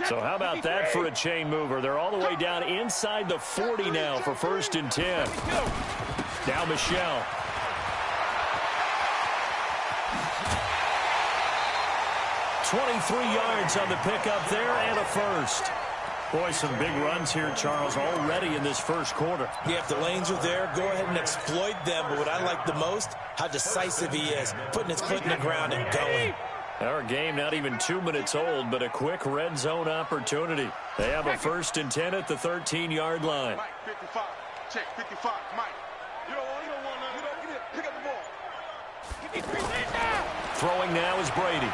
So how about that for a chain mover? They're all the way down inside the 40 now for 1st and 10. Now Michelle. $23 yards on the pickup there and a first. Boy, some big runs here, Charles, already in this first quarter. Yeah, if the lanes are there, go ahead and exploit them. But what I like the most, how decisive he is, putting his foot in the ground and going. Our game not even 2 minutes old, but a quick red zone opportunity. They have a 1st and 10 at the 13-yard line. Mike, 55. Check, 55. Mike. You don't want none. Get it. Pick up the ball. Throwing now is Brady.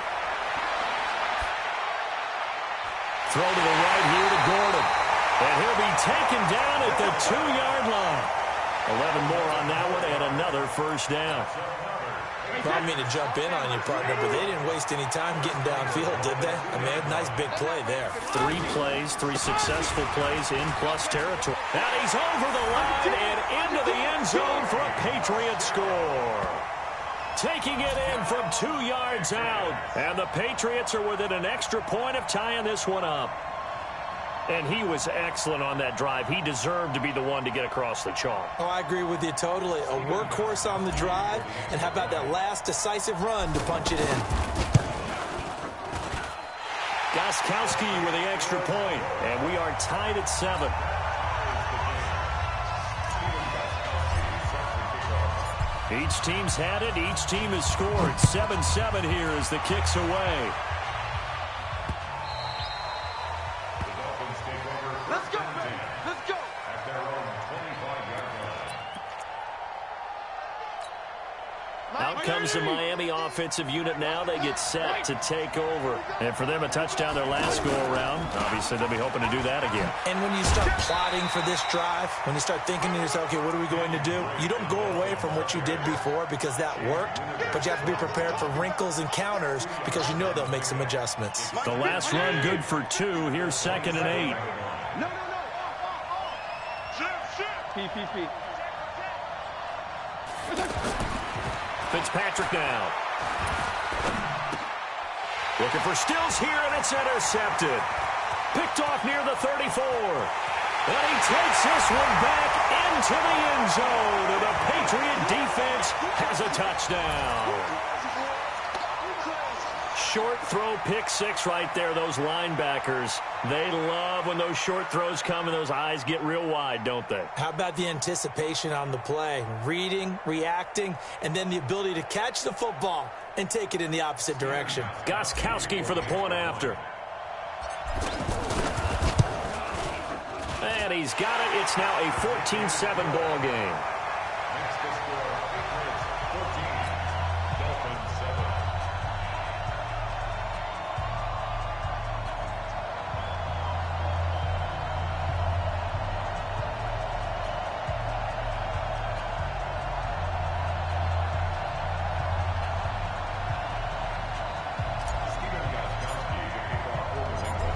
Throw to the right here to Gordon. And he'll be taken down at the 2-yard line. 11 more on that one and another first down. Well, I mean to jump in on you, partner, but they didn't waste any time getting downfield, did they? I mean, nice big play there. 3 plays, 3 successful plays in plus territory. And he's over the line and into the end zone for a Patriot score. Taking it in from 2 yards out. And the Patriots are within an extra point of tying this one up. And he was excellent on that drive. He deserved to be the one to get across the chalk. Oh, I agree with you totally. A workhorse on the drive. And how about that last decisive run to punch it in? Gostkowski with the extra point. And we are tied at 7. Each team's had it. Each team has scored. 7-7 here as the kick's away. Let's go, man. Let's go. At their own 25-yard line. Out comes the Miami offensive unit now. They get set to take over. And for them, a touchdown their last go-around. Obviously, they'll be hoping to do that again. And when you start plotting for this drive, when you start thinking to yourself, okay, what are we going to do? You don't go away from what you did before because that worked, but you have to be prepared for wrinkles and counters because you know they'll make some adjustments. The last run good for 2. Here's 2nd and 8. No. PPP. Fitzpatrick now. Looking for Stills here, and it's intercepted. Picked off near the 34. And he takes this one back into the end zone. And the Patriot defense has a touchdown. Short throw, pick 6 right there. Those linebackers, they love when those short throws come and those eyes get real wide, don't they? How about the anticipation on the play? Reading, reacting, and then the ability to catch the football and take it in the opposite direction. Gostkowski for the point after. And he's got it. It's now a 14-7 ball game. Makes the score Patriots 14, Dolphins 7.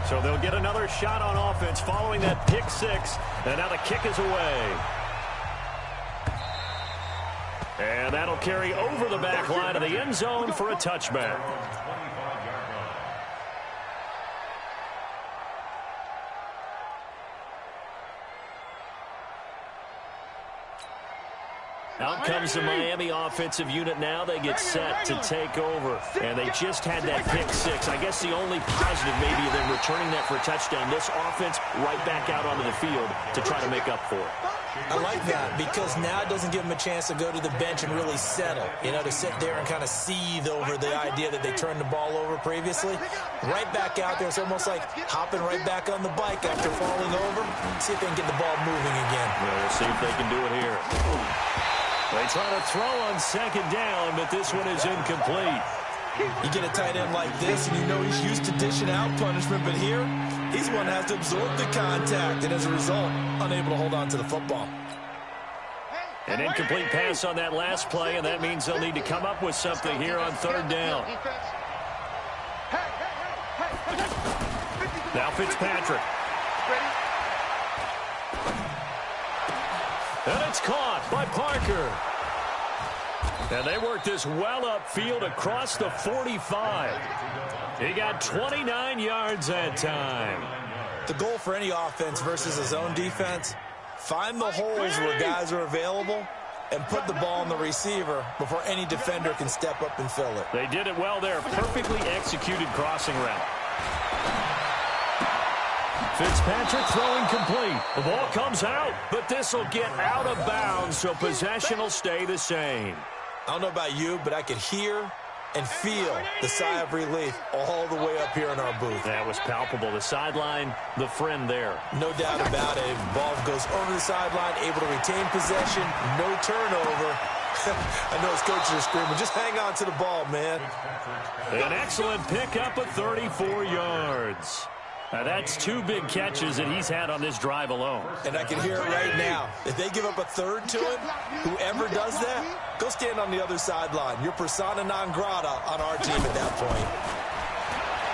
So they'll get another shot on offense following that pick 6. And now the kick is away. And that'll carry over the back line of the end zone for a touchback. Out comes the Miami offensive unit now. They get set to take over. And they just had that pick 6. I guess the only positive maybe of them returning that for a touchdown. This offense right back out onto the field to try to make up for it. I like that because now it doesn't give them a chance to go to the bench and really settle. You know, to sit there and kind of seethe over the idea that they turned the ball over previously. Right back out there. It's almost like hopping right back on the bike after falling over. See if they can get the ball moving again. Well, we'll see if they can do it here. They try to throw on 2nd down, but this one is incomplete. You get a tight end like this, and you know he's used to dishing out punishment, but here, he's one that has to absorb the contact, and as a result, unable to hold on to the football. An incomplete pass on that last play, and that means they'll need to come up with something here on 3rd down. Now Fitzpatrick. And it's caught by Parker. And they work this well upfield across the 45. He got 29 yards that time. The goal for any offense versus a zone defense, find the holes where guys are available and put the ball on the receiver before any defender can step up and fill it. They did it well there. Perfectly executed crossing route. Fitzpatrick throwing complete. The ball comes out, but this will get out of bounds, so possession will stay the same. I don't know about you, but I could hear and feel the sigh of relief all the way up here in our booth. That was palpable. The sideline, the friend there. No doubt about it. Ball goes over the sideline, able to retain possession, no turnover. I know his coaches are screaming, just hang on to the ball, man. An excellent pickup of 34 yards. Now that's 2 big catches that he's had on this drive alone. And I can hear it right now. If they give up a third to him, whoever does that, go stand on the other sideline. You're persona non grata on our team at that point.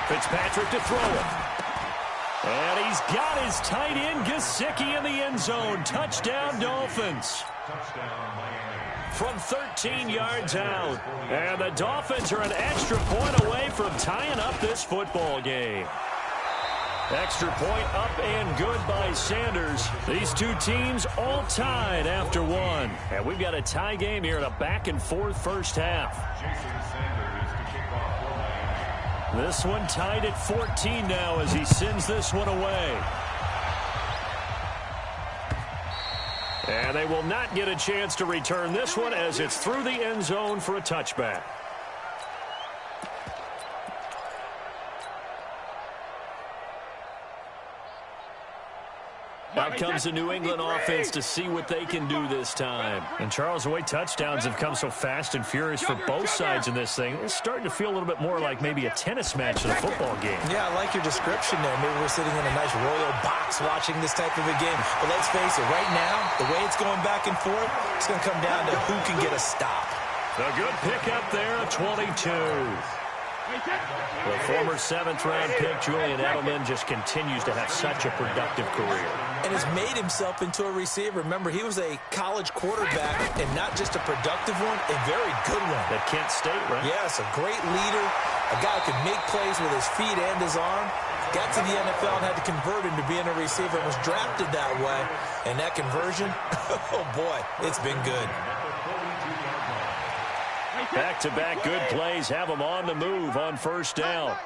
Fitzpatrick to throw it. And he's got his tight end, Gesicki, in the end zone. Touchdown, Dolphins. From 13 yards out. And the Dolphins are an extra point away from tying up this football game. Extra point up and good by Sanders. These two teams all tied after one. And we've got a tie game here in a back-and-forth first half. This one tied at 14 now as he sends this one away. And they will not get a chance to return this one as it's through the end zone for a touchback. Out comes the New England offense to see what they can do this time. And Charles, the way touchdowns have come so fast and furious for both sides in this thing, it's starting to feel a little bit more like maybe a tennis match than a football game. Yeah, I like your description there. Maybe we're sitting in a nice royal box watching this type of a game. But let's face it, right now, the way it's going back and forth, it's going to come down to who can get a stop. A good pickup there, a 22. The former 7th-round pick, Julian Edelman, just continues to have such a productive career. And has made himself into a receiver. Remember, he was a college quarterback, and not just a productive one, a very good one. At Kent State, right? Yes, a great leader, a guy who could make plays with his feet and his arm. Got to the NFL and had to convert him to being a receiver and was drafted that way. And that conversion, oh boy, it's been good. Back-to-back good plays have him on the move on first down.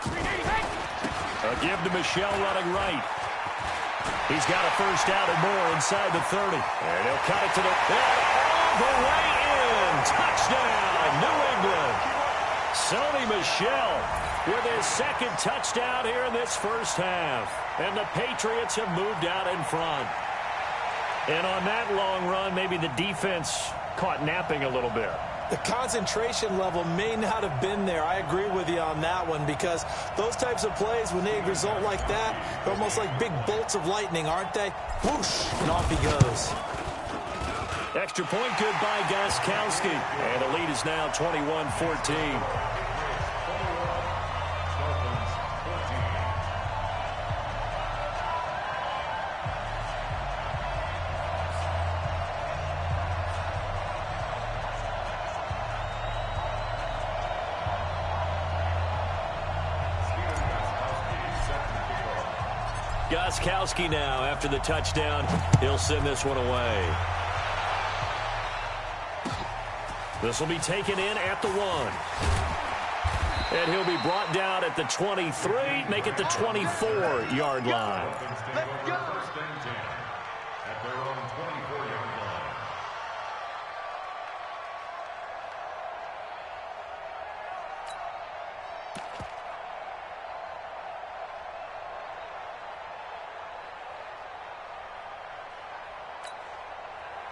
A give to Michelle running right. He's got a first down and more inside the 30. And he'll cut it to the all the way in. Touchdown, New England. Sony Michel with his second touchdown here in this first half. And the Patriots have moved out in front. And on that long run, maybe the defense caught napping a little bit. The concentration level may not have been there. I agree with you on that one, because those types of plays, when they result like that, they're almost like big bolts of lightning, aren't they? Whoosh, and off he goes. Extra point good by Gostkowski. And the lead is now 21-14. Gostkowski now after the touchdown. He'll send this one away. This will be taken in at the 1. And he'll be brought down at the 23, make it the 24-yard line. Let's go. At their own 24-yard line.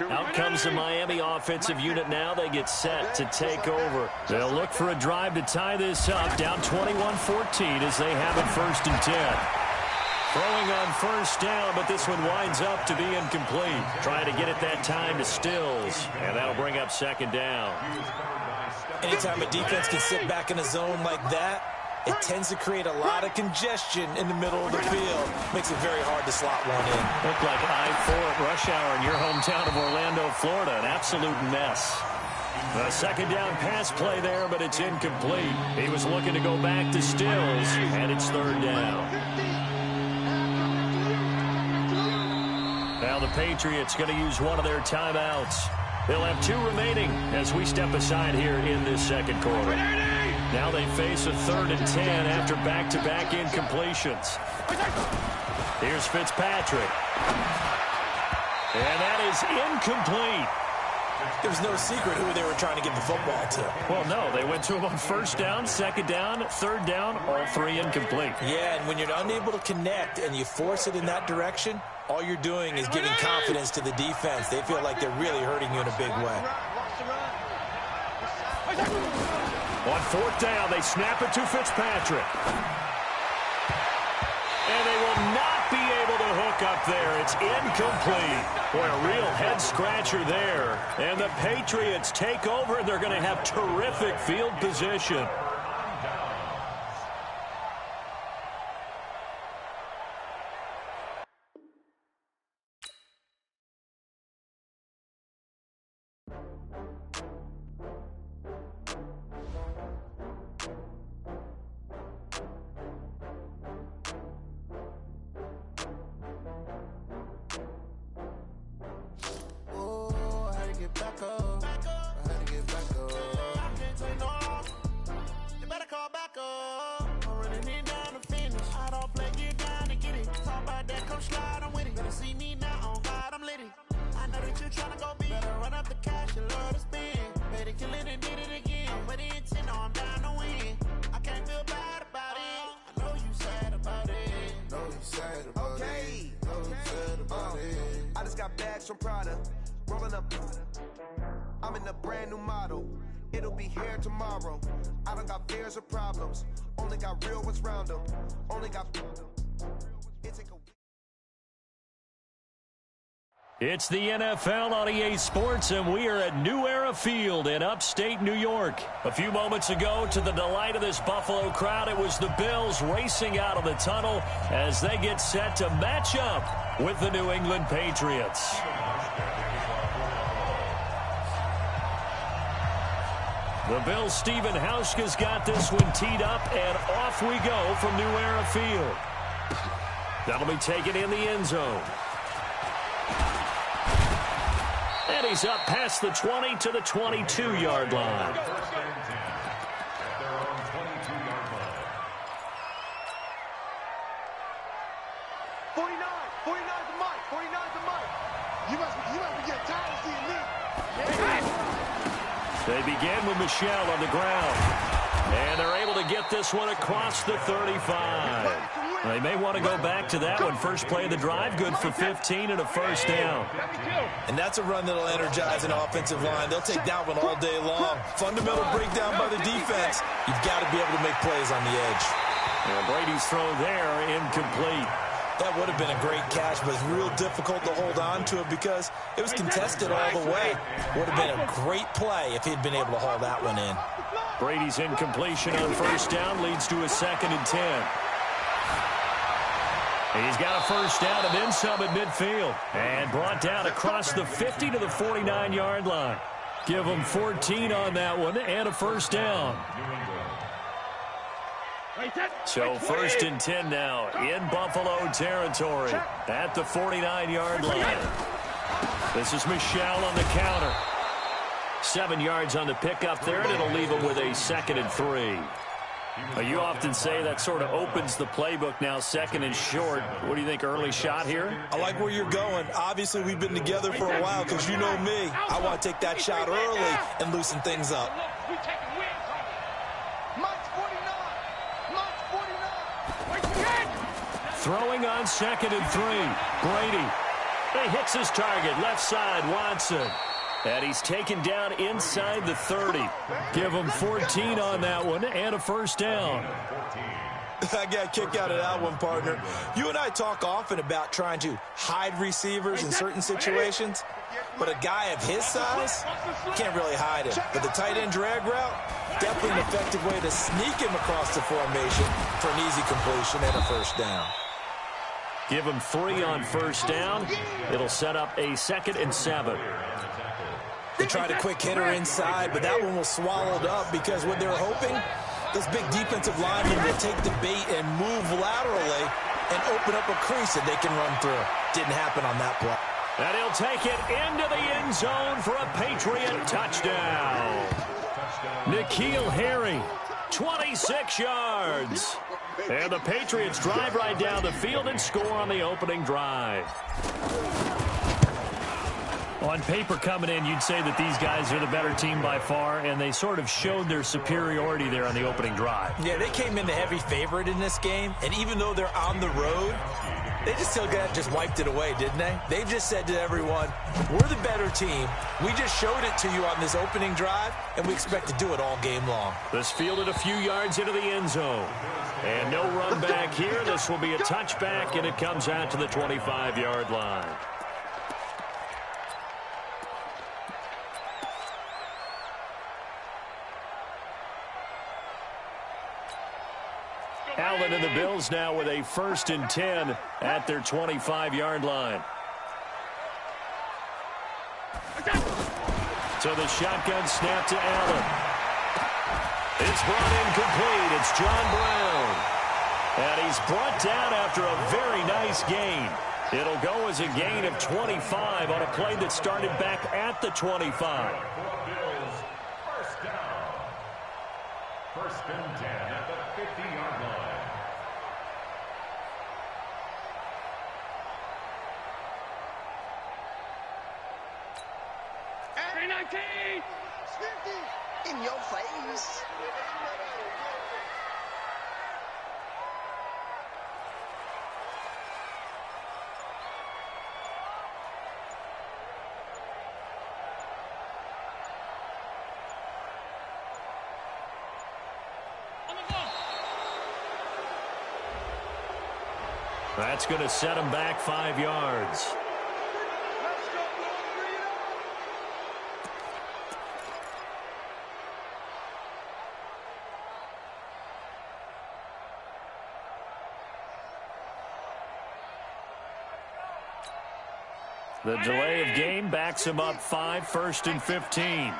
Out comes the Miami offensive unit now. They get set to take over. They'll look for a drive to tie this up. Down 21-14 as they have it 1st and 10. Throwing on first down, but this one winds up to be incomplete. Trying to get it that time to Stills. And that'll bring up 2nd down. Anytime a defense can sit back in a zone like that, it tends to create a lot of congestion in the middle of the field. Makes it very hard to slot one in. Looked like I-4 at rush hour in your hometown of Orlando, Florida. An absolute mess. A second down pass play there, but it's incomplete. He was looking to go back to Stills, and it's third down. Now the Patriots going to use one of their timeouts. They'll have 2 remaining as we step aside here in this second quarter. Now they face a 3rd and 10 after back-to-back incompletions. Here's Fitzpatrick. And that is incomplete. There was no secret who they were trying to get the football to. Well, no. They went to him on first down, second down, third down, all 3 incomplete. Yeah, and when you're unable to connect and you force it in that direction, all you're doing is giving confidence to the defense. They feel like they're really hurting you in a big way. On fourth down, they snap it to Fitzpatrick. And they will not be able to hook up there. It's incomplete. Boy, a real head-scratcher there. And the Patriots take over, and they're going to have terrific field position. I'm in a brand new model. It'll be here tomorrow. I don't got fears or problems. Only got real ones round them. Only got... It's the NFL on EA Sports, and we are at New Era Field in upstate New York. A few moments ago, to the delight of this Buffalo crowd, it was the Bills racing out of the tunnel as they get set to match up with the New England Patriots. The Bills' Stephen Hauschka's got this one teed up, and off we go from New Era Field. That'll be taken in the end zone. And he's up past the 20 to the 22-yard line. They begin with Michelle on the ground. And they're able to get this one across the 35. They may want to go back to that one. First play of the drive, good for 15 and a first down. And that's a run that'll energize an offensive line. They'll take that one all day long. Fundamental breakdown by the defense. You've got to be able to make plays on the edge. And Brady's throw there, incomplete. That would have been a great catch, but it's real difficult to hold on to it because it was contested all the way. Would have been a great play if he'd been able to haul that one in. Brady's incompletion on first down leads to a 2nd and 10. He's got a first down and then some at midfield. And brought down across the 50 to the 49-yard line. Give him 14 on that one and a first down. So 1st and 10 now in Buffalo territory at the 49-yard line. This is Michelle on the counter. 7 yards on the pickup there, and it'll leave him with a 2nd and 3. You often say that sort of opens the playbook now, 2nd and short. What do you think, early shot here? I like where you're going. Obviously, we've been together for a while because you know me. I want to take that shot early and loosen things up. Throwing on 2nd and 3. Brady. He hits his target, left side, Watson. And he's taken down inside the 30. Give him 14 on that one and a first down. I got a kick out of that one, partner. You and I talk often about trying to hide receivers in certain situations, but a guy of his size can't really hide him. But the tight end drag route, Definitely an effective way to sneak him across the formation for an easy completion and a first down. Give him 3 on first down. It'll set up a 2nd and 7. They tried a quick hitter inside, but that one was swallowed up because what they were hoping, those big defensive linemen will take the bait and move laterally and open up a crease that they can run through. Didn't happen on that play. And he'll take it into the end zone for a Patriot touchdown. N'Keal Harry, 26 yards. And the Patriots drive right down the field and score on the opening drive. On paper coming in, you'd say that these guys are the better team by far, and they sort of showed their superiority there on the opening drive. Yeah, they came in the heavy favorite in this game, and even though they're on the road, they just wiped it away, didn't they? They've just said to everyone, we're the better team. We just showed it to you on this opening drive, and we expect to do it all game long. This fielded a few yards into the end zone. And no run back here. This will be a touchback, and it comes out to the 25-yard line. Allen and the Bills now with a 1st and 10 at their 25-yard line. So the shotgun snap to Allen. It's brought in complete. It's John Brown. And he's brought down after a very nice gain. It'll go as a gain of 25 on a play that started back at the 25. First down. 1st and 10 at the 50-yard line. In your face. That's going to set him back 5 yards. The delay of game backs him up 5, 1st and 15.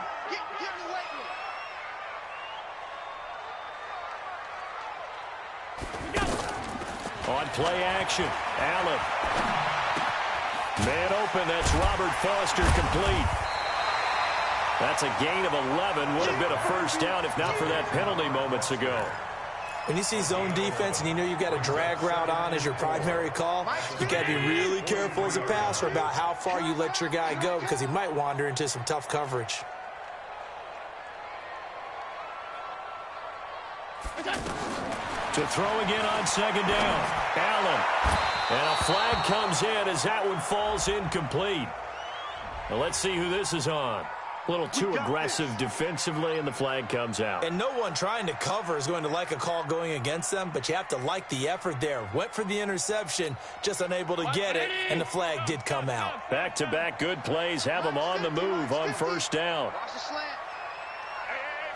On play action, Allen. Man open, that's Robert Foster complete. That's a gain of 11. Would have been a first down if not for that penalty moments ago. When you see zone defense and you know you've got a drag route on as your primary call, you got to be really careful as a passer about how far you let your guy go because he might wander into some tough coverage. To throw again on 2nd down, Allen. And a flag comes in as that one falls incomplete. Now let's see who this is on. A little too aggressive defensively, and the flag comes out. And no one trying to cover is going to like a call going against them, but you have to like the effort there. Went for the interception, just unable to get it, and the flag did come out. Back-to-back good plays have them on the move on 1st down.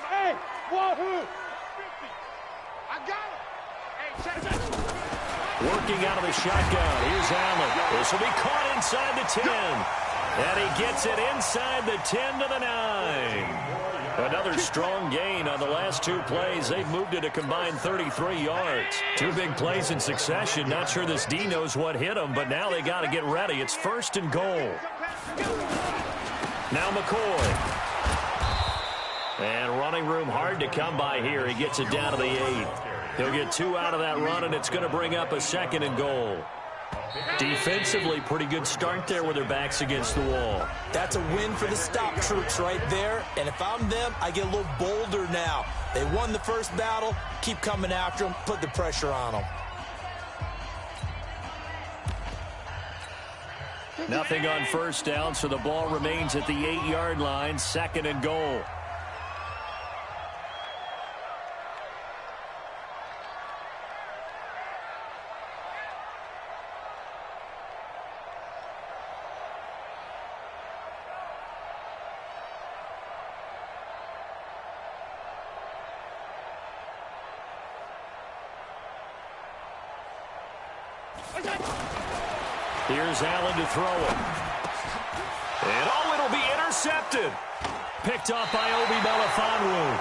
Hey, wahoo! I got him. Hey, Working out of the shotgun. Here's Allen. This will be caught inside the 10. And he gets it inside the 10 to the 9. Another strong gain on the last 2 plays. They've moved it a combined 33 yards. 2 big plays in succession. Not sure this D knows what hit him, but now they got to get ready. It's 1st and goal. Now McCoy. And running room hard to come by here. He gets it down to the 8. He'll get 2 out of that run, and it's going to bring up a 2nd and goal. Defensively, pretty good start there with their backs against the wall. That's a win for the stop troops right there. And if I'm them, I get a little bolder now. They won the first battle. Keep coming after them. Put the pressure on them. Nothing on 1st down, so the ball remains at the 8-yard line. 2nd and goal. Here's Allen to throw it. And it'll be intercepted. Picked off by Obi Melifonwu.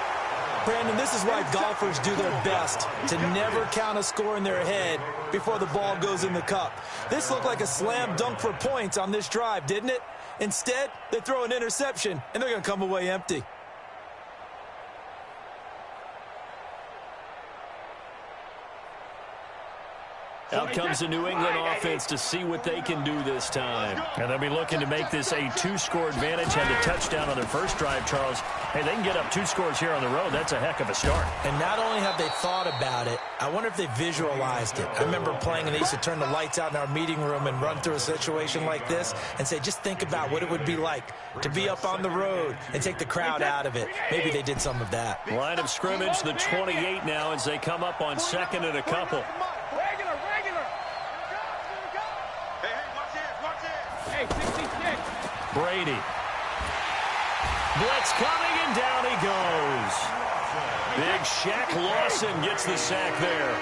Brandon, this is why golfers do their best to never count a score in their head before the ball goes in the cup. This looked like a slam dunk for points on this drive, didn't it? Instead, they throw an interception, and they're going to come away empty. Out comes the New England offense to see what they can do this time. And they'll be looking to make this a two-score advantage. Had the touchdown on their first drive, Charles. Hey, they can get up 2 scores here on the road. That's a heck of a start. And not only have they thought about it, I wonder if they visualized it. I remember playing and they used to turn the lights out in our meeting room and run through a situation like this and say, just think about what it would be like to be up on the road and take the crowd out of it. Maybe they did some of that. Line of scrimmage, the 28 now as they come up on 2nd and a couple. Brady. Blitz coming, and down he goes. Big Shaq Lawson gets the sack there.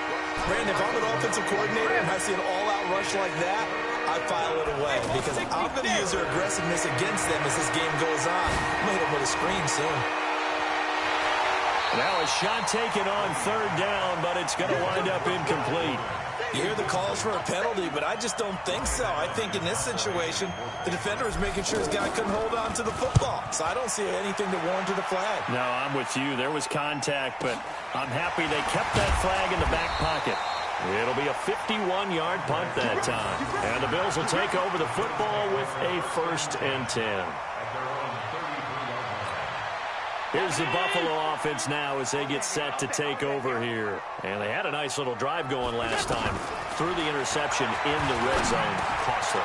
Brandon, if I'm an offensive coordinator and I see an all-out rush like that, I file it away because I'm going to use their aggressiveness against them as this game goes on. I'm going to hit them with a screen soon. Now a shot taken on 3rd down, but it's going to wind up incomplete. You hear the calls for a penalty, but I just don't think so. I think in this situation, the defender was making sure his guy couldn't hold on to the football. So I don't see anything to warrant the flag. No, I'm with you. There was contact, but I'm happy they kept that flag in the back pocket. It'll be a 51-yard punt that time. And the Bills will take over the football with a 1st and 10. Here's the Buffalo offense now as they get set to take over here. And they had a nice little drive going last time. Threw the interception in the red zone. Costly.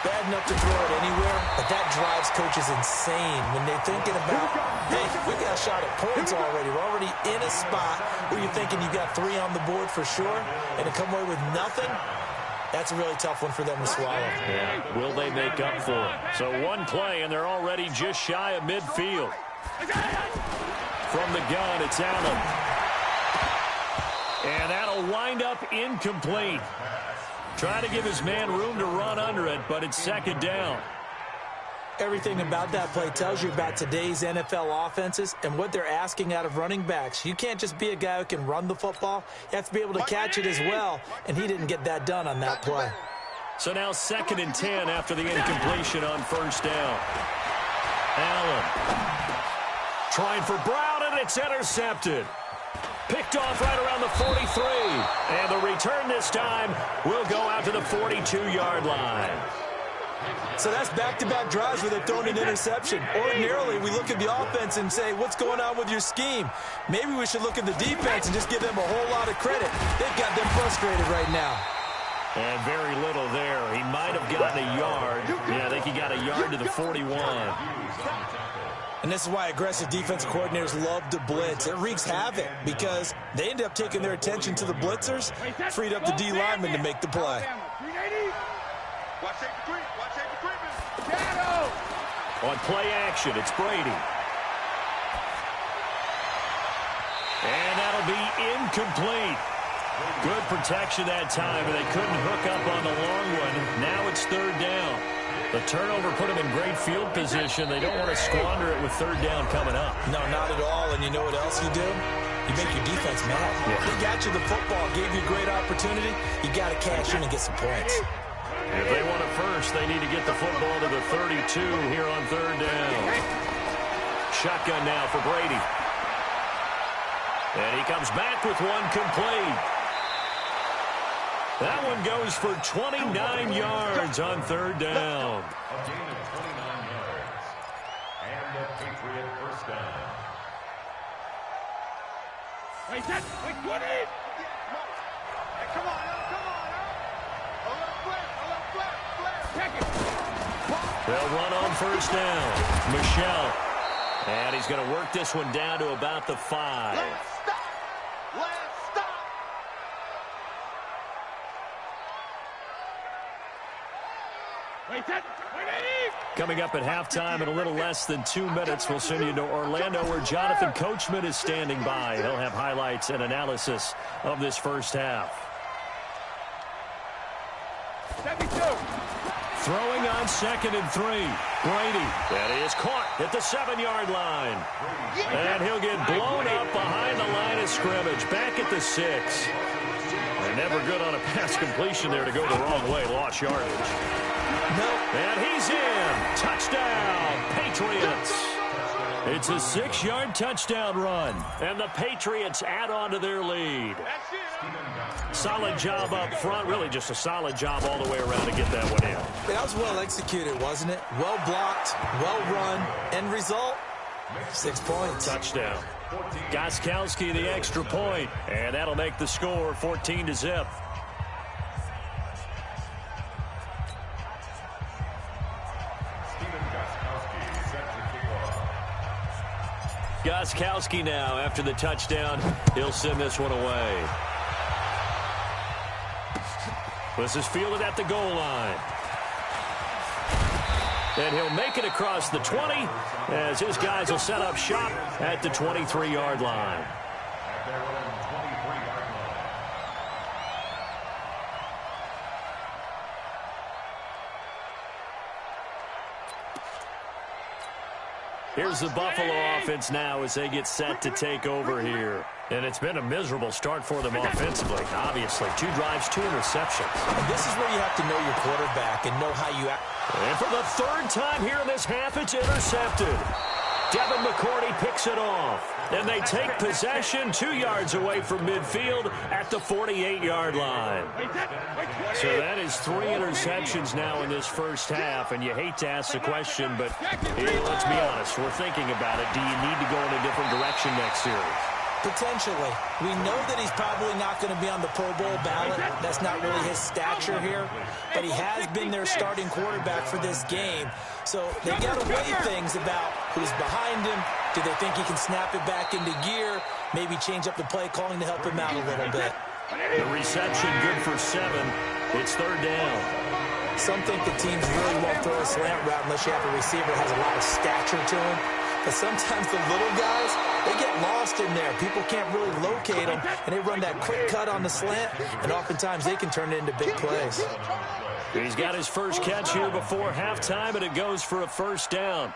Bad enough to throw it anywhere, but that drives coaches insane when they're thinking about, hey, we got a shot at points already. We're already in a spot where you're thinking you got 3 on the board for sure, and to come away with nothing, that's a really tough one for them to swallow. Yeah. Will they make up for it? So 1 play, and they're already just shy of midfield. From the gun, it's Allen. And that'll wind up incomplete. Trying to give his man room to run under it, but it's 2nd down. Everything about that play tells you about today's NFL offenses and what they're asking out of running backs. You can't just be a guy who can run the football. You have to be able to catch it as well, and he didn't get that done on that play. So now 2nd and 10 after the incompletion on 1st down. Allen trying for Brown, and it's intercepted. Picked off right around the 43. And the return this time will go out to the 42-yard line. So that's back-to-back drives where they're throwing an interception. Ordinarily, we look at the offense and say, what's going on with your scheme? Maybe we should look at the defense and just give them a whole lot of credit. They've got them frustrated right now. And very little there. He might have gotten a yard. Yeah, I think he got a yard to the 41. And this is why aggressive defensive coordinators love to blitz. It wreaks havoc because they end up taking their attention to the blitzers, freed up the D lineman to make the play. On play action, it's Brady. And that'll be incomplete. Good protection that time, but they couldn't hook up on the long one. Now it's 3rd down. The turnover put them in great field position. They don't want to squander it with 3rd down coming up. No, not at all. And you know what else you do? You make your defense mad. Yeah. They got you the football, gave you a great opportunity. You got to cash in and get some points. If they want it first, they need to get the football to the 32 here on 3rd down. Shotgun now for Brady. And he comes back with 1 complete. That one goes for 29 yards on 3rd down. A gain of 29 yards. And a Patriot 1st down. Wait, wait, 20! Hey, come on, come on. A little flip. Check it. They'll run on 1st down. Michelle. And he's going to work this one down to about the 5. Coming up at halftime in a little less than 2 minutes, we'll send you to Orlando where Jonathan Coachman is standing by. He'll have highlights and analysis of this first half. Throwing on 2nd and 3. Brady. That is caught at the 7-yard line. And he'll get blown up behind the line of scrimmage. Back at the 6. They're never good on a pass completion there to go the wrong way. Lost yardage. No. And he's in. Touchdown, Patriots. It's a 6-yard touchdown run. And the Patriots add on to their lead. Solid job up front. Really just a solid job all the way around to get that one in. That was well executed, wasn't it? Well blocked, well run. End result, 6 points. Touchdown. Gostkowski the extra point. And that'll make the score 14-0. Gostkowski now after the touchdown. He'll send this one away. This is fielded at the goal line. And he'll make it across the 20 as his guys will set up shop at the 23-yard line. Here's the Buffalo offense now as they get set to take over here. And it's been a miserable start for them offensively, obviously. 2 drives, 2 interceptions. And this is where you have to know your quarterback and know how you act. And for the 3rd time here in this half, it's intercepted. Devin McCourty picks it off. And they take possession 2 yards away from midfield at the 48-yard line. So that is 3 interceptions now in this first half. And you hate to ask the question, but let's be honest. We're thinking about it. Do you need to go in a different direction next series? Potentially. We know that he's probably not going to be on the Pro Bowl ballot. That's not really his stature here. But he has been their starting quarterback for this game. So they got to weigh things about who's behind him. Do they think he can snap it back into gear? Maybe change up the play calling to help him out a little bit. The reception good for 7. It's 3rd down. Some think the teams really won't throw a slant route unless you have a receiver that has a lot of stature to him. But sometimes the little guys, they get lost in there. People can't really locate them, and they run that quick cut on the slant, and oftentimes they can turn it into big plays. He's got his first catch here before halftime, and it goes for a 1st down.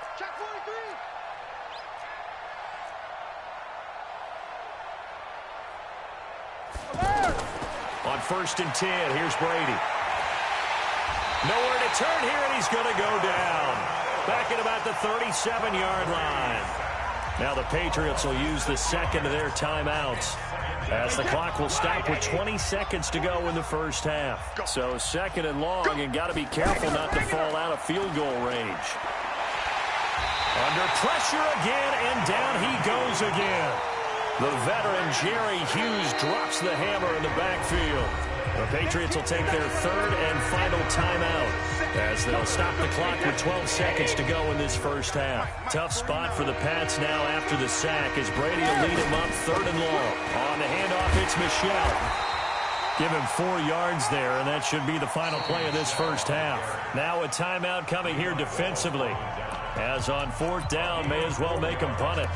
On 1st and 10, here's Brady. Nowhere to turn here, and he's going to go down. Back at about the 37-yard line. Now the Patriots will use the 2nd of their timeouts as the clock will stop with 20 seconds to go in the first half. So 2nd and long, and got to be careful not to fall out of field goal range. Under pressure again, and down he goes again. The veteran Jerry Hughes drops the hammer in the backfield. The Patriots will take their 3rd and final timeout as they'll stop the clock with 12 seconds to go in this first half. Tough spot for the Pats now after the sack as Brady will lead him up 3rd and long. On the handoff, it's Michel. Give him 4 yards there, and that should be the final play of this first half. Now a timeout coming here defensively. As on 4th down, may as well make him punt it.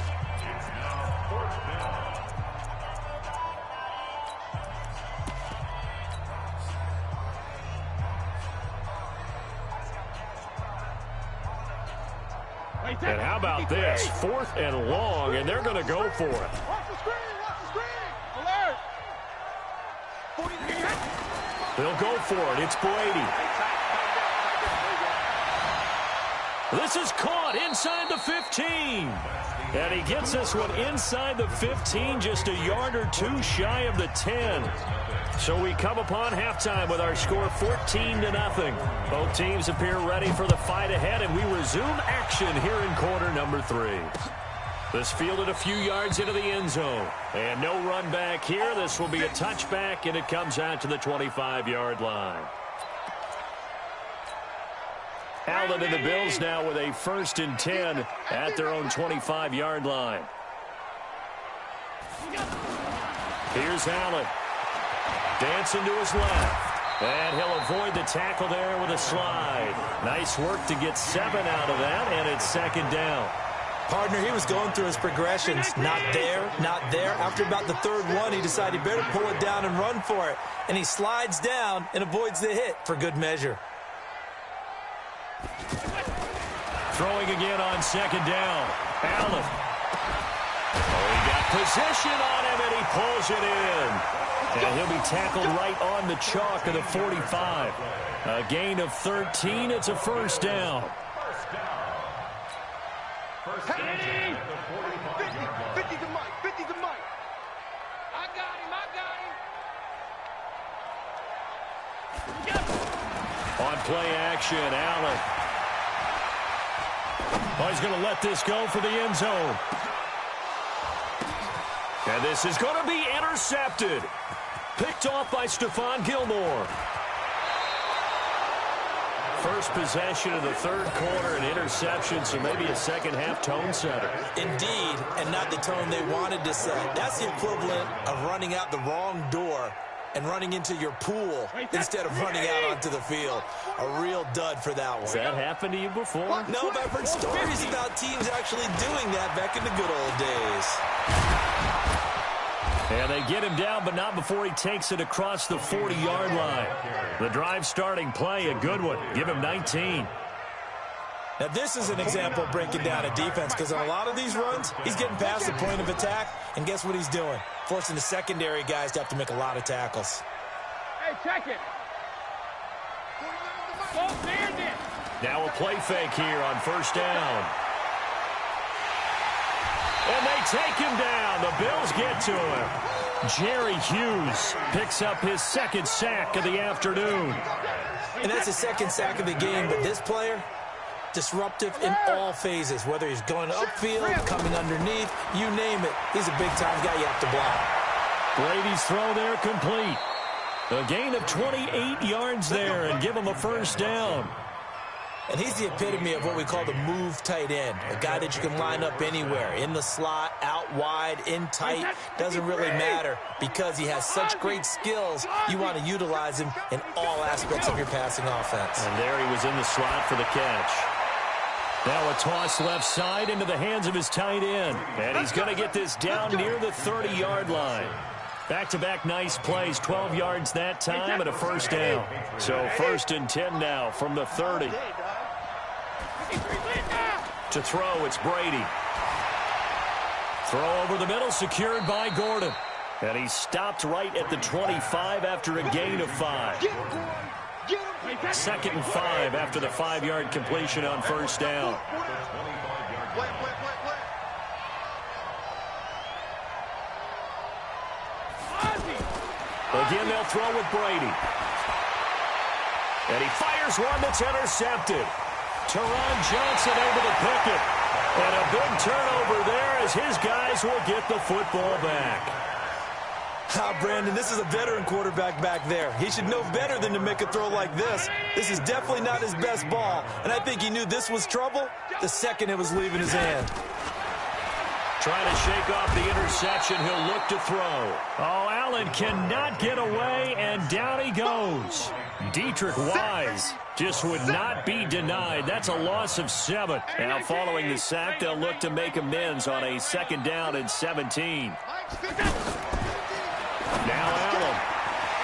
And how about this? 4th and long, and they're going to go for it. Watch the screen! Watch the screen! Alert! They'll go for it. It's Brady. This is caught inside the 15. And he gets this one inside the 15, just a yard or 2 shy of the 10. So we come upon halftime with our score 14-0. Both teams appear ready for the fight ahead, and we resume action here in quarter number 3. This fielded a few yards into the end zone. And no run back here. This will be a touchback, and it comes out to the 25-yard line. Allen and the Bills now with a 1st and 10 at their own 25-yard line. Here's Allen. Dancing to his left. And he'll avoid the tackle there with a slide. Nice work to get 7 out of that, and it's 2nd down. Partner, he was going through his progressions. Not there, not there. After about the third one, he decided he better pull it down and run for it. And he slides down and avoids the hit for good measure. Throwing again on second down. Allen. Oh, he got position on him, and he pulls it in. And he'll be tackled right on the chalk of the 45. A gain of 13. It's a first down. Hey! 50 to Mike. 50 to Mike. I got him. On play action, Allen. Oh, he's going to let this go for the end zone. And this is going to be intercepted. Picked off by Stephon Gilmore. First possession of the third quarter, an interception, so maybe a second-half tone setter. Indeed, and not the tone they wanted to set. That's the equivalent of running out the wrong door and running into your pool instead of running out onto the field. A real dud for that one. Has that happened to you before? No, but I've heard stories about teams actually doing that back in the good old days. And they get him down, but not before he takes it across the 40-yard line. The drive starting play, a good one. Give him 19. Now, this is an example of breaking down a defense, because on a lot of these runs, he's getting past the point of attack, and guess what he's doing? Forcing the secondary guys to have to make a lot of tackles. Hey, check it. Now a play fake here on first down. And they take him down. The Bills get to him. Jerry Hughes picks up his second sack of the afternoon. And that's his second sack of the game, but this player, disruptive in all phases, whether he's going upfield, coming underneath, you name it. He's a big-time guy you have to block. Brady's throw there complete. A gain of 28 yards there and give him a first down. And he's the epitome of what we call the move tight end, a guy that you can line up anywhere, in the slot, out wide, in tight, doesn't really matter because he has such great skills. You want to utilize him in all aspects of your passing offense. And there he was in the slot for the catch. Now a toss left side into the hands of his tight end. And he's going to get this down near the 30-yard line. Back-to-back nice plays, 12 yards that time and a first down. So first and 10 now from the 30. To throw, it's Brady. Throw over the middle, secured by Gordon. And he stopped right at the 25 after a gain of 5. Second and 5 after the 5-yard completion on first down. Again, they'll throw with Brady. And he fires one that's intercepted. Teron Johnson able to pick it. And a big turnover there as his guys will get the football back. Brandon, this is a veteran quarterback back there. He should know better than to make a throw like this. This is definitely not his best ball. And I think he knew this was trouble the second it was leaving his hand. Trying to shake off the interception. He'll look to throw. Oh, Allen cannot get away, and down he goes. Dietrich Wise just would not be denied. That's a loss of 7. Now following the sack, they'll look to make amends on a second down and 17. Now Allen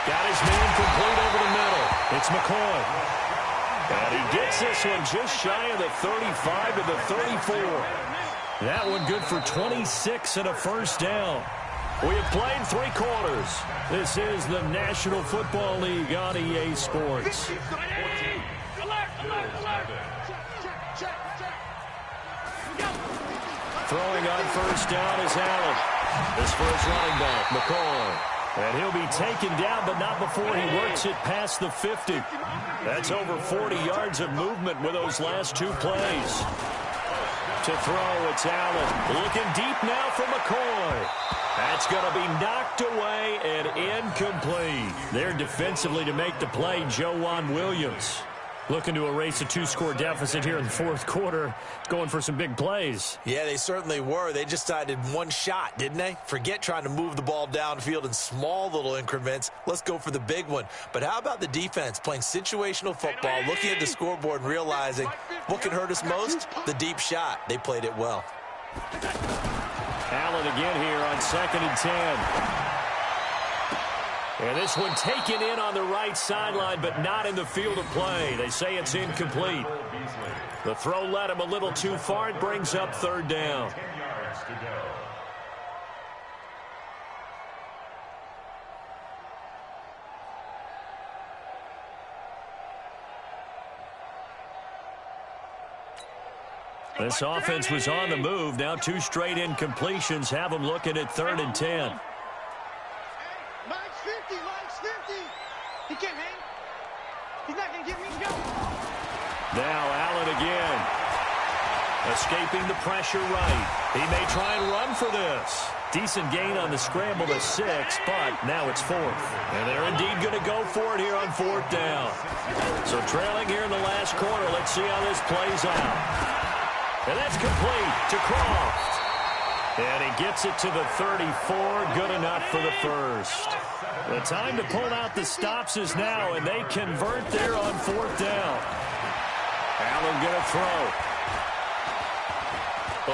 got his man complete over the middle. It's McCoy. And he gets this one just shy of the 35 to the 34. That one good for 26 and a first down. We have played 3 quarters. This is the National Football League on EA Sports. Throwing on first down is Allen. This for his running back, McCoy. And he'll be taken down, but not before he works it past the 50. That's over 40 yards of movement with those last 2 plays. To throw, it's Allen. Looking deep now for McCoy. That's going to be knocked away and incomplete. There defensively to make the play, Joejuan Williams. Looking to erase a 2-score deficit here in the fourth quarter, going for some big plays. Yeah, they certainly were. They just decided one shot, didn't they? Forget trying to move the ball downfield in small little increments. Let's go for the big one. But how about the defense playing situational football, looking at the scoreboard and realizing what can hurt us most? The deep shot. They played it well. Allen again here on 2nd and 10. And this one taken in on the right sideline, but not in the field of play. They say it's incomplete. The throw led him a little too far. It brings up 3rd down. 10 yards to go. This offense was on the move. Now 2 straight incompletions have them looking at 3rd and 10. Mike's 50. Mike's 50. He can't hang. He's not going to give me go. Now Allen again. Escaping the pressure right. He may try and run for this. Decent gain on the scramble to 6, but now it's 4th. And they're indeed going to go for it here on 4th down. So trailing here in the last quarter. Let's see how this plays out. And that's complete to Croft. And he gets it to the 34. Good enough for the first. The time to pull out the stops is now, and they convert there on 4th down. Allen going to throw.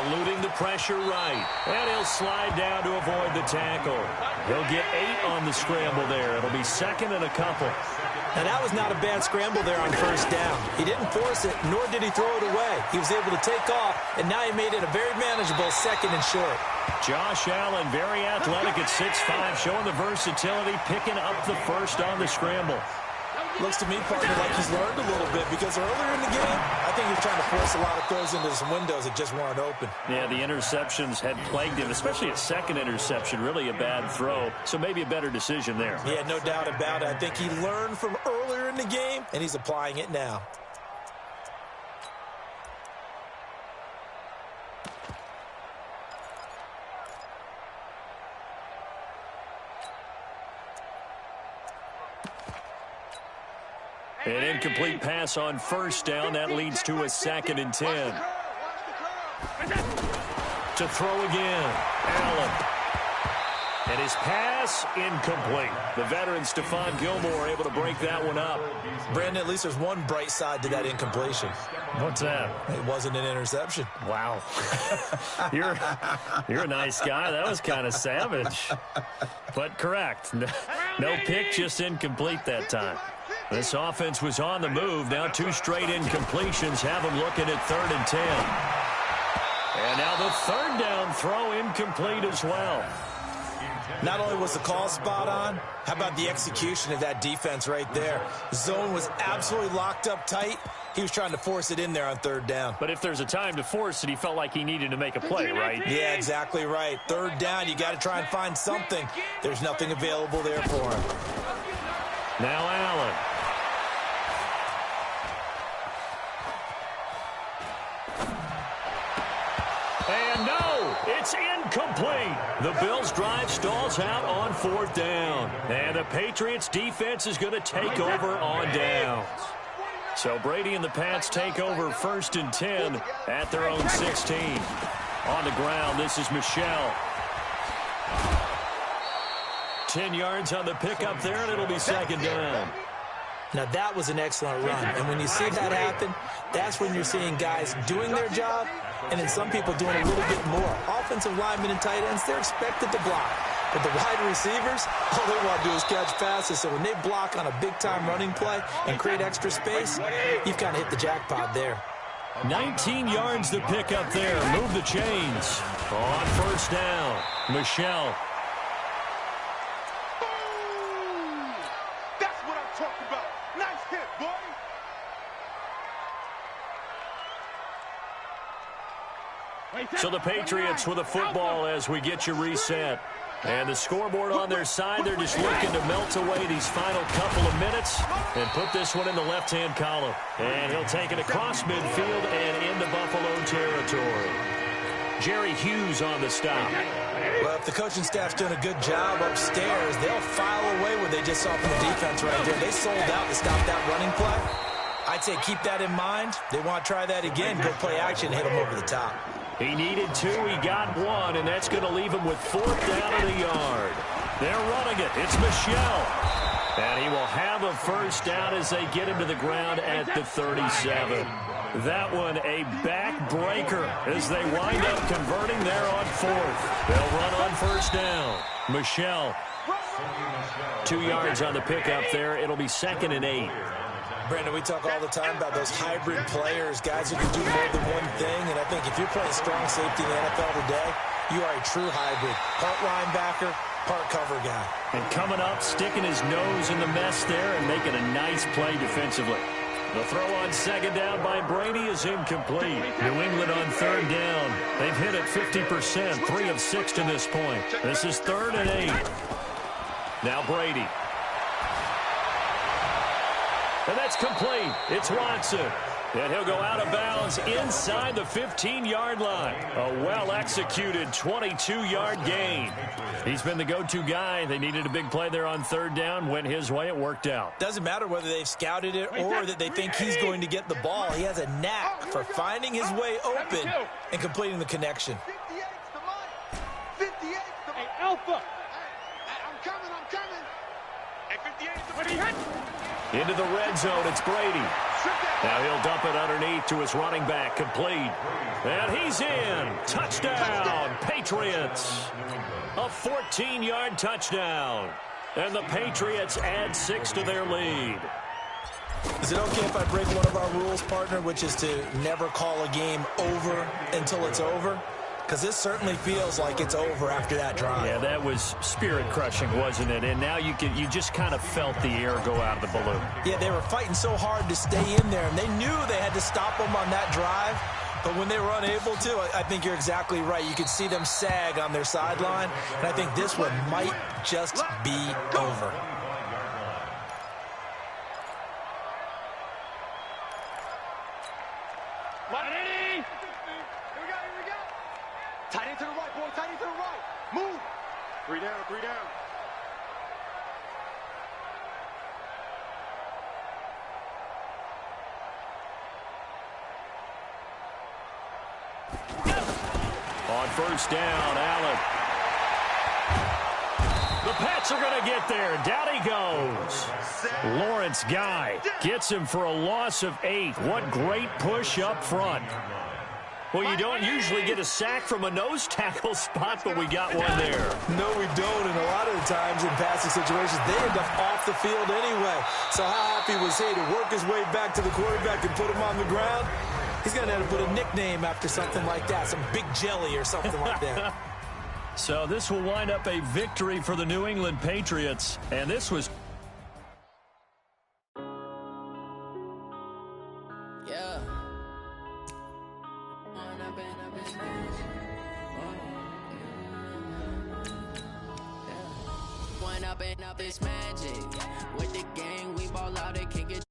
Eluding the pressure right. And he'll slide down to avoid the tackle. He'll get 8 on the scramble there. It'll be 2nd and a couple. Now, that was not a bad scramble there on 1st down. He didn't force it, nor did he throw it away. He was able to take off, and now he made it a very manageable 2nd and short. Josh Allen, very athletic at 6'5", showing the versatility, picking up the first on the scramble. Looks to me, partner, like he's learned a little bit, because earlier in the game, I think he was trying to force a lot of throws into some windows that just weren't open. Yeah, the interceptions had plagued him, especially a 2nd interception, really a bad throw. So maybe a better decision there. Yeah, no doubt about it. I think he learned from earlier in the game, and he's applying it now. An incomplete pass on 1st down. That leads to a 2nd and 10. To throw again. Allen. And his pass incomplete. The veteran Stephon Gilmore able to break that one up. Brandon, at least there's one bright side to that incompletion. What's that? It wasn't an interception. Wow. You're a nice guy. That was kind of savage. But correct. No pick, just incomplete that time. This offense was on the move. Now 2 straight incompletions have them looking at 3rd and 10. And now the 3rd down throw incomplete as well. Not only was the call spot on, how about the execution of that defense right there? Zone was absolutely locked up tight. He was trying to force it in there on 3rd down. But if there's a time to force it, he felt like he needed to make a play, right? Yeah, exactly right. 3rd down, you got to try and find something. There's nothing available there for him. Now Allen. And no, it's incomplete. The Bills' drive stalls out on 4th down. And the Patriots' defense is going to take over on downs. So Brady and the Pats take over 1st and 10 at their own 16. On the ground, this is Michelle. 10 yards on the pickup there, and it'll be 2nd down. Now, that was an excellent run. And when you see that happen, that's when you're seeing guys doing their job and then some people doing a little bit more. Offensive linemen and tight ends, they're expected to block. But the wide receivers, all they want to do is catch passes. So when they block on a big-time running play and create extra space, you've kind of hit the jackpot there. 19 yards to pick up there. Move the chains. On 1st down, Michelle. That's what I'm talking about. Nice hit, boy. So the Patriots with a football as we get you reset. And the scoreboard on their side, they're just looking to melt away these final couple of minutes and put this one in the left-hand column. And he'll take it across midfield and into Buffalo territory. Jerry Hughes on the stop. Well, if the coaching staff's doing a good job upstairs, they'll file away what they just saw from the defense right there. They sold out to stop that running play. I'd say keep that in mind. They want to try that again, go play action, hit them over the top. He needed 2, he got 1, and that's going to leave him with 4th down at the yard. They're running it. It's Michelle. And he will have a 1st down as they get him to the ground at the 37. That one a back-breaker as they wind up converting there on fourth. They'll run on first down. Michelle, 2 yards on the pickup there. It'll be 2nd and 8. Brandon, we talk all the time about those hybrid players, guys who can do more than one thing, and I think if you're playing strong safety in the NFL today, you are a true hybrid. Part linebacker, part cover guy. And coming up, sticking his nose in the mess there and making a nice play defensively. The throw on 2nd down by Brady is incomplete. New England on 3rd down. They've hit it 50%, 3 of 6 to this point. This is 3rd and 8. Now Brady. And that's complete. It's Watson. And he'll go out of bounds inside the 15-yard line. A well-executed 22-yard gain. He's been the go-to guy. They needed a big play there on 3rd down. Went his way. It worked out. Doesn't matter whether they've scouted it or that they think he's going to get the ball. He has a knack for finding his way open and completing the connection. 58's the hey, Alpha. I'm coming. Hey, 58's the what he hit? Into the red zone, it's Brady. Now he'll dump it underneath to his running back, complete. And he's in. Touchdown, Patriots. A 14-yard touchdown. And the Patriots add 6 to their lead. Is it okay if I break one of our rules, partner, which is to never call a game over until it's over? Because this certainly feels like it's over after that drive. Yeah, that was spirit-crushing, wasn't it? And now you just kind of felt the air go out of the balloon. Yeah, they were fighting so hard to stay in there, and they knew they had to stop them on that drive. But when they were unable to, I think you're exactly right. You could see them sag on their sideline, and I think this one might just be over. Tight end to the right, boy. Tight end to the right. Move. 3 down, 3 down. On first down, Allen. The Pats are going to get there. Down he goes. Lawrence Guy gets him for a loss of 8. What great push up front. Well, you don't usually get a sack from a nose tackle spot, but we got one there. No, we don't, and a lot of the times in passing situations, they end up off the field anyway. So how happy was he to work his way back to the quarterback and put him on the ground? He's going to have to put a nickname after something like that, some Big Jelly or something like that. So this will wind up a victory for the New England Patriots, and this was... Up this magic with the gang, we ball out, they can't get